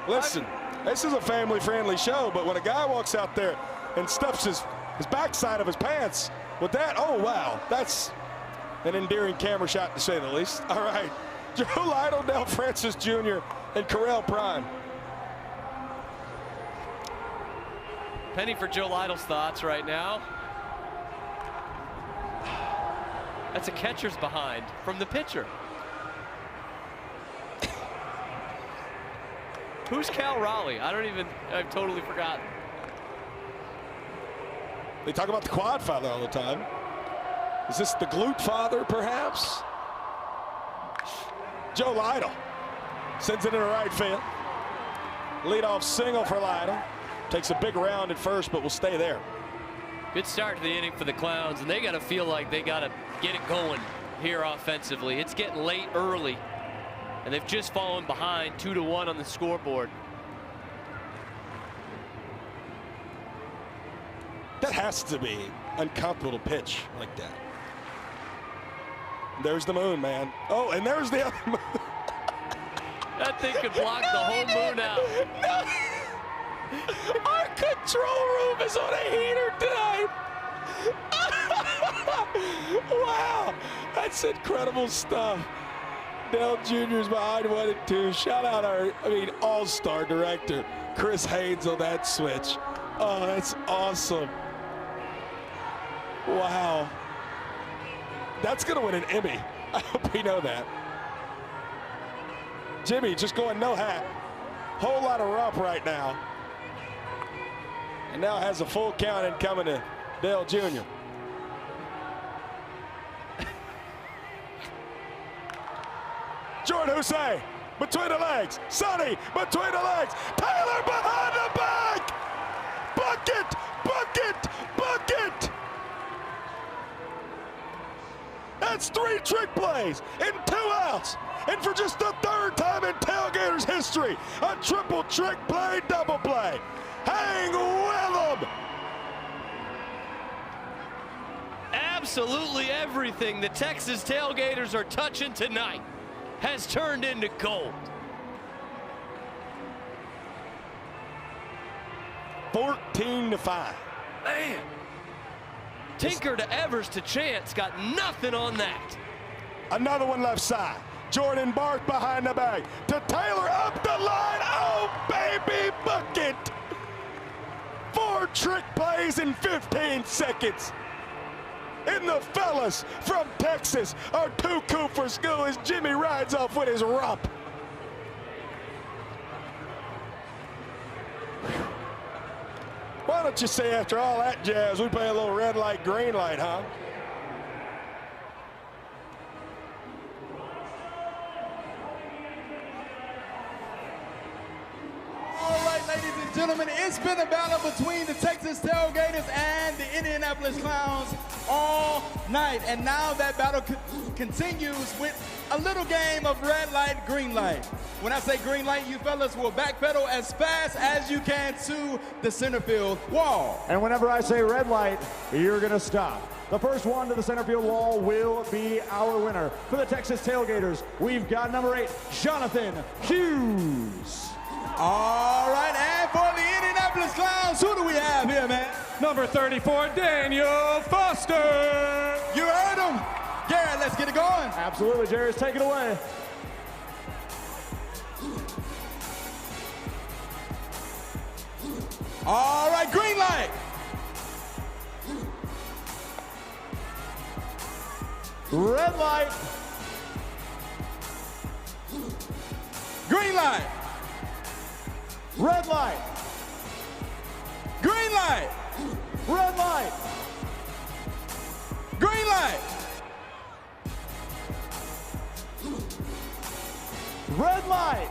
Listen, this is a family-friendly show, but when a guy walks out there and stuffs his backside of his pants with that, oh, wow, that's an endearing camera shot to say the least. All right, Joe Lytle, Dale Francis Jr., and Carell Prime. Penny for Joe Lytle's thoughts right now. That's a catcher's behind from the pitcher. Who's Cal Raleigh? I've totally forgotten. They talk about the quad father all the time. Is this the glute father, perhaps? Joe Lytle sends it into right field. Leadoff single for Lytle. Takes a big round at first, but will stay there. Good start to the inning for the Clowns, and they got to feel like they got to get it going here offensively. It's getting late early, and they've just fallen behind 2-1 on the scoreboard. That has to be uncomfortable to pitch like that. There's the moon, man. Oh, and there's the other moon. That thing could block the whole moon out. No. Our control room is on a heater tonight. Wow, that's incredible stuff. Dale Jr.'s behind 1 and 2. Shout out our, all-star director, Chris Haynes on that switch. Oh, that's awesome. Wow. That's going to win an Emmy. I hope we know that. Jimmy just going no hat. Whole lot of rump right now. And now has a full count and coming to Dale Jr. Jordan Hussein between the legs. Sonny between the legs. Taylor behind the back. Bucket, bucket, bucket. That's 3 trick plays and 2 outs. And for just the 3rd time in Tailgaters history, a triple trick play, double play. Hang with them. Absolutely everything the Texas Tailgaters are touching tonight has turned into gold. 14-5. Man. Tinker to Evers to Chance, got nothing on that. Another one left side. Jordan Barth behind the bag. To Taylor up the line. Oh, baby, bucket. 4 trick plays in 15 seconds. And the fellas from Texas are too cool for school as Jimmy rides off with his rump. Why don't you say after all that jazz, we play a little red light, green light, huh? All right, ladies and gentlemen, it's been a battle between the Texas Tailgaters and the Indianapolis Clowns all night. And now that battle continues with a little game of red light, green light. When I say green light, you fellas will backpedal as fast as you can to the center field wall. And whenever I say red light, you're going to stop. The first one to the center field wall will be our winner. For the Texas Tailgaters, we've got number 8, Jonathan Hughes. All right, and for the Indianapolis Clowns, who do we have here, man? Number 34, Daniel Foster. You heard him. Garrett, let's get it going. Absolutely, Jairus, take it away. All right, green light. Red light. Green light. Red light. Green light. Red light. Green light. Red light.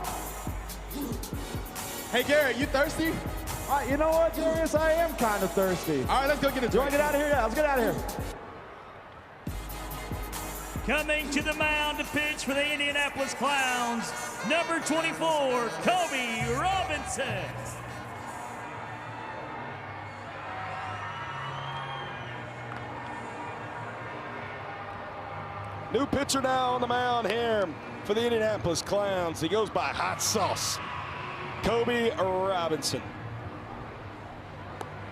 Hey, Garrett, you thirsty? You know what, Jairus? I am kind of thirsty. All right, let's go get a drink. You want to get out of here? Yeah, let's get out of here. Coming to the mound to pitch for the Indianapolis Clowns, number 24, Kobe Robinson. New pitcher now on the mound here for the Indianapolis Clowns. He goes by Hot Sauce, Kobe Robinson.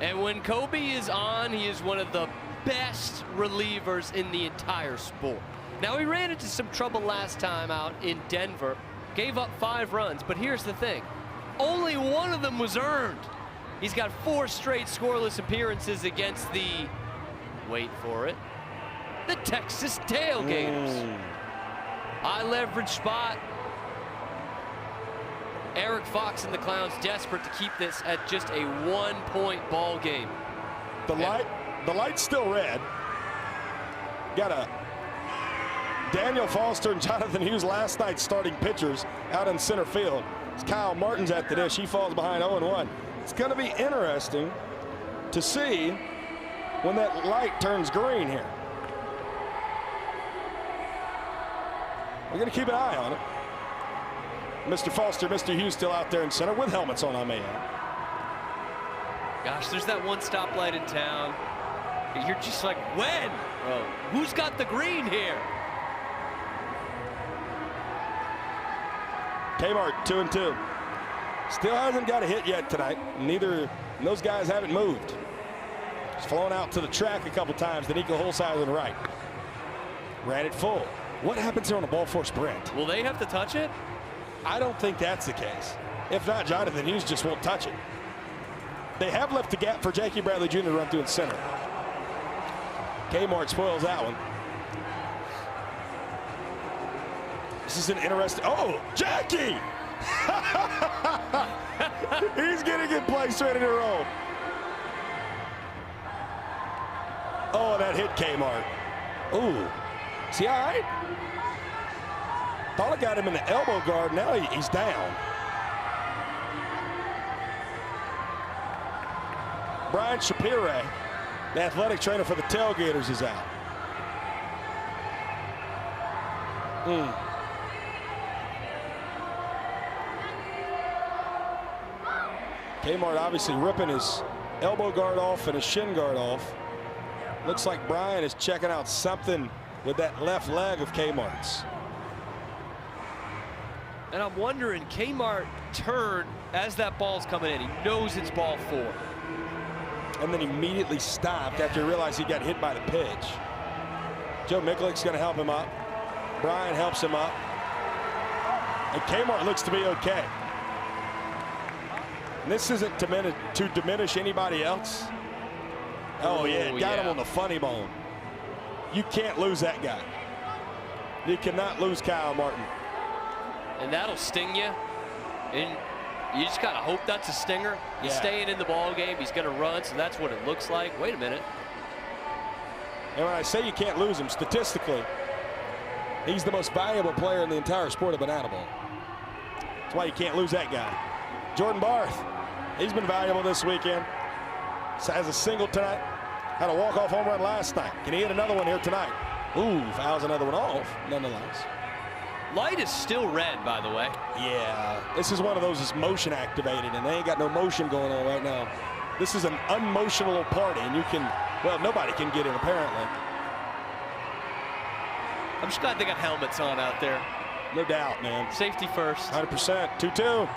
And when Kobe is on, he is one of the best relievers in the entire sport. Now, he ran into some trouble last time out in Denver, gave up 5 runs, but here's the thing. Only one of them was earned. He's got 4 straight scoreless appearances against the, wait for it, the Texas Tailgaters. High leverage spot. Eric Fox and the Clowns desperate to keep this at just a 1-point ball game. The light's still red. Got a Daniel Foster and Jonathan Hughes, last night's starting pitchers, out in center field. It's Kyle Martin's at the dish. He falls behind 0-1. It's going to be interesting to see when that light turns green here. We're going to keep an eye on it. Mr. Foster, Mr. Hughes still out there in center with helmets on, I may add. Gosh, there's that one stoplight in town. You're just like, when? Oh, who's got the green here? Kmart 2-2. Still hasn't got a hit yet tonight. Neither, those guys haven't moved. He's flown out to the track a couple times. The Nico Holsizer right. Ran it full. What happens here on a ball four sprint? Will they have to touch it? I don't think that's the case. If not, Jonathan Hughes just won't touch it. They have left the gap for Jackie Bradley Jr. to run through in center. Kmart spoils that one. This is an interesting, oh, Jackie! He's getting in place, ready to roll. Oh, that hit Kmart. Ooh, is he all right? Thought I got him in the elbow guard, now he's down. Brian Shapiro, the athletic trainer for the Tailgaters, is out. Kmart obviously ripping his elbow guard off and his shin guard off. Looks like Brian is checking out something with that left leg of Kmart's. And I'm wondering, Kmart turned as that ball's coming in. He knows it's ball 4. And then immediately stopped after he realized he got hit by the pitch. Joe Mikulic's going to help him up. Brian helps him up. And Kmart looks to be okay. And this isn't to diminish anybody else. Oh, yeah, got him on the funny bone. You can't lose that guy. You cannot lose Kyle Martin. And that'll sting you. And you just gotta hope that's a stinger. He's staying in the ball game. He's gonna run, so that's what it looks like. Wait a minute. And when I say you can't lose him, statistically, he's the most valuable player in the entire sport of banana ball. That's why you can't lose that guy. Jordan Barth, he's been valuable this weekend. Has a single tonight. Had a walk-off home run last night. Can he hit another one here tonight? Ooh, fouls another one off, nonetheless. Light is still red, by the way. Yeah, this is one of those that's motion activated, and they ain't got no motion going on right now. This is an unemotional party, and you can, well, nobody can get in, apparently. I'm just glad they got helmets on out there. No doubt, man. Safety first. 100%. 2-2.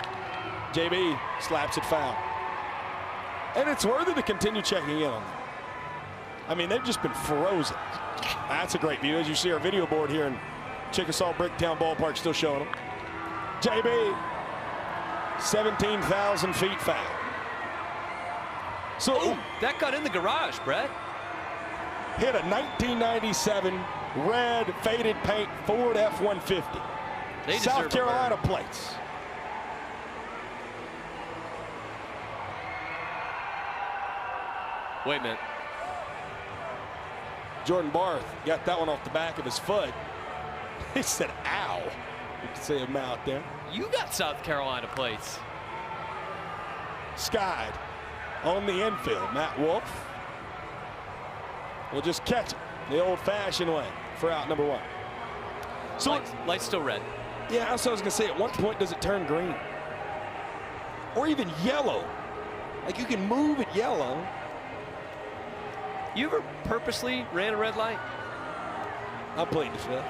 JB slaps it foul. And it's worthy to continue checking in on them. I mean, they've just been frozen. That's a great view. As you see our video board here in Chickasaw Bricktown Ballpark still showing them. JB, 17,000 feet foul. So that got in the garage, Brett. Hit a 1997 red faded paint Ford F-150. South Carolina plates. Wait a minute. Jordan Barth got that one off the back of his foot. He said, ow. You can see him out there. You got South Carolina plates. Skied on the infield. Matt Wolf will just catch it the old-fashioned way for out number one. So light's still red. Yeah, that's what I was going to say. At what point does it turn green? Or even yellow? Like you can move it yellow. You ever purposely ran a red light? I'm pleading the fifth.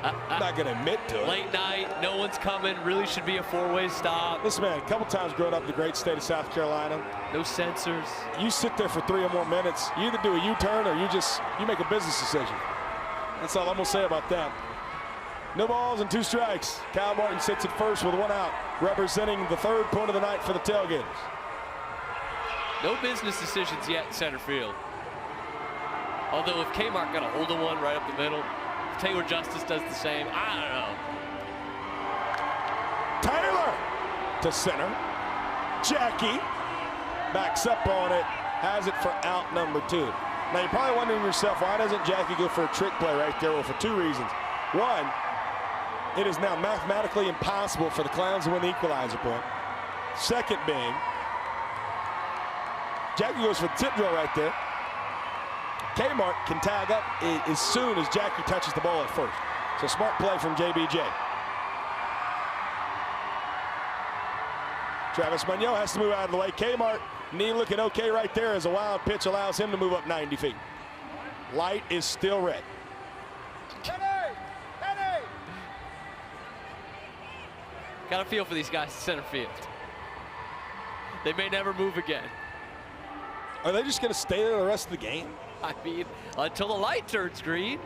I'm not going to admit to it. Late night, no one's coming, really should be a four-way stop. Listen, man, a couple times growing up in the great state of South Carolina. No sensors. You sit there for 3 or more minutes, you either do a U-turn or you make a business decision. That's all I'm going to say about that. No balls and 2 strikes. Kyle Martin sits at first with 1 out, representing the 3rd point of the night for the Tailgaters. No business decisions yet in center field. Although if Kmart got a hold of one right up the middle, if Taylor Justice does the same, I don't know. Taylor to center. Jackie backs up on it, has it for out number 2. Now you're probably wondering to yourself, why doesn't Jackie go for a trick play right there? Well, for 2 reasons. One, it is now mathematically impossible for the Clowns to win the equalizer point. Second being, Jackie goes for the tip drill right there. Kmart can tag up as soon as Jackie touches the ball at first. So smart play from JBJ. Travis Munoz has to move out of the way. Kmart, knee looking okay right there as a wild pitch allows him to move up 90 feet. Light is still red. Got a feel for these guys in center field. They may never move again. Are they just going to stay there the rest of the game? I mean, until the light turns green.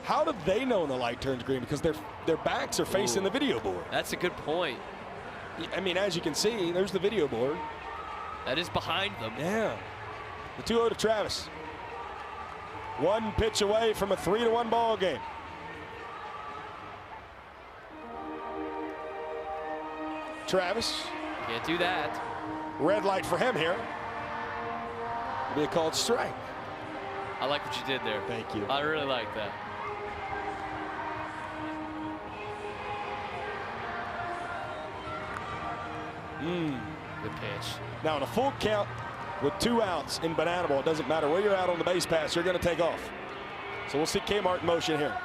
How do they know when the light turns green? Because their backs are facing the video board. That's a good point. I mean, as you can see, there's the video board. That is behind them. Yeah. The 2-0 to Travis. 1 pitch away from a 3-1 ball game. Travis. Can't do that. Red light for him here. It'll be a called strike. I like what you did there. Thank you. I really like that. Good pitch. Now in a full count with 2 outs in Banana Ball, it doesn't matter where you're at on the base pass, you're going to take off. So we'll see Kmart in motion here.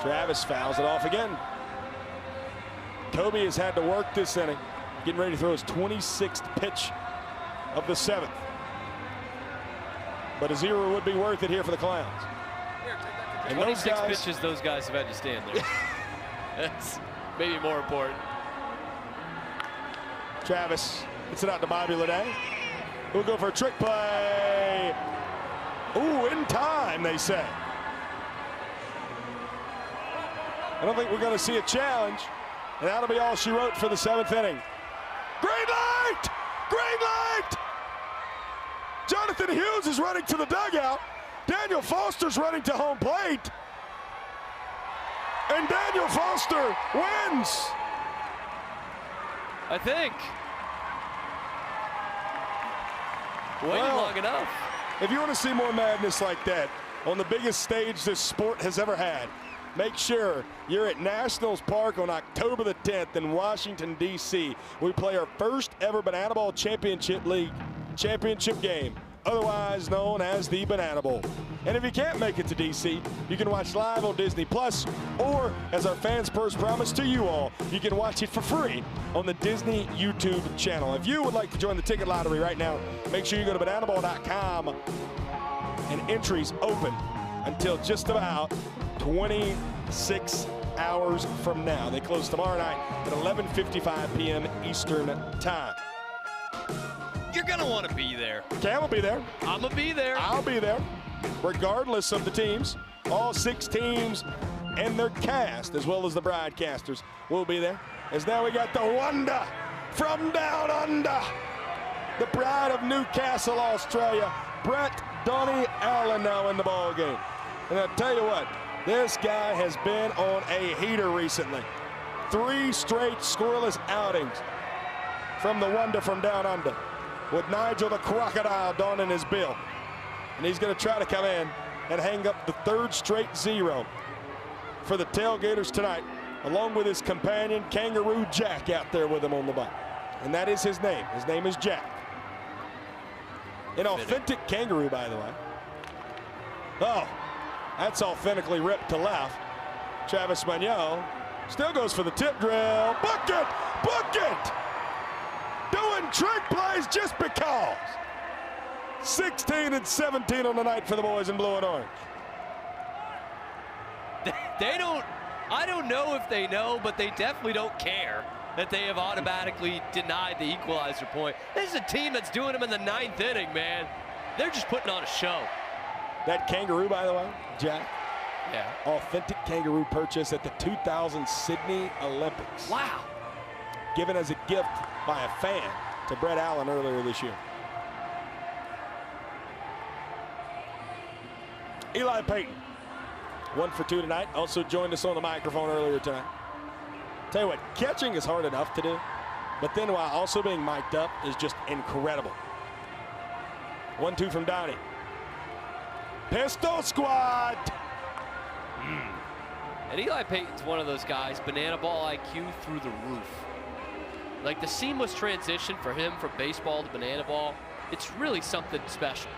Travis fouls it off again. Kobe has had to work this inning, getting ready to throw his 26th pitch of the 7th. But a 0 would be worth it here for the Clowns. And 26 pitches those guys have had to stand there. That's maybe more important. Travis hits it out to Bobby Leday. We'll go for a trick play. Ooh, in time, they say. I don't think we're going to see a challenge. And that'll be all she wrote for the 7th inning. Green light! Green light! Jonathan Hughes is running to the dugout. Daniel Foster's running to home plate. And Daniel Foster wins. I think. Waited long enough. If you want to see more madness like that on the biggest stage this sport has ever had, make sure you're at Nationals Park on October the 10th in Washington, D.C. We play our first ever Banana Ball Championship League championship game, otherwise known as the Banana Bowl. And if you can't make it to D.C., you can watch live on Disney Plus, or as our fans first promised to you all, you can watch it for free on the Disney YouTube channel. If you would like to join the ticket lottery right now, make sure you go to bananaball.com, and entries open until just about 26 hours from now. They close tomorrow night at 11:55 p.m. Eastern Time. You're going to want to be there. Cam will be there. I'm going to be there. I'll be there. Regardless of the teams, all 6 teams and their cast, as well as the broadcasters, will be there. As now we got the wonder from down under, the pride of Newcastle, Australia, Brett Donnie Allen now in the ball game. And I'll tell you what, this guy has been on a heater recently. 3 straight scoreless outings from the wonder from down under, with Nigel the Crocodile donning his bill. And he's going to try to come in and hang up the 3rd straight 0 for the Tailgaters tonight, along with his companion Kangaroo Jack out there with him on the bike. And that is his name. His name is Jack. An authentic kangaroo, by the way. Oh, that's authentically ripped to left. Travis Magnon still goes for the tip drill. Book it! Book it! Doing trick plays just because. 16 and 17 on the night for the boys in blue and orange. I don't know if they know, but they definitely don't care that they have automatically denied the equalizer point. This is a team that's doing them in the 9th inning, man. They're just putting on a show. That kangaroo, by the way, Jack. Yeah. Authentic kangaroo purchase at the 2000 Sydney Olympics. Wow. Given as a gift by a fan to Brett Allen earlier this year. Eli Payton, 1 for 2 tonight. Also joined us on the microphone earlier tonight. Tell you what, catching is hard enough to do, but then while also being mic'd up is just incredible. 1-2 from Donnie. Pistol squad. And Eli Payton's one of those guys, banana ball IQ through the roof. Like the seamless transition for him from baseball to banana ball, it's really something special.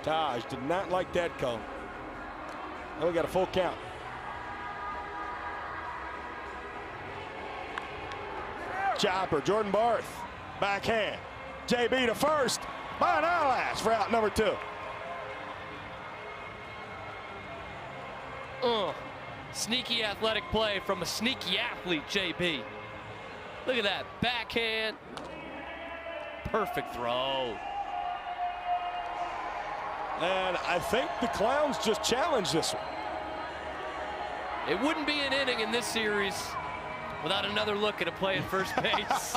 Taj did not like that call. Now we got a full count. Chopper, Jordan Barth, backhand. JB to first, by an eyelash for out number 2. Sneaky athletic play from a sneaky athlete, JB. Look at that, backhand. Perfect throw. And I think the Clowns just challenged this one. It wouldn't be an inning in this series without another look at a play at first base.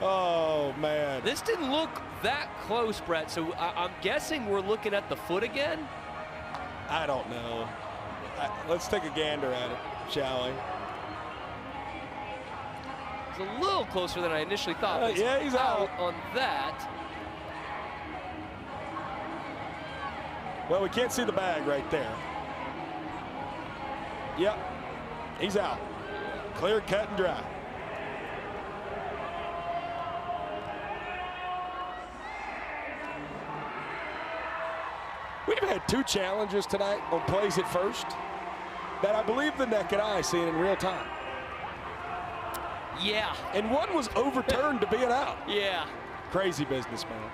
Oh, man. This didn't look that close, Brett, so I'm guessing we're looking at the foot again? I don't know. Let's take a gander at it, shall we? It's a little closer than I initially thought. Yeah, he's out on that. Well, we can't see the bag right there. Yep, he's out. Clear, cut, and dry. We've had 2 challenges tonight on plays at first that I believe the naked eye seen in real time. Yeah. And one was overturned to being out. Yeah. Crazy business, man.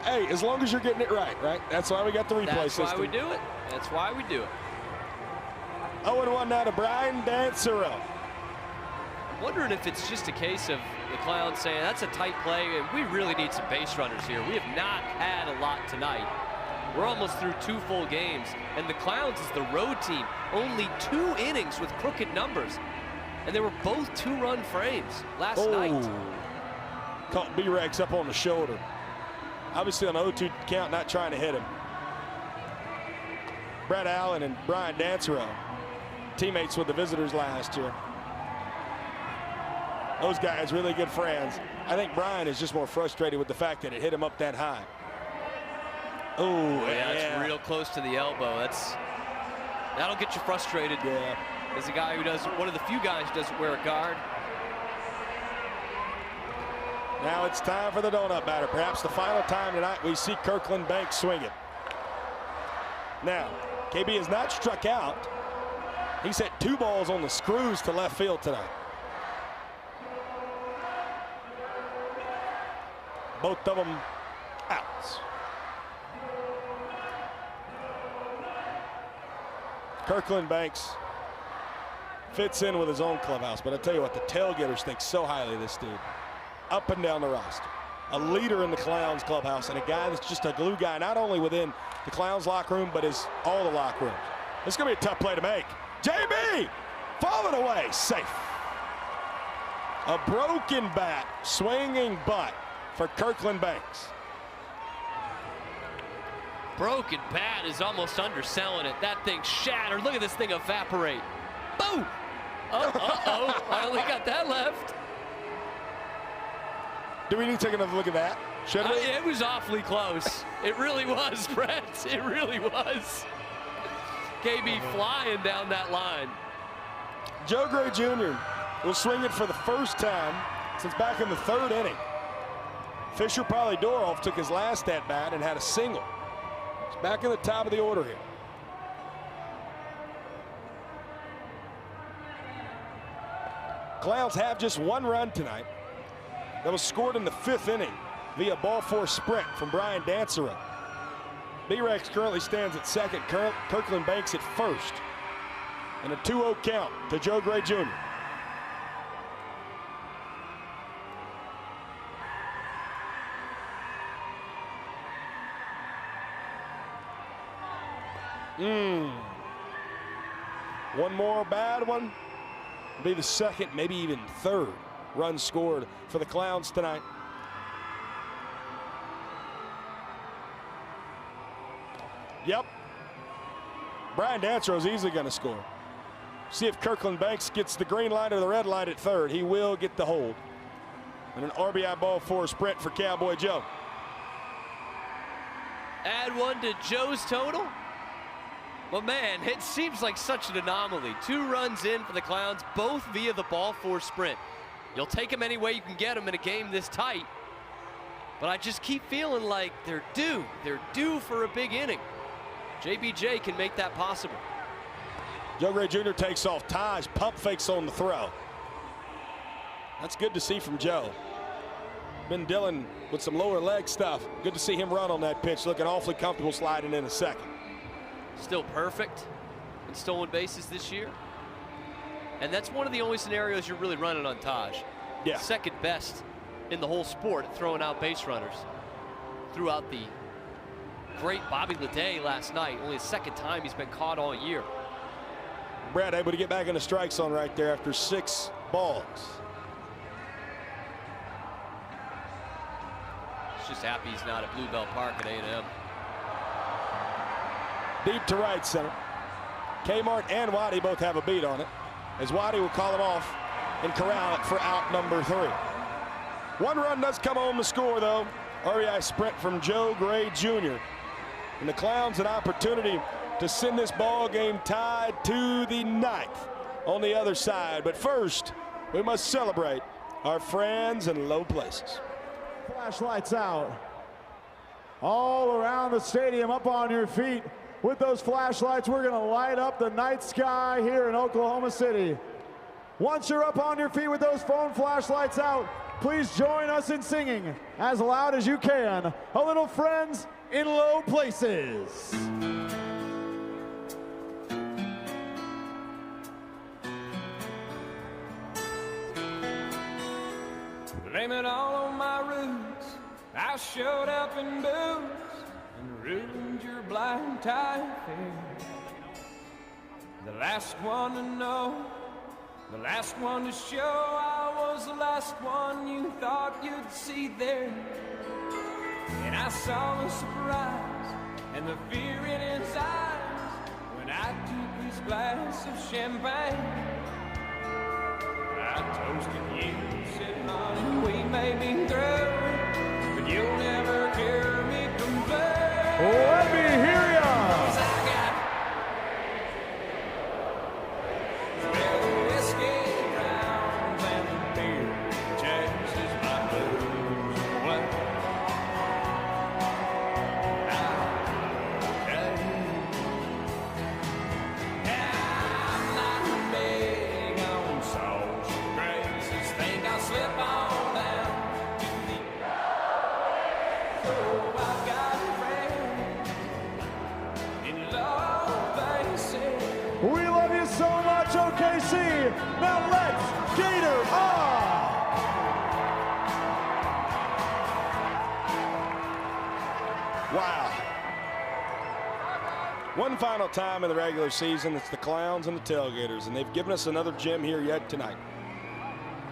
Hey, as long as you're getting it right, right? That's why we got the replay system. That's why we do it. That's why we do it. 0-1 now to Brian Dancero. I'm wondering if it's just a case of the Clowns saying that's a tight play and we really need some base runners here. We have not had a lot tonight. We're almost through 2 full games, and the Clowns is the road team. Only 2 innings with crooked numbers, and they were both 2-run frames last night. Caught B-Rex up on the shoulder. Obviously on the 0-2 count, not trying to hit him. Brett Allen and Brian Dancero, teammates with the Visitors last year. Those guys really good friends. I think Brian is just more frustrated with the fact that it hit him up that high. Oh, yeah, it's real close to the elbow. That'll get you frustrated. Yeah. As a guy who doesn't, one of the few guys who doesn't wear a guard. Now it's time for the donut batter. Perhaps the final time tonight we see Kirkland Banks swing it. Now, KB has not struck out. He's hit 2 balls on the screws to left field tonight. Both of them outs. Kirkland Banks fits in with his own clubhouse, but I tell you what, the Tailgaters think so highly of this dude. Up and down the roster. A leader in the Clowns clubhouse and a guy that's just a glue guy, not only within the Clowns locker room, but is all the locker rooms. This is going to be a tough play to make. JB falling away, safe. A broken bat, swinging butt for Kirkland Banks. Broken bat is almost underselling it. That thing shattered. Look at this thing evaporate. Boom! Uh-oh, I only got that left. Do we need to take another look at that? Should we? It was awfully close. It really was, Brett. It really was. KB flying down that line. Joe Gray Jr. will swing it for the first time since back in the 3rd inning. Fisher Polydorov took his last at bat and had a single. It's back in the top of the order here. Clowns have just 1 run tonight. That was scored in the 5th inning via ball 4 sprint from Brian Dancero. B-Rex currently stands at 2nd. Kirkland Banks at 1st. And a 2-0 count to Joe Gray Jr. One more bad one. Be the 2nd, maybe even 3rd run scored for the Clowns tonight. Yep. Brian Dancero's easily going to score. See if Kirkland Banks gets the green light or the red light at 3rd. He will get the hold. And an RBI ball 4 sprint for Cowboy Joe. Add 1 to Joe's total. But man, it seems like such an anomaly. 2 runs in for the Clowns, both via the ball 4 sprint. You'll take them any way you can get them in a game this tight. But I just keep feeling like they're due. They're due for a big inning. JBJ can make that possible. Joe Gray Jr. takes off. Taj pump fakes on the throw. That's good to see from Joe. Been dealing with some lower leg stuff. Good to see him run on that pitch, looking awfully comfortable sliding in a 2nd. Still perfect in stolen bases this year. And that's one of the only scenarios you're really running on Taj. Yeah. 2nd best in the whole sport at throwing out base runners. Throughout the great Bobby Leday last night. Only the 2nd time he's been caught all year. Brad able to get back in the strike zone right there after 6 balls. He's just happy he's not at Bluebell Park at A&M. Deep to right center. Kmart and Waddy both have a beat on it, as Waddy will call it off and corral it for out number 3. 1 run does come home to score, though. RBI sprint from Joe Gray Jr. And the Clowns an opportunity to send this ball game tied to the 9th on the other side. But first, we must celebrate our friends in low places. Flashlights out. All around the stadium, up on your feet. With those flashlights, we're going to light up the night sky here in Oklahoma City. Once you're up on your feet with those phone flashlights out, please join us in singing as loud as you can a little Friends in Low Places. Blame it all on my roots. I showed up in boots and ruined your blind tie affair. The last one to know, the last one to show, I was the last one you thought you'd see there. And I saw the surprise and the fear in his eyes when I took his glass of champagne. I toasted you, said, honey, we may be through, but you'll never hear me complain. Let me hear ya! We love you so much, OKC. Now let's Gator on! Wow. One final time in the regular season, it's the Clowns and the Tailgaters, and they've given us another gem here yet tonight.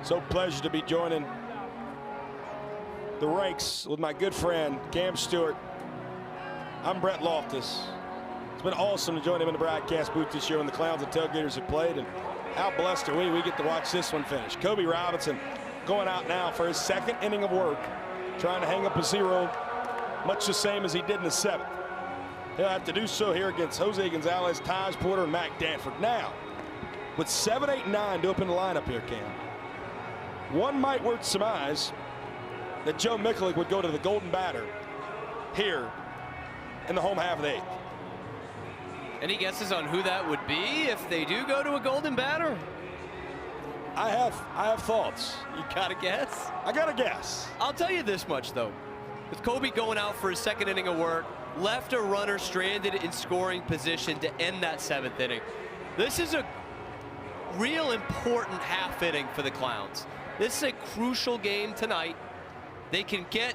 So pleasure to be joining the ranks with my good friend, Cam Stewart. I'm Brett Loftus. It's been awesome to join him in the broadcast booth this year when the Clowns and Tailgaters have played, and how blessed are we get to watch this one finish. Kobe Robinson going out now for his second inning of work, trying to hang up a 0, much the same as he did in the 7th. He'll have to do so here against Jose Gonzalez, Taj Porter, and Mac Danford. Now, with 7, 8, and 9 to open the lineup here, Cam, one might word surmise that Joe Mikulik would go to the golden batter here in the home half of the 8th. Any guesses on who that would be if they do go to a golden batter? I have thoughts. You got a guess? I got a guess. I'll tell you this much, though. With Kobe going out for his second inning of work, left a runner stranded in scoring position to end that 7th inning. This is a real important half inning for the Clowns. This is a crucial game tonight. They can get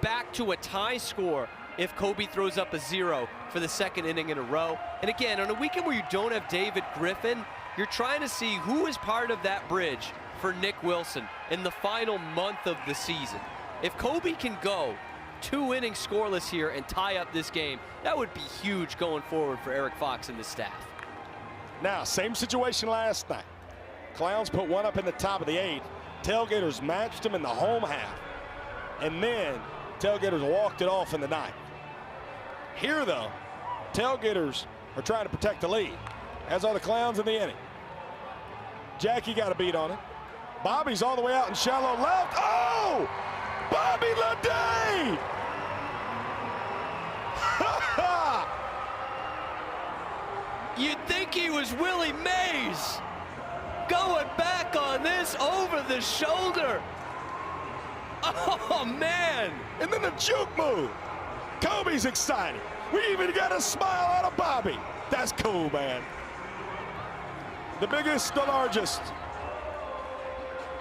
back to a tie score if Kobe throws up a 0 for the second inning in a row. And again, on a weekend where you don't have David Griffin, you're trying to see who is part of that bridge for Nick Wilson in the final month of the season. If Kobe can go 2 innings scoreless here and tie up this game, that would be huge going forward for Eric Fox and the staff. Now, same situation last night. Clowns put one up in the top of the 8th. Tailgaters matched them in the home half. And then Tailgaters walked it off in the 9th. Here, though, Tailgaters are trying to protect the lead, as are the Clowns in the inning. Jackie got a beat on it. Bobby's all the way out in shallow left. Oh! Bobby Leday! You'd think he was Willie Mays going back on this over the shoulder. Oh, man. And then the juke move. Kobe's excited. We even got a smile out of Bobby. That's cool, man. The biggest, the largest.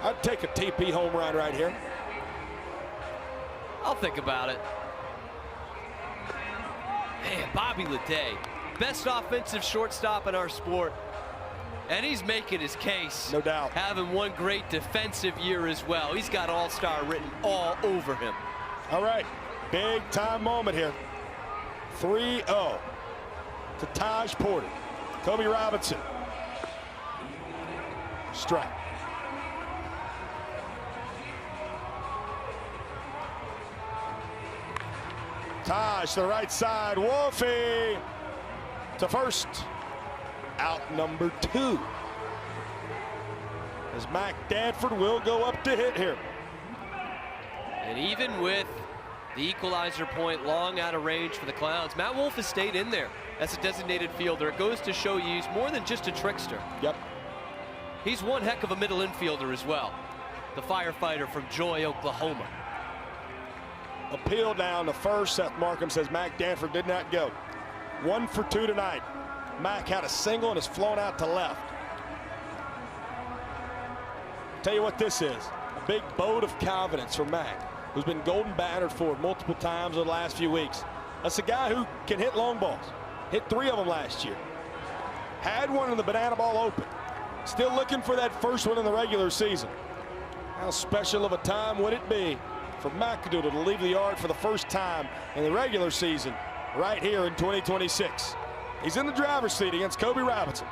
I'd take a TP home run right here. I'll think about it. Man, Bobby Leday, best offensive shortstop in our sport. And he's making his case. No doubt. Having one great defensive year as well. He's got all-star written all over him. All right, big time moment here. 3-0 to Taj Porter. Kobe Robinson. Strike. Taj to the right side. Wolfie to first. Out number 2. As Mac Danford will go up to hit here. And even with the equalizer point long out of range for the Clowns, Matt Wolf has stayed in there as a designated fielder. It goes to show you he's more than just a trickster. Yep. He's one heck of a middle infielder as well. The firefighter from Joy, Oklahoma. Appeal down to first. Seth Markham says Mac Danford did not go. 1 for 2 tonight. Mac had a single and has flown out to left. Tell you what this is. A big boat of confidence for Mac, who's been golden battered for multiple times over the last few weeks. That's a guy who can hit long balls. Hit 3 of them last year. Had one in the Banana Ball Open. Still looking for that first one in the regular season. How special of a time would it be for McAdoodle to leave the yard for the first time in the regular season right here in 2026. He's in the driver's seat against Kobe Robinson.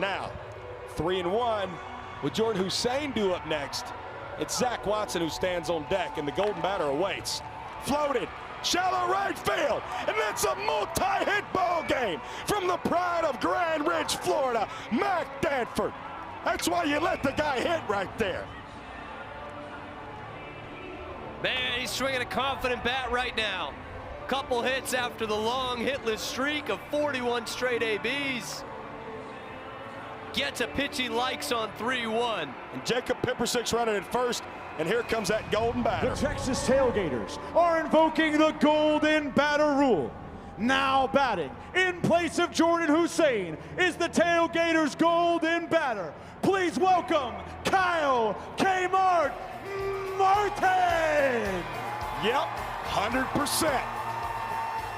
Now, 3-1 with Jordan Hussein due up next. It's Zach Watson who stands on deck, and the golden batter awaits. Floated, shallow right field, and it's a multi-hit ball game from the pride of Grand Ridge, Florida, Mac Danford. That's why you let the guy hit right there. Man, he's swinging a confident bat right now. Couple hits after the long hitless streak of 41 straight ABs. Gets a pitch he likes on 3-1. And Jacob Pippersick's running at first, and here comes that golden batter. The Texas Tailgaters are invoking the golden batter rule. Now batting in place of Jordan Hussein is the Tailgaters golden batter. Please welcome Kyle Kmart Martin. Yep, 100%.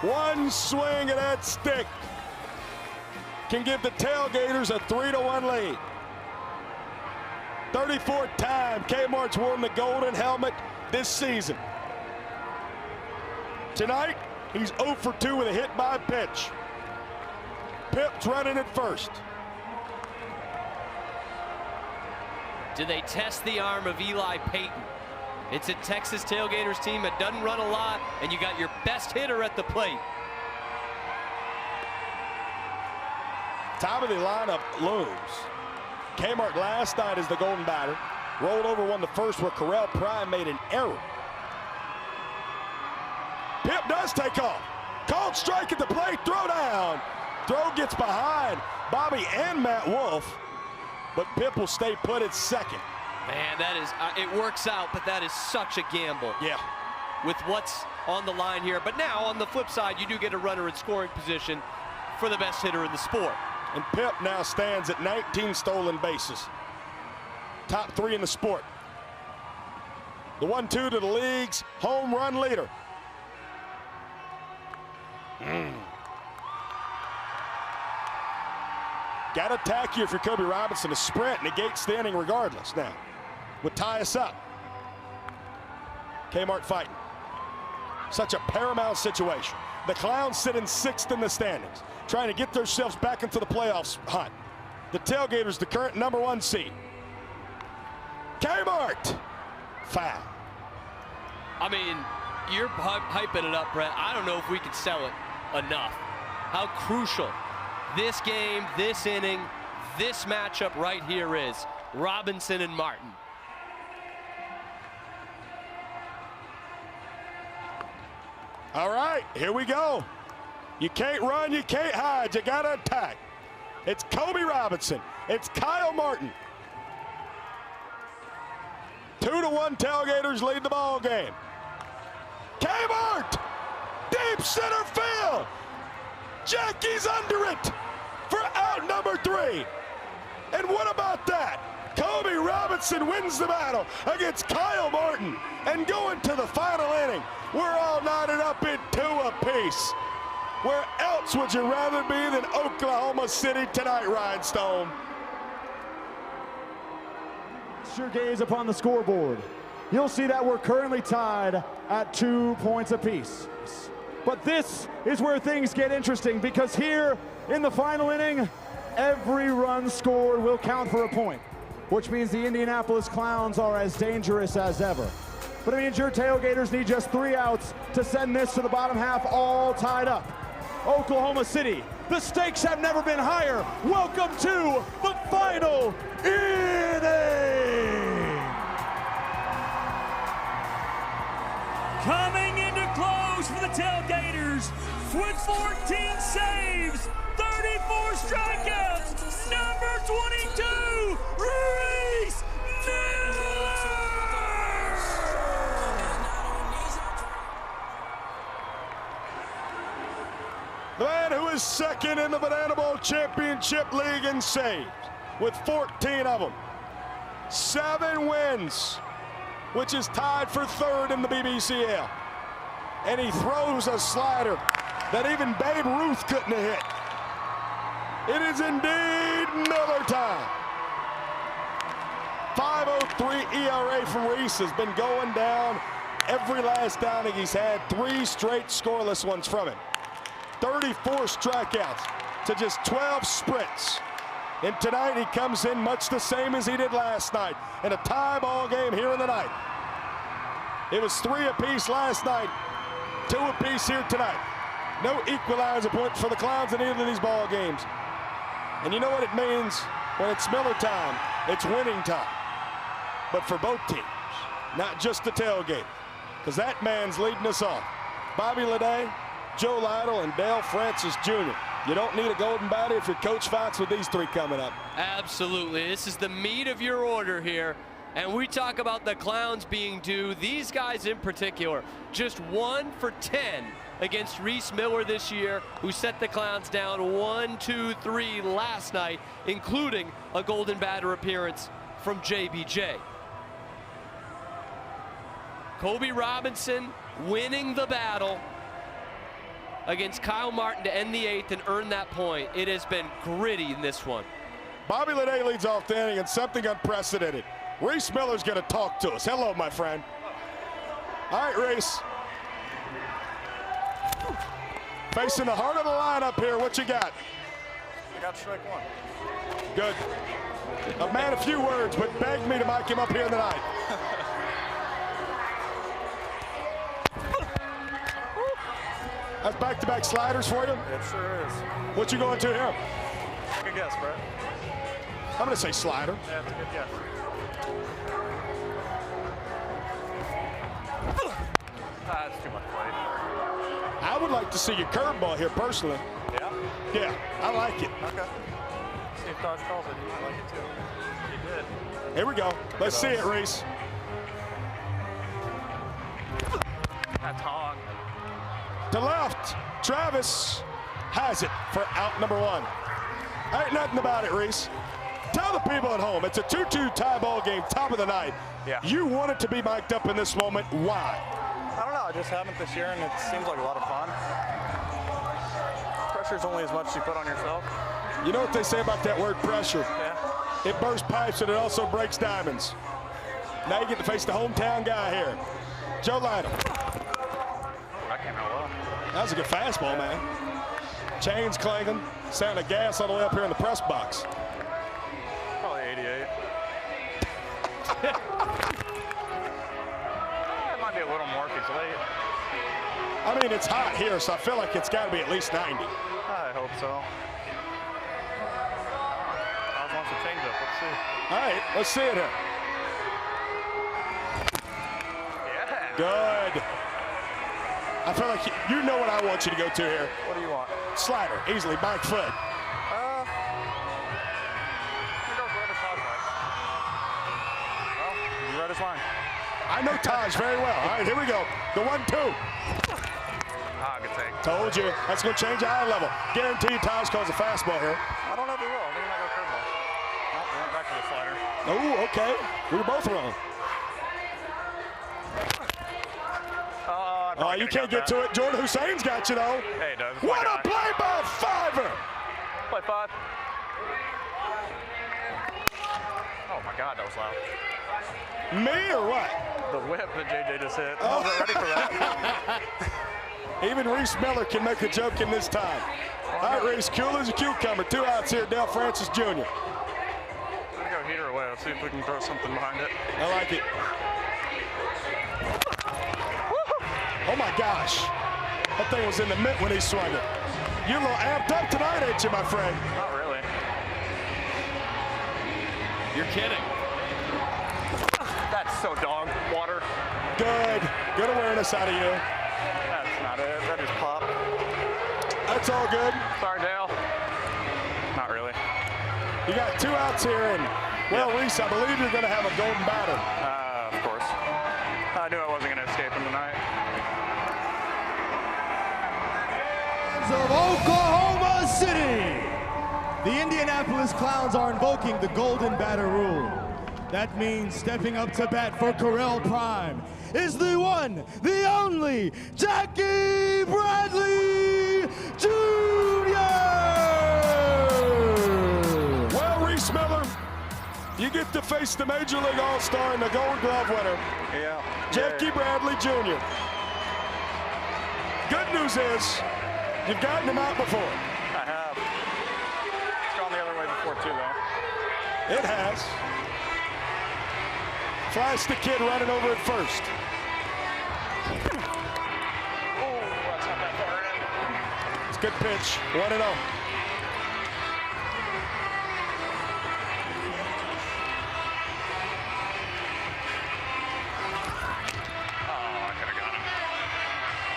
One swing of that stick can give the Tailgaters a 3-1 lead. 34th time Kmart's worn the golden helmet this season. Tonight, he's 0 for 2 with a hit by pitch. Pip's running at first. Do they test the arm of Eli Payton? It's a Texas Tailgaters team that doesn't run a lot, and you got your best hitter at the plate. Top of the lineup looms. Kmart last night is the golden batter. Rolled over one to first where Correll Prime made an error. Pip does take off. Called strike at the plate, throw down. Throw gets behind Bobby and Matt Wolf, but Pip will stay put at second. Man, that is, it works out, but that is such a gamble. Yeah. With what's on the line here. But now, on the flip side, you do get a runner in scoring position for the best hitter in the sport. And Pip now stands at 19 stolen bases. Top 3 in the sport. The 1-2 to the league's home run leader. Got to attack you if you're Kobe Robinson. A sprint negates the inning regardless now. Would tie us up. Kmart fighting. Such a paramount situation. The Clowns sit in 6th in the standings, trying to get themselves back into the playoffs hunt. The Tailgaters, the current #1 seed. Kmart, foul. I mean, you're hyping it up, Brett. I don't know if we could sell it enough. How crucial this game, this inning, this matchup right here is. Robinson and Martin. All right, here we go. You can't run, you can't hide, you gotta attack. It's Kobe Robinson, it's Kyle Martin. 2-1 Tailgaters lead the ball game. Kmart, deep center field. Jackie's under it for out number 3. And what about that? Kobe Robinson wins the battle against Kyle Martin. And going to the final inning, we're all knotted up in 2 apiece. Where else would you rather be than Oklahoma City tonight, Rhinestone? Cast your gaze upon the scoreboard. You'll see that we're currently tied at 2 points apiece. But this is where things get interesting, because here in the final inning, every run scored will count for a point, which means the Indianapolis Clowns are as dangerous as ever. But it means your Tailgaters need just 3 outs to send this to the bottom half all tied up. Oklahoma City, the stakes have never been higher. Welcome to the final inning. Coming into close for the Tailgaters with 14 saves, 34 strikeouts, number 22, Reese Miller! The man who is second in the Banana Bowl Championship League in saves with 14 of them. 7 wins, which is tied for 3rd in the BBCL. And he throws a slider that even Babe Ruth couldn't have hit. It is indeed Miller time. 5.03 ERA for Reese has been going down every last outing. He's had 3 straight scoreless ones from him. 34 strikeouts to just 12 sprints. And tonight he comes in much the same as he did last night in a tie ball game here in the night. It was 3 apiece last night, 2 apiece here tonight. No equalizer point for the Clowns in either of these ball games. And you know what it means when it's Miller time? It's winning time. But for both teams, not just the tailgate, because that man's leading us off. Bobby Leday, Joe Lytle, and Dale Francis Jr. You don't need a golden batter if you're Coach Fox with these 3 coming up. Absolutely. This is the meat of your order here. And we talk about the Clowns being due. These guys in particular, just 1 for 10 against Reese Miller this year, who set the Clowns down 1, 2, 3 last night, including a golden batter appearance from JBJ. Kobe Robinson winning the battle against Kyle Martin to end the 8th and earn that point. It has been gritty in this one. Bobby Leday leads off the inning and something unprecedented. Reese Miller's going to talk to us. Hello, my friend. All right, Reese. Facing the heart of the lineup here, what you got? I got strike 1. Good. A man of few words, but begged me to mic him up here in the night. That's back-to-back sliders for you? It sure is. What you going to here? Good guess, Brett. I'm going to say slider. Yeah, that's a good guess. That's too much play. I would like to see your curveball here personally. Yeah? Yeah, I like it. Okay. See if Dodge calls it. He might like it too. He did. Here we go. Let's see it, Reese. That's hog. To left, Travis has it for out number 1. Ain't nothing about it, Reese. Tell the people at home, it's a 2-2 tie ball game, top of the night. Yeah. You wanted to be mic'd up in this moment. Why? I don't know. I just haven't this year, and it seems like a lot of fun. Pressure's only as much as you put on yourself. You know what they say about that word pressure? Yeah. It bursts pipes and it also breaks diamonds. Now you get to face the hometown guy here. Joe Lytle. That came out well. That was a good fastball, man. Chains clanking, sound of gas all the way up here in the press box. Probably 88. It might be a little more if he's late. I mean, it's hot here, so I feel like it's got to be at least 90. I hope so. Oz wants to change up. Let's see. All right, let's see it here. Yeah. Good. I feel like you know what I want you to go to here. What do you want? Slider, easily, back foot. You read his line. I know Taj very well. All right, here we go. The 1-2. Ah, good take. Told you. That's going to change the eye level. Guaranteed Taj calls a fastball here. I don't know if he will. I think he might go curveball. Nope, we went back to the slider. Oh, okay. We were both wrong. Oh, you can't get to it. Jordan Hussein's got you, though. Hey, he does. What a play by Fiver! Play 5. Oh, my God, that was loud. Me or what? The whip that JJ just hit. I wasn't ready for that. Even Reese Miller can make a joke in this time. All right, Reese, cool as a cucumber. 2 outs here, Dale Francis Jr. I'm going to go heater away. Let's see if we can throw something behind it. I like it. Oh, my gosh. That thing was in the mitt when he swung it. You're a little amped up tonight, ain't you, my friend? Not really. You're kidding. That's so dog water. Good. Good awareness out of you. That's not it. That is pop. That's all good. Sorry, Dale. Not really. You got 2 outs here, and, well, yeah. Reese, I believe you're going to have a golden batter. Of course. I knew I wasn't going to escape him tonight. Of Oklahoma City, the Indianapolis Clowns are invoking the golden batter rule. That means stepping up to bat for Correll Prime is the one, the only, Jackie Bradley Jr. get to face the Major League All-Star and the Gold Glove winner, Jackie Bradley Jr. Good news is, you've gotten him out before. I have. It's gone the other way before too, though. It has. Flash the kid running over at first. Oh, that's not that far in. It's a good pitch, 1-0.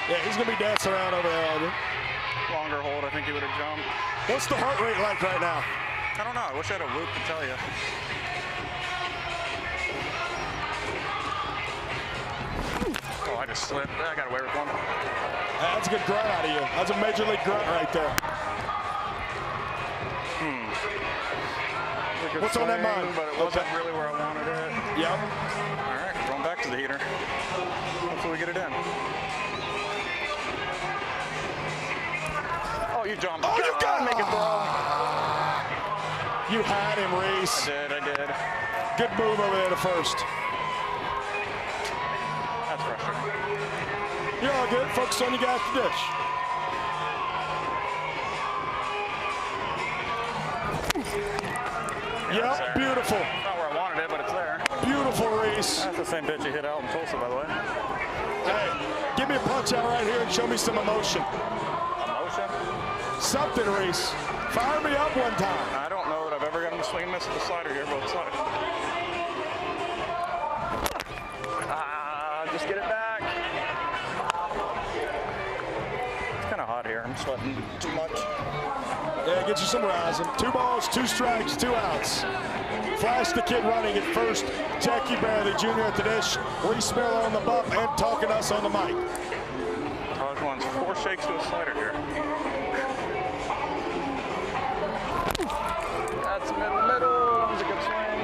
Yeah, he's going to be dancing around over there, Albert. Longer hold, I think he would have jumped. What's the heart rate like right now? I don't know. I wish I had a loop to tell you. Oh, I just slipped. I got away with one. That's a good grunt out of you. That's a Major League grunt right there. What's on that mind? But it wasn't really where I wanted it. Yep. All right, going back to the heater. Hopefully we get it in. Oh, you jumped. Oh, you got make it throw. You had him, Reese. I did. Good move over there to first. That's frustrating. You're all good. Focus on your guy at the dish. Yep, beautiful. Not where I wanted it, but it's there. Beautiful, Reese. That's the same pitch he hit out in Tulsa, by the way. Hey, give me a punch out right here and show me some emotion. Emotion? Something, Reese. Fire me up one time. I don't know that I've ever gotten a swing and miss with the slider here, both sides. Just get it back. It's kind of hot here. I'm sweating too much. Yeah, get you some rising. 2 balls, 2 strikes, 2 outs. Flash the kid running at first. Jackie Bradley Jr. at the dish. Reese Miller on the bump and talking to us on the mic. Raj wants 4 shakes to a slider here. That's middle. That was a good swing.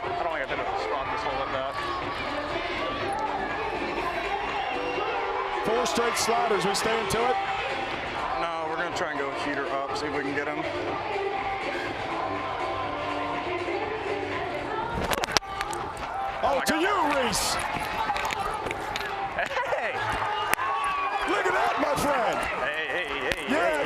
I don't think I've hit a spot this hole at bat. 4 straight sliders. We stay into it? No, we're going to try and go heater up, see if we can get him. Oh, to you, Reese. Hey! Look at that, my friend. Hey. Yeah.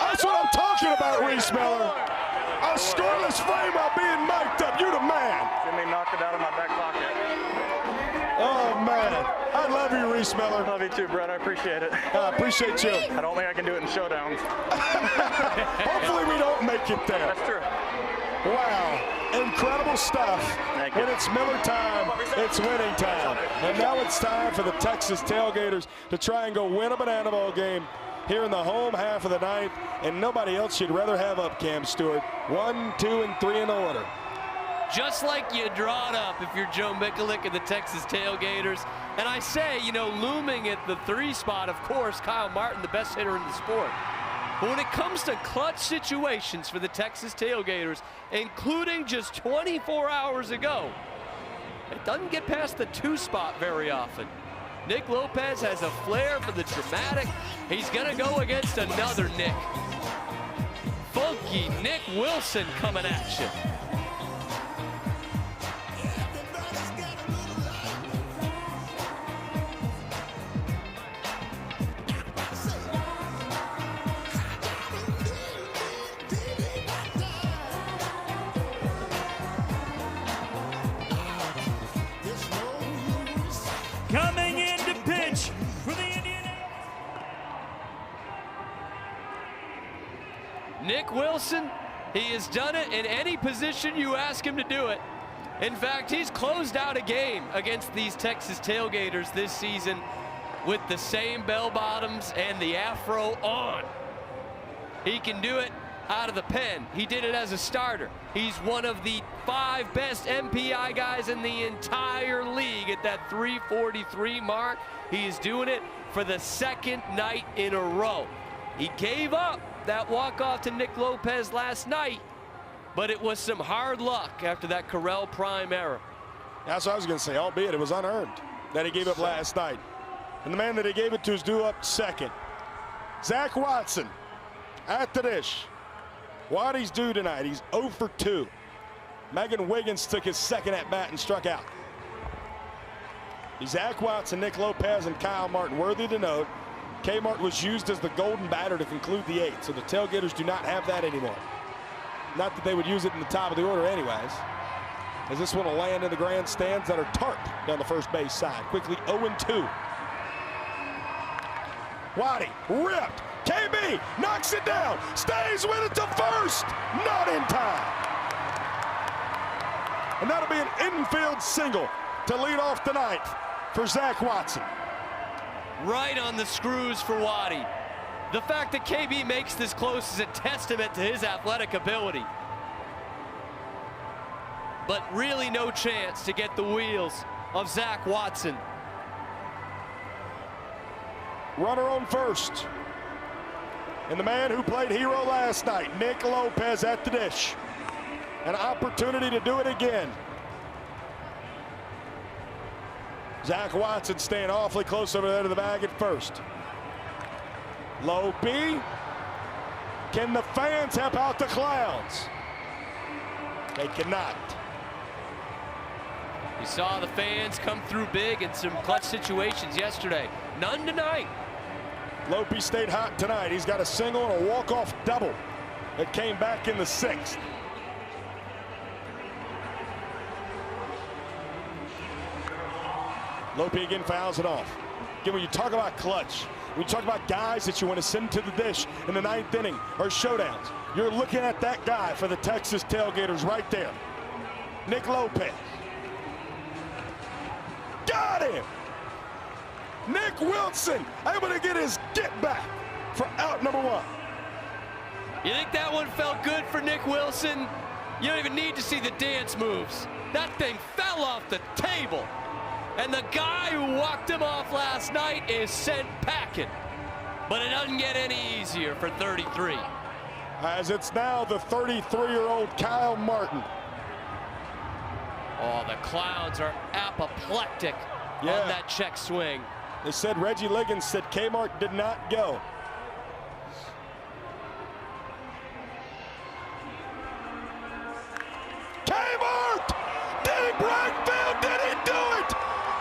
That's what I'm talking about, Reese Miller. A scoreless frame while being mic'd up. You the man. Jimmy knocked it out of my back pocket. Oh, man. I love you, Reese Miller. Love you too, Brett. I appreciate it. I appreciate you. I don't think I can do it in showdowns. Hopefully we don't make it there. That's true. Wow. Incredible stuff. When it's Miller time, it's winning time. And now it's time for the Texas Tailgaters to try and go win a banana ball game here in the home half of the ninth. And nobody else should rather have up, Cam Stewart. 1, 2, and 3 in order. Just like you draw it up if you're Joe Mikulik and the Texas Tailgaters. And I say, looming at the 3 spot, of course, Kyle Martin, the best hitter in the sport. But when it comes to clutch situations for the Texas Tailgaters, including just 24 hours ago, it doesn't get past the 2 spot very often. Nick Lopez has a flair for the dramatic. He's going to go against another Nick. Funky Nick Wilson coming at you. Coming in to pitch for the Indianapolis. Nick Wilson, he has done it in any position you ask him to do it. In fact, he's closed out a game against these Texas Tailgaters this season with the same bell bottoms and the afro on. He can do it out of the pen. He did it as a starter. He's one of the 5 best MPI guys in the entire league at that 343 mark. He is doing it for the 2nd night in a row. He gave up that walk-off to Nick Lopez last night, but it was some hard luck after that Correll Prime error. That's what I was going to say, albeit it was unearned that he gave up last night. And the man that he gave it to is due up second. Zach Watson at the dish. Waddy's due tonight. He's 0 for 2. Megan Wiggins took his second at bat and struck out. Zach Watson, Nick Lopez, and Kyle Martin. Worthy to note, Kmart was used as the golden batter to conclude the 8th, so the Tailgaters do not have that anymore. Not that they would use it in the top of the order anyways, as this one will land in the grandstands that are tarped down the first base side. Quickly 0-2. Waddy ripped. KB knocks it down, stays with it to first, not in time. And that'll be an infield single to lead off the ninth for Zach Watson. Right on the screws for Waddy. The fact that KB makes this close is a testament to his athletic ability. But really no chance to get the wheels of Zach Watson. Runner on first. And the man who played hero last night, Nick Lopez at the dish. An opportunity to do it again. Zach Watson staying awfully close over there to the bag at first. Lopey. Can the fans help out the Clowns? They cannot. You saw the fans come through big in some clutch situations yesterday. None tonight. Lopey stayed hot tonight. He's got a single and a walk-off double that came back in the 6th. Lopey again fouls it off. Again, when you talk about clutch, when you talk about guys that you want to send to the dish in the 9th inning or showdowns, you're looking at that guy for the Texas Tailgaters right there. Nick Lopez. Got him! Nick Wilson able to get his get back for out number 1. You think that one felt good for Nick Wilson? You don't even need to see the dance moves. That thing fell off the table. And the guy who walked him off last night is sent packing. But it doesn't get any easier for 33. As it's now the 33-year-old Kyle Martin. Oh, the Clowns are apoplectic on that check swing. They said Reggie Liggins said Kmart did not go. Kmart! Deep right field, did he do it?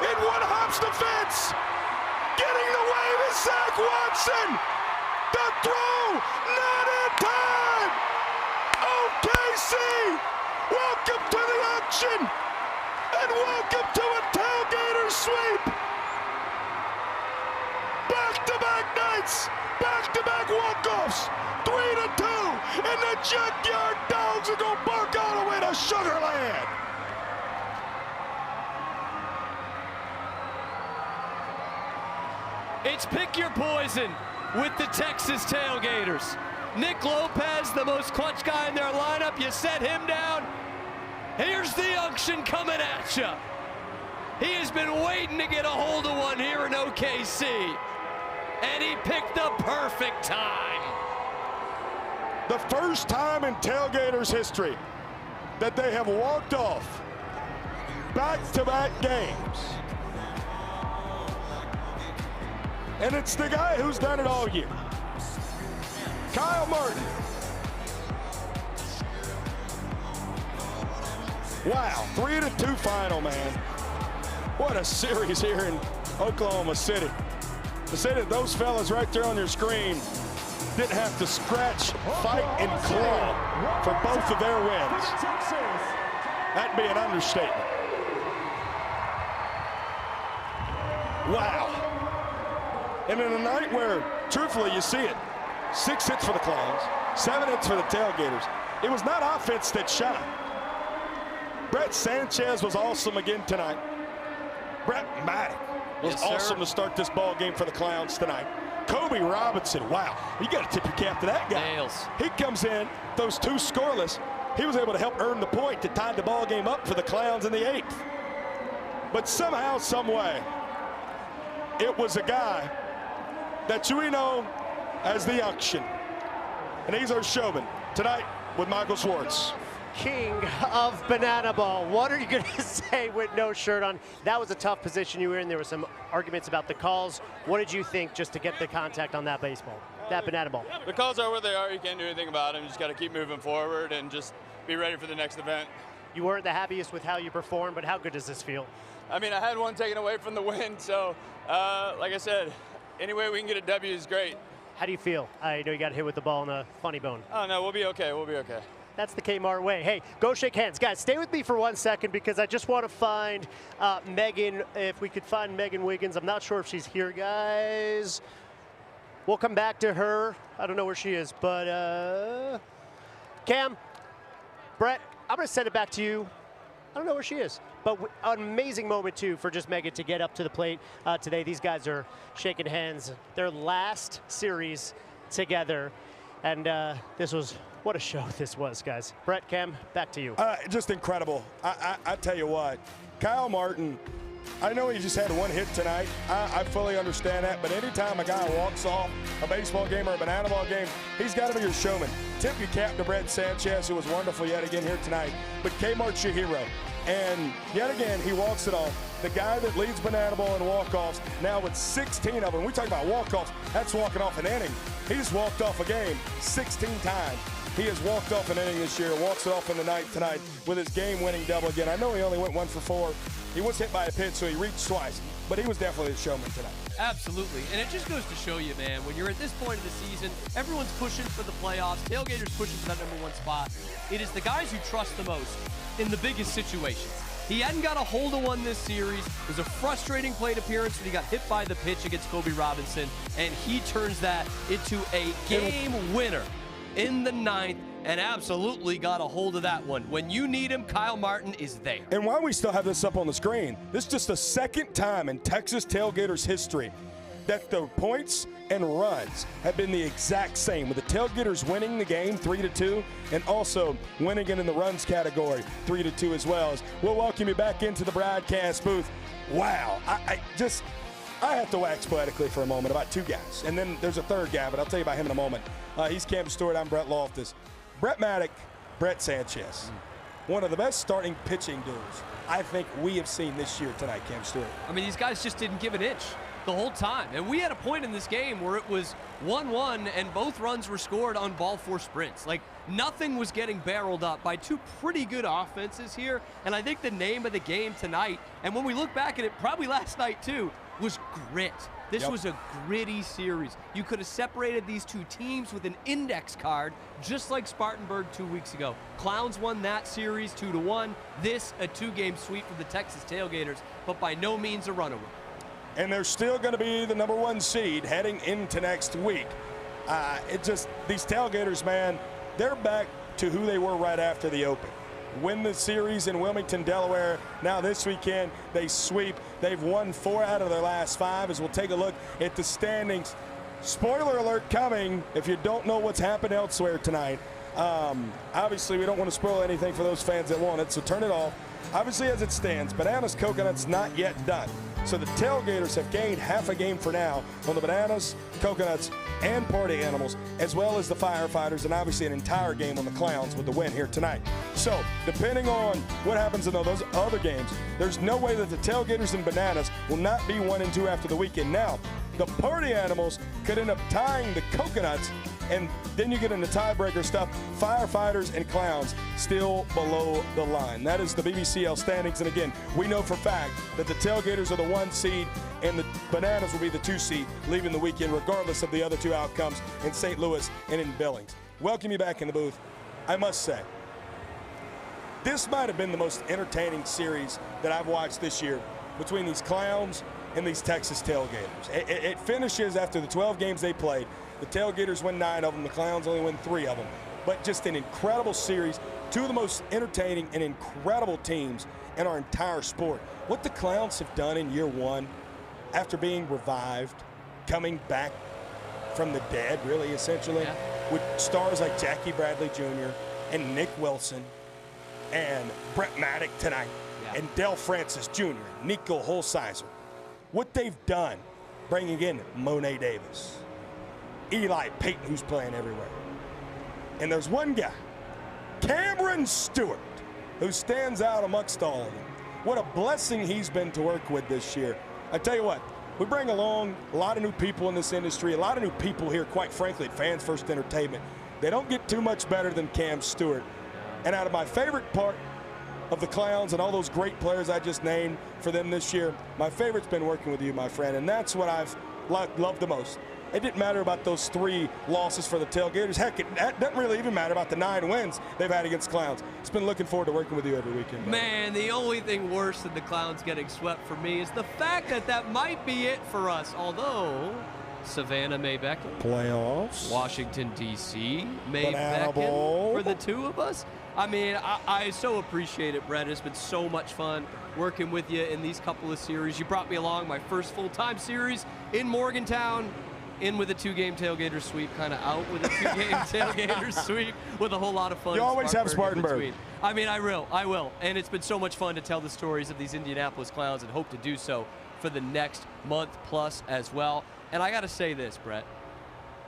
It one-hops the fence. Getting the wave is Zach Watson. The throw, not in time. OKC, welcome to the action. And welcome to a Tailgater sweep. Back-to-back nights, back-to-back walk-offs, 3-2, and the Junkyard Dogs are going to bark all the way to Sugarland. It's pick your poison with the Texas Tailgaters. Nick Lopez, the most clutch guy in their lineup, you set him down. Here's the unction coming at you. He has been waiting to get a hold of one here in OKC. And he picked the perfect time. The first time in Tailgaters history that they have walked off back-to-back games. And it's the guy who's done it all year. Kyle Martin. Wow, 3-2 final, man. What a series here in Oklahoma City. To say that those fellas right there on your screen didn't have to scratch, fight, and claw for both of their wins. That'd be an understatement. Wow. And in a night where, truthfully, you see it, 6 hits for the Clowns, 7 hits for the Tailgaters. It was not offense that shot. Brett Sanchez was awesome again tonight. Brett Maddox was awesome to start this ball game for the Clowns tonight. Kobe Robinson, wow, you got to tip your cap to that guy. Nails. He comes in, those 2 scoreless. He was able to help earn the point to tie the ball game up for the Clowns in the 8th. But somehow, some way, it was a guy that we know as the unction. And he's our showman tonight with Michael Schwartz. king of banana ball. What are you going to say with no shirt on? That was a tough position you were in. There were some arguments about the calls. What did you think just to get the contact on that baseball, that banana ball? The calls are what they are. You can't do anything about them. You just got to keep moving forward and just be ready for the next event. You weren't the happiest with how you performed, but how good does this feel? I mean, I had one taken away from the win, so like I said, any way we can get a W is great. How do you feel? I know you got hit with the ball in the funny bone. Oh, no, we'll be okay. We'll be okay. That's the Kmart way. Hey, go shake hands. Guys, stay with me for 1 second because I just want to find Megan, if we could find Megan Wiggins. I'm not sure if she's here, guys. We'll come back to her. I don't know where she is, but Cam, Brett, I'm going to send it back to you. I don't know where she is, but an amazing moment, too, for just Megan to get up to the plate today. These guys are shaking hands. Their last series together, and this was, what a show this was, guys. Brett, Cam, back to you. Just incredible. I tell you what, Kyle Martin, I know he just had one hit tonight. I fully understand that, but anytime a guy walks off a baseball game or a banana ball game, he's got to be your showman. Tip your cap to Brett Sanchez, who was wonderful yet again here tonight, but Kmart's your hero. And yet again, he walks it off. The guy that leads banana ball in walk-offs, now with 16 of them. We talk about walk-offs, that's walking off an inning. He's walked off a game 16 times. He has walked off an inning this year, walks it off in the ninth tonight with his game-winning double again. I know he only went 1 for 4. He was hit by a pitch, so he reached twice, but he was definitely a showman tonight. Absolutely, and it just goes to show you, man, when you're at this point of the season, everyone's pushing for the playoffs, Tailgaters pushing for that #1 spot. It is the guys you trust the most in the biggest situations. He hadn't got a hold of one this series. It was a frustrating plate appearance when he got hit by the pitch against Kobe Robinson, and he turns that into a game winner in the ninth, and absolutely got a hold of that one. When you need him, Kyle Martin is there. And while we still have this up on the screen, this is just the second time in Texas Tailgaters history that the points and runs have been the exact same, with the Tailgaters winning the game 3-2 and also winning it in the runs category 3-2 as well. As we'll welcome you back into the broadcast booth. Wow, I have to wax poetically for a moment about two guys, and then there's a third guy, but I'll tell you about him in a moment. He's Cam Stewart, I'm Brett Loftus. Brett Maddock, Brett Sanchez. One of the best starting pitching duels I think we have seen this year tonight, Cam Stewart. I mean, these guys just didn't give an inch the whole time. And we had a point in this game where it was 1-1 and both runs were scored on ball 4 sprints. Like, nothing was getting barreled up by two pretty good offenses here. And I think the name of the game tonight, and when we look back at it, probably last night too, was grit. This was a gritty series. You could have separated these two teams with an index card, just like Spartanburg 2 weeks ago. Clowns won that series 2-1. This, a 2-game sweep for the Texas Tailgaters, but by no means a runaway. And they're still going to be the #1 seed heading into next week. These Tailgaters, man, they're back to who they were right after the Open. Win the series in Wilmington, Delaware. Now this weekend, they sweep. They've won 4 out of their last 5, as we'll take a look at the standings. Spoiler alert coming if you don't know what's happened elsewhere tonight. Obviously, we don't want to spoil anything for those fans that want it, so turn it off. Obviously, as it stands, Bananas Coconuts not yet done. So the Tailgaters have gained half a game for now on the Bananas, Coconuts, and Party Animals, as well as the Firefighters, and obviously an entire game on the Clowns with the win here tonight. So, depending on what happens in those other games, there's no way that the Tailgaters and Bananas will not be 1-2 after the weekend. Now, the Party Animals could end up tying the Coconuts, and then you get into tiebreaker stuff. Firefighters and Clowns still below the line. That is the BBCL standings. And again, we know for a fact that the Tailgaters are the 1 seed and the Bananas will be the 2 seed leaving the weekend, regardless of the other 2 outcomes in St. Louis and in Billings. Welcome you back in the booth. I must say, this might have been the most entertaining series that I've watched this year between these Clowns and these Texas Tailgaters. It finishes after the 12 games they played. The Tailgaters win 9 of them. The Clowns only win 3 of them. But just an incredible series. 2 of the most entertaining and incredible teams in our entire sport. What the Clowns have done in year 1, after being revived, coming back from the dead, really, essentially, with stars like Jackie Bradley Jr. and Nick Wilson and Brett Maddock tonight and Del Francis Jr., Nico Holsizer. What they've done, bringing in Monet Davis, Eli Payton, who's playing everywhere. And there's one guy, Cameron Stewart, who stands out amongst all of them. What a blessing he's been to work with this year. I tell you what, we bring along a lot of new people in this industry, a lot of new people here, quite frankly, at Fans First Entertainment. They don't get too much better than Cam Stewart. And out of my favorite part of the Clowns and all those great players I just named for them this year, my favorite's been working with you, my friend, and that's what I've loved the most. It didn't matter about those 3 losses for the Tailgaters. Heck, it doesn't really even matter about the 9 wins they've had against Clowns. It's been looking forward to working with you every weekend, buddy. Man, the only thing worse than the Clowns getting swept for me is the fact that that might be it for us. Although Savannah may beckon. Playoffs. Washington, D.C. may Banana beckon Bowl. for the 2 of us. I mean, I so appreciate it, Brett. It's been so much fun working with you in these couple of series. You brought me along my first full-time series in Morgantown. In with a 2-game Tailgater sweep, kind of out with a 2-game Tailgater sweep with a whole lot of fun. You always have Spartanburg. I mean, I will. And it's been so much fun to tell the stories of these Indianapolis Clowns and hope to do so for the next month plus as well. And I got to say this, Brett.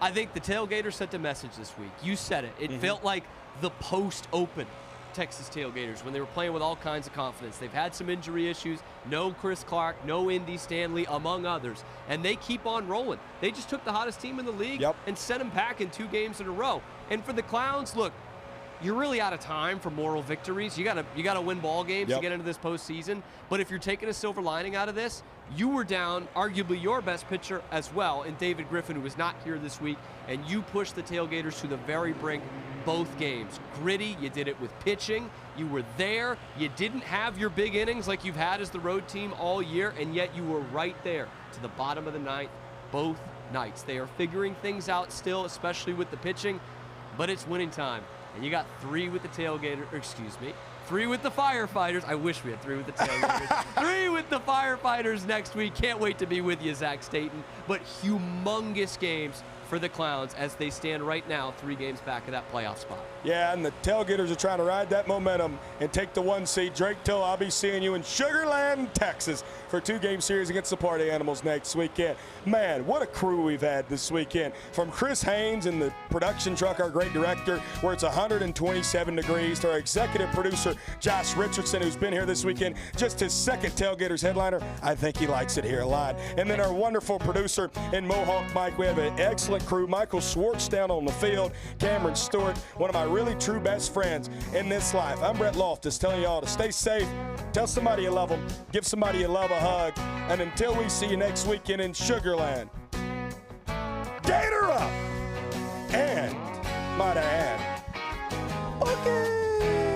I think the Tailgaters sent a message this week. You said it. It felt like the post-open Texas Tailgaters when they were playing with all kinds of confidence. They've had some injury issues. No Chris Clark, no Indy Stanley, among others. And they keep on rolling. They just took the hottest team in the league and sent them back in 2 games in a row. And for the Clowns, look, you're really out of time for moral victories. You gotta win ball games to get into this postseason. But if you're taking a silver lining out of this, you were down arguably your best pitcher as well in David Griffin, who was not here this week, and you pushed the Tailgaters to the very brink both games. Gritty, you did it with pitching. You were there. You didn't have your big innings like you've had as the road team all year, and yet you were right there to the bottom of the 9th both nights. They are figuring things out still, especially with the pitching, but it's winning time. And you got 3 with the Tailgaters, 3 with the Firefighters. I wish we had 3 with the Tailgaters. 3 with the Firefighters next week. Can't wait to be with you, Zach Staten. But humongous games for the Clowns as they stand right now 3 games back of that playoff spot. Yeah, and the Tailgaters are trying to ride that momentum and take the 1 seed. Drake Till, I'll be seeing you in Sugar Land, Texas for a 2-game series against the Party Animals next weekend. Man, what a crew we've had this weekend. From Chris Haynes in the production truck, our great director, where it's 127 degrees, to our executive producer, Josh Richardson, who's been here this weekend, just his 2nd Tailgaters headliner. I think he likes it here a lot. And then our wonderful producer in Mohawk Mike. We have an excellent crew. Michael Schwartz down on the field, Cameron Stewart, one of my really true best friends in this life. I'm Brett Loftus, telling y'all to stay safe, tell somebody you love them, give somebody you love a hug, and until we see you next weekend in Sugar Land, Gator up! And, might I add, okay.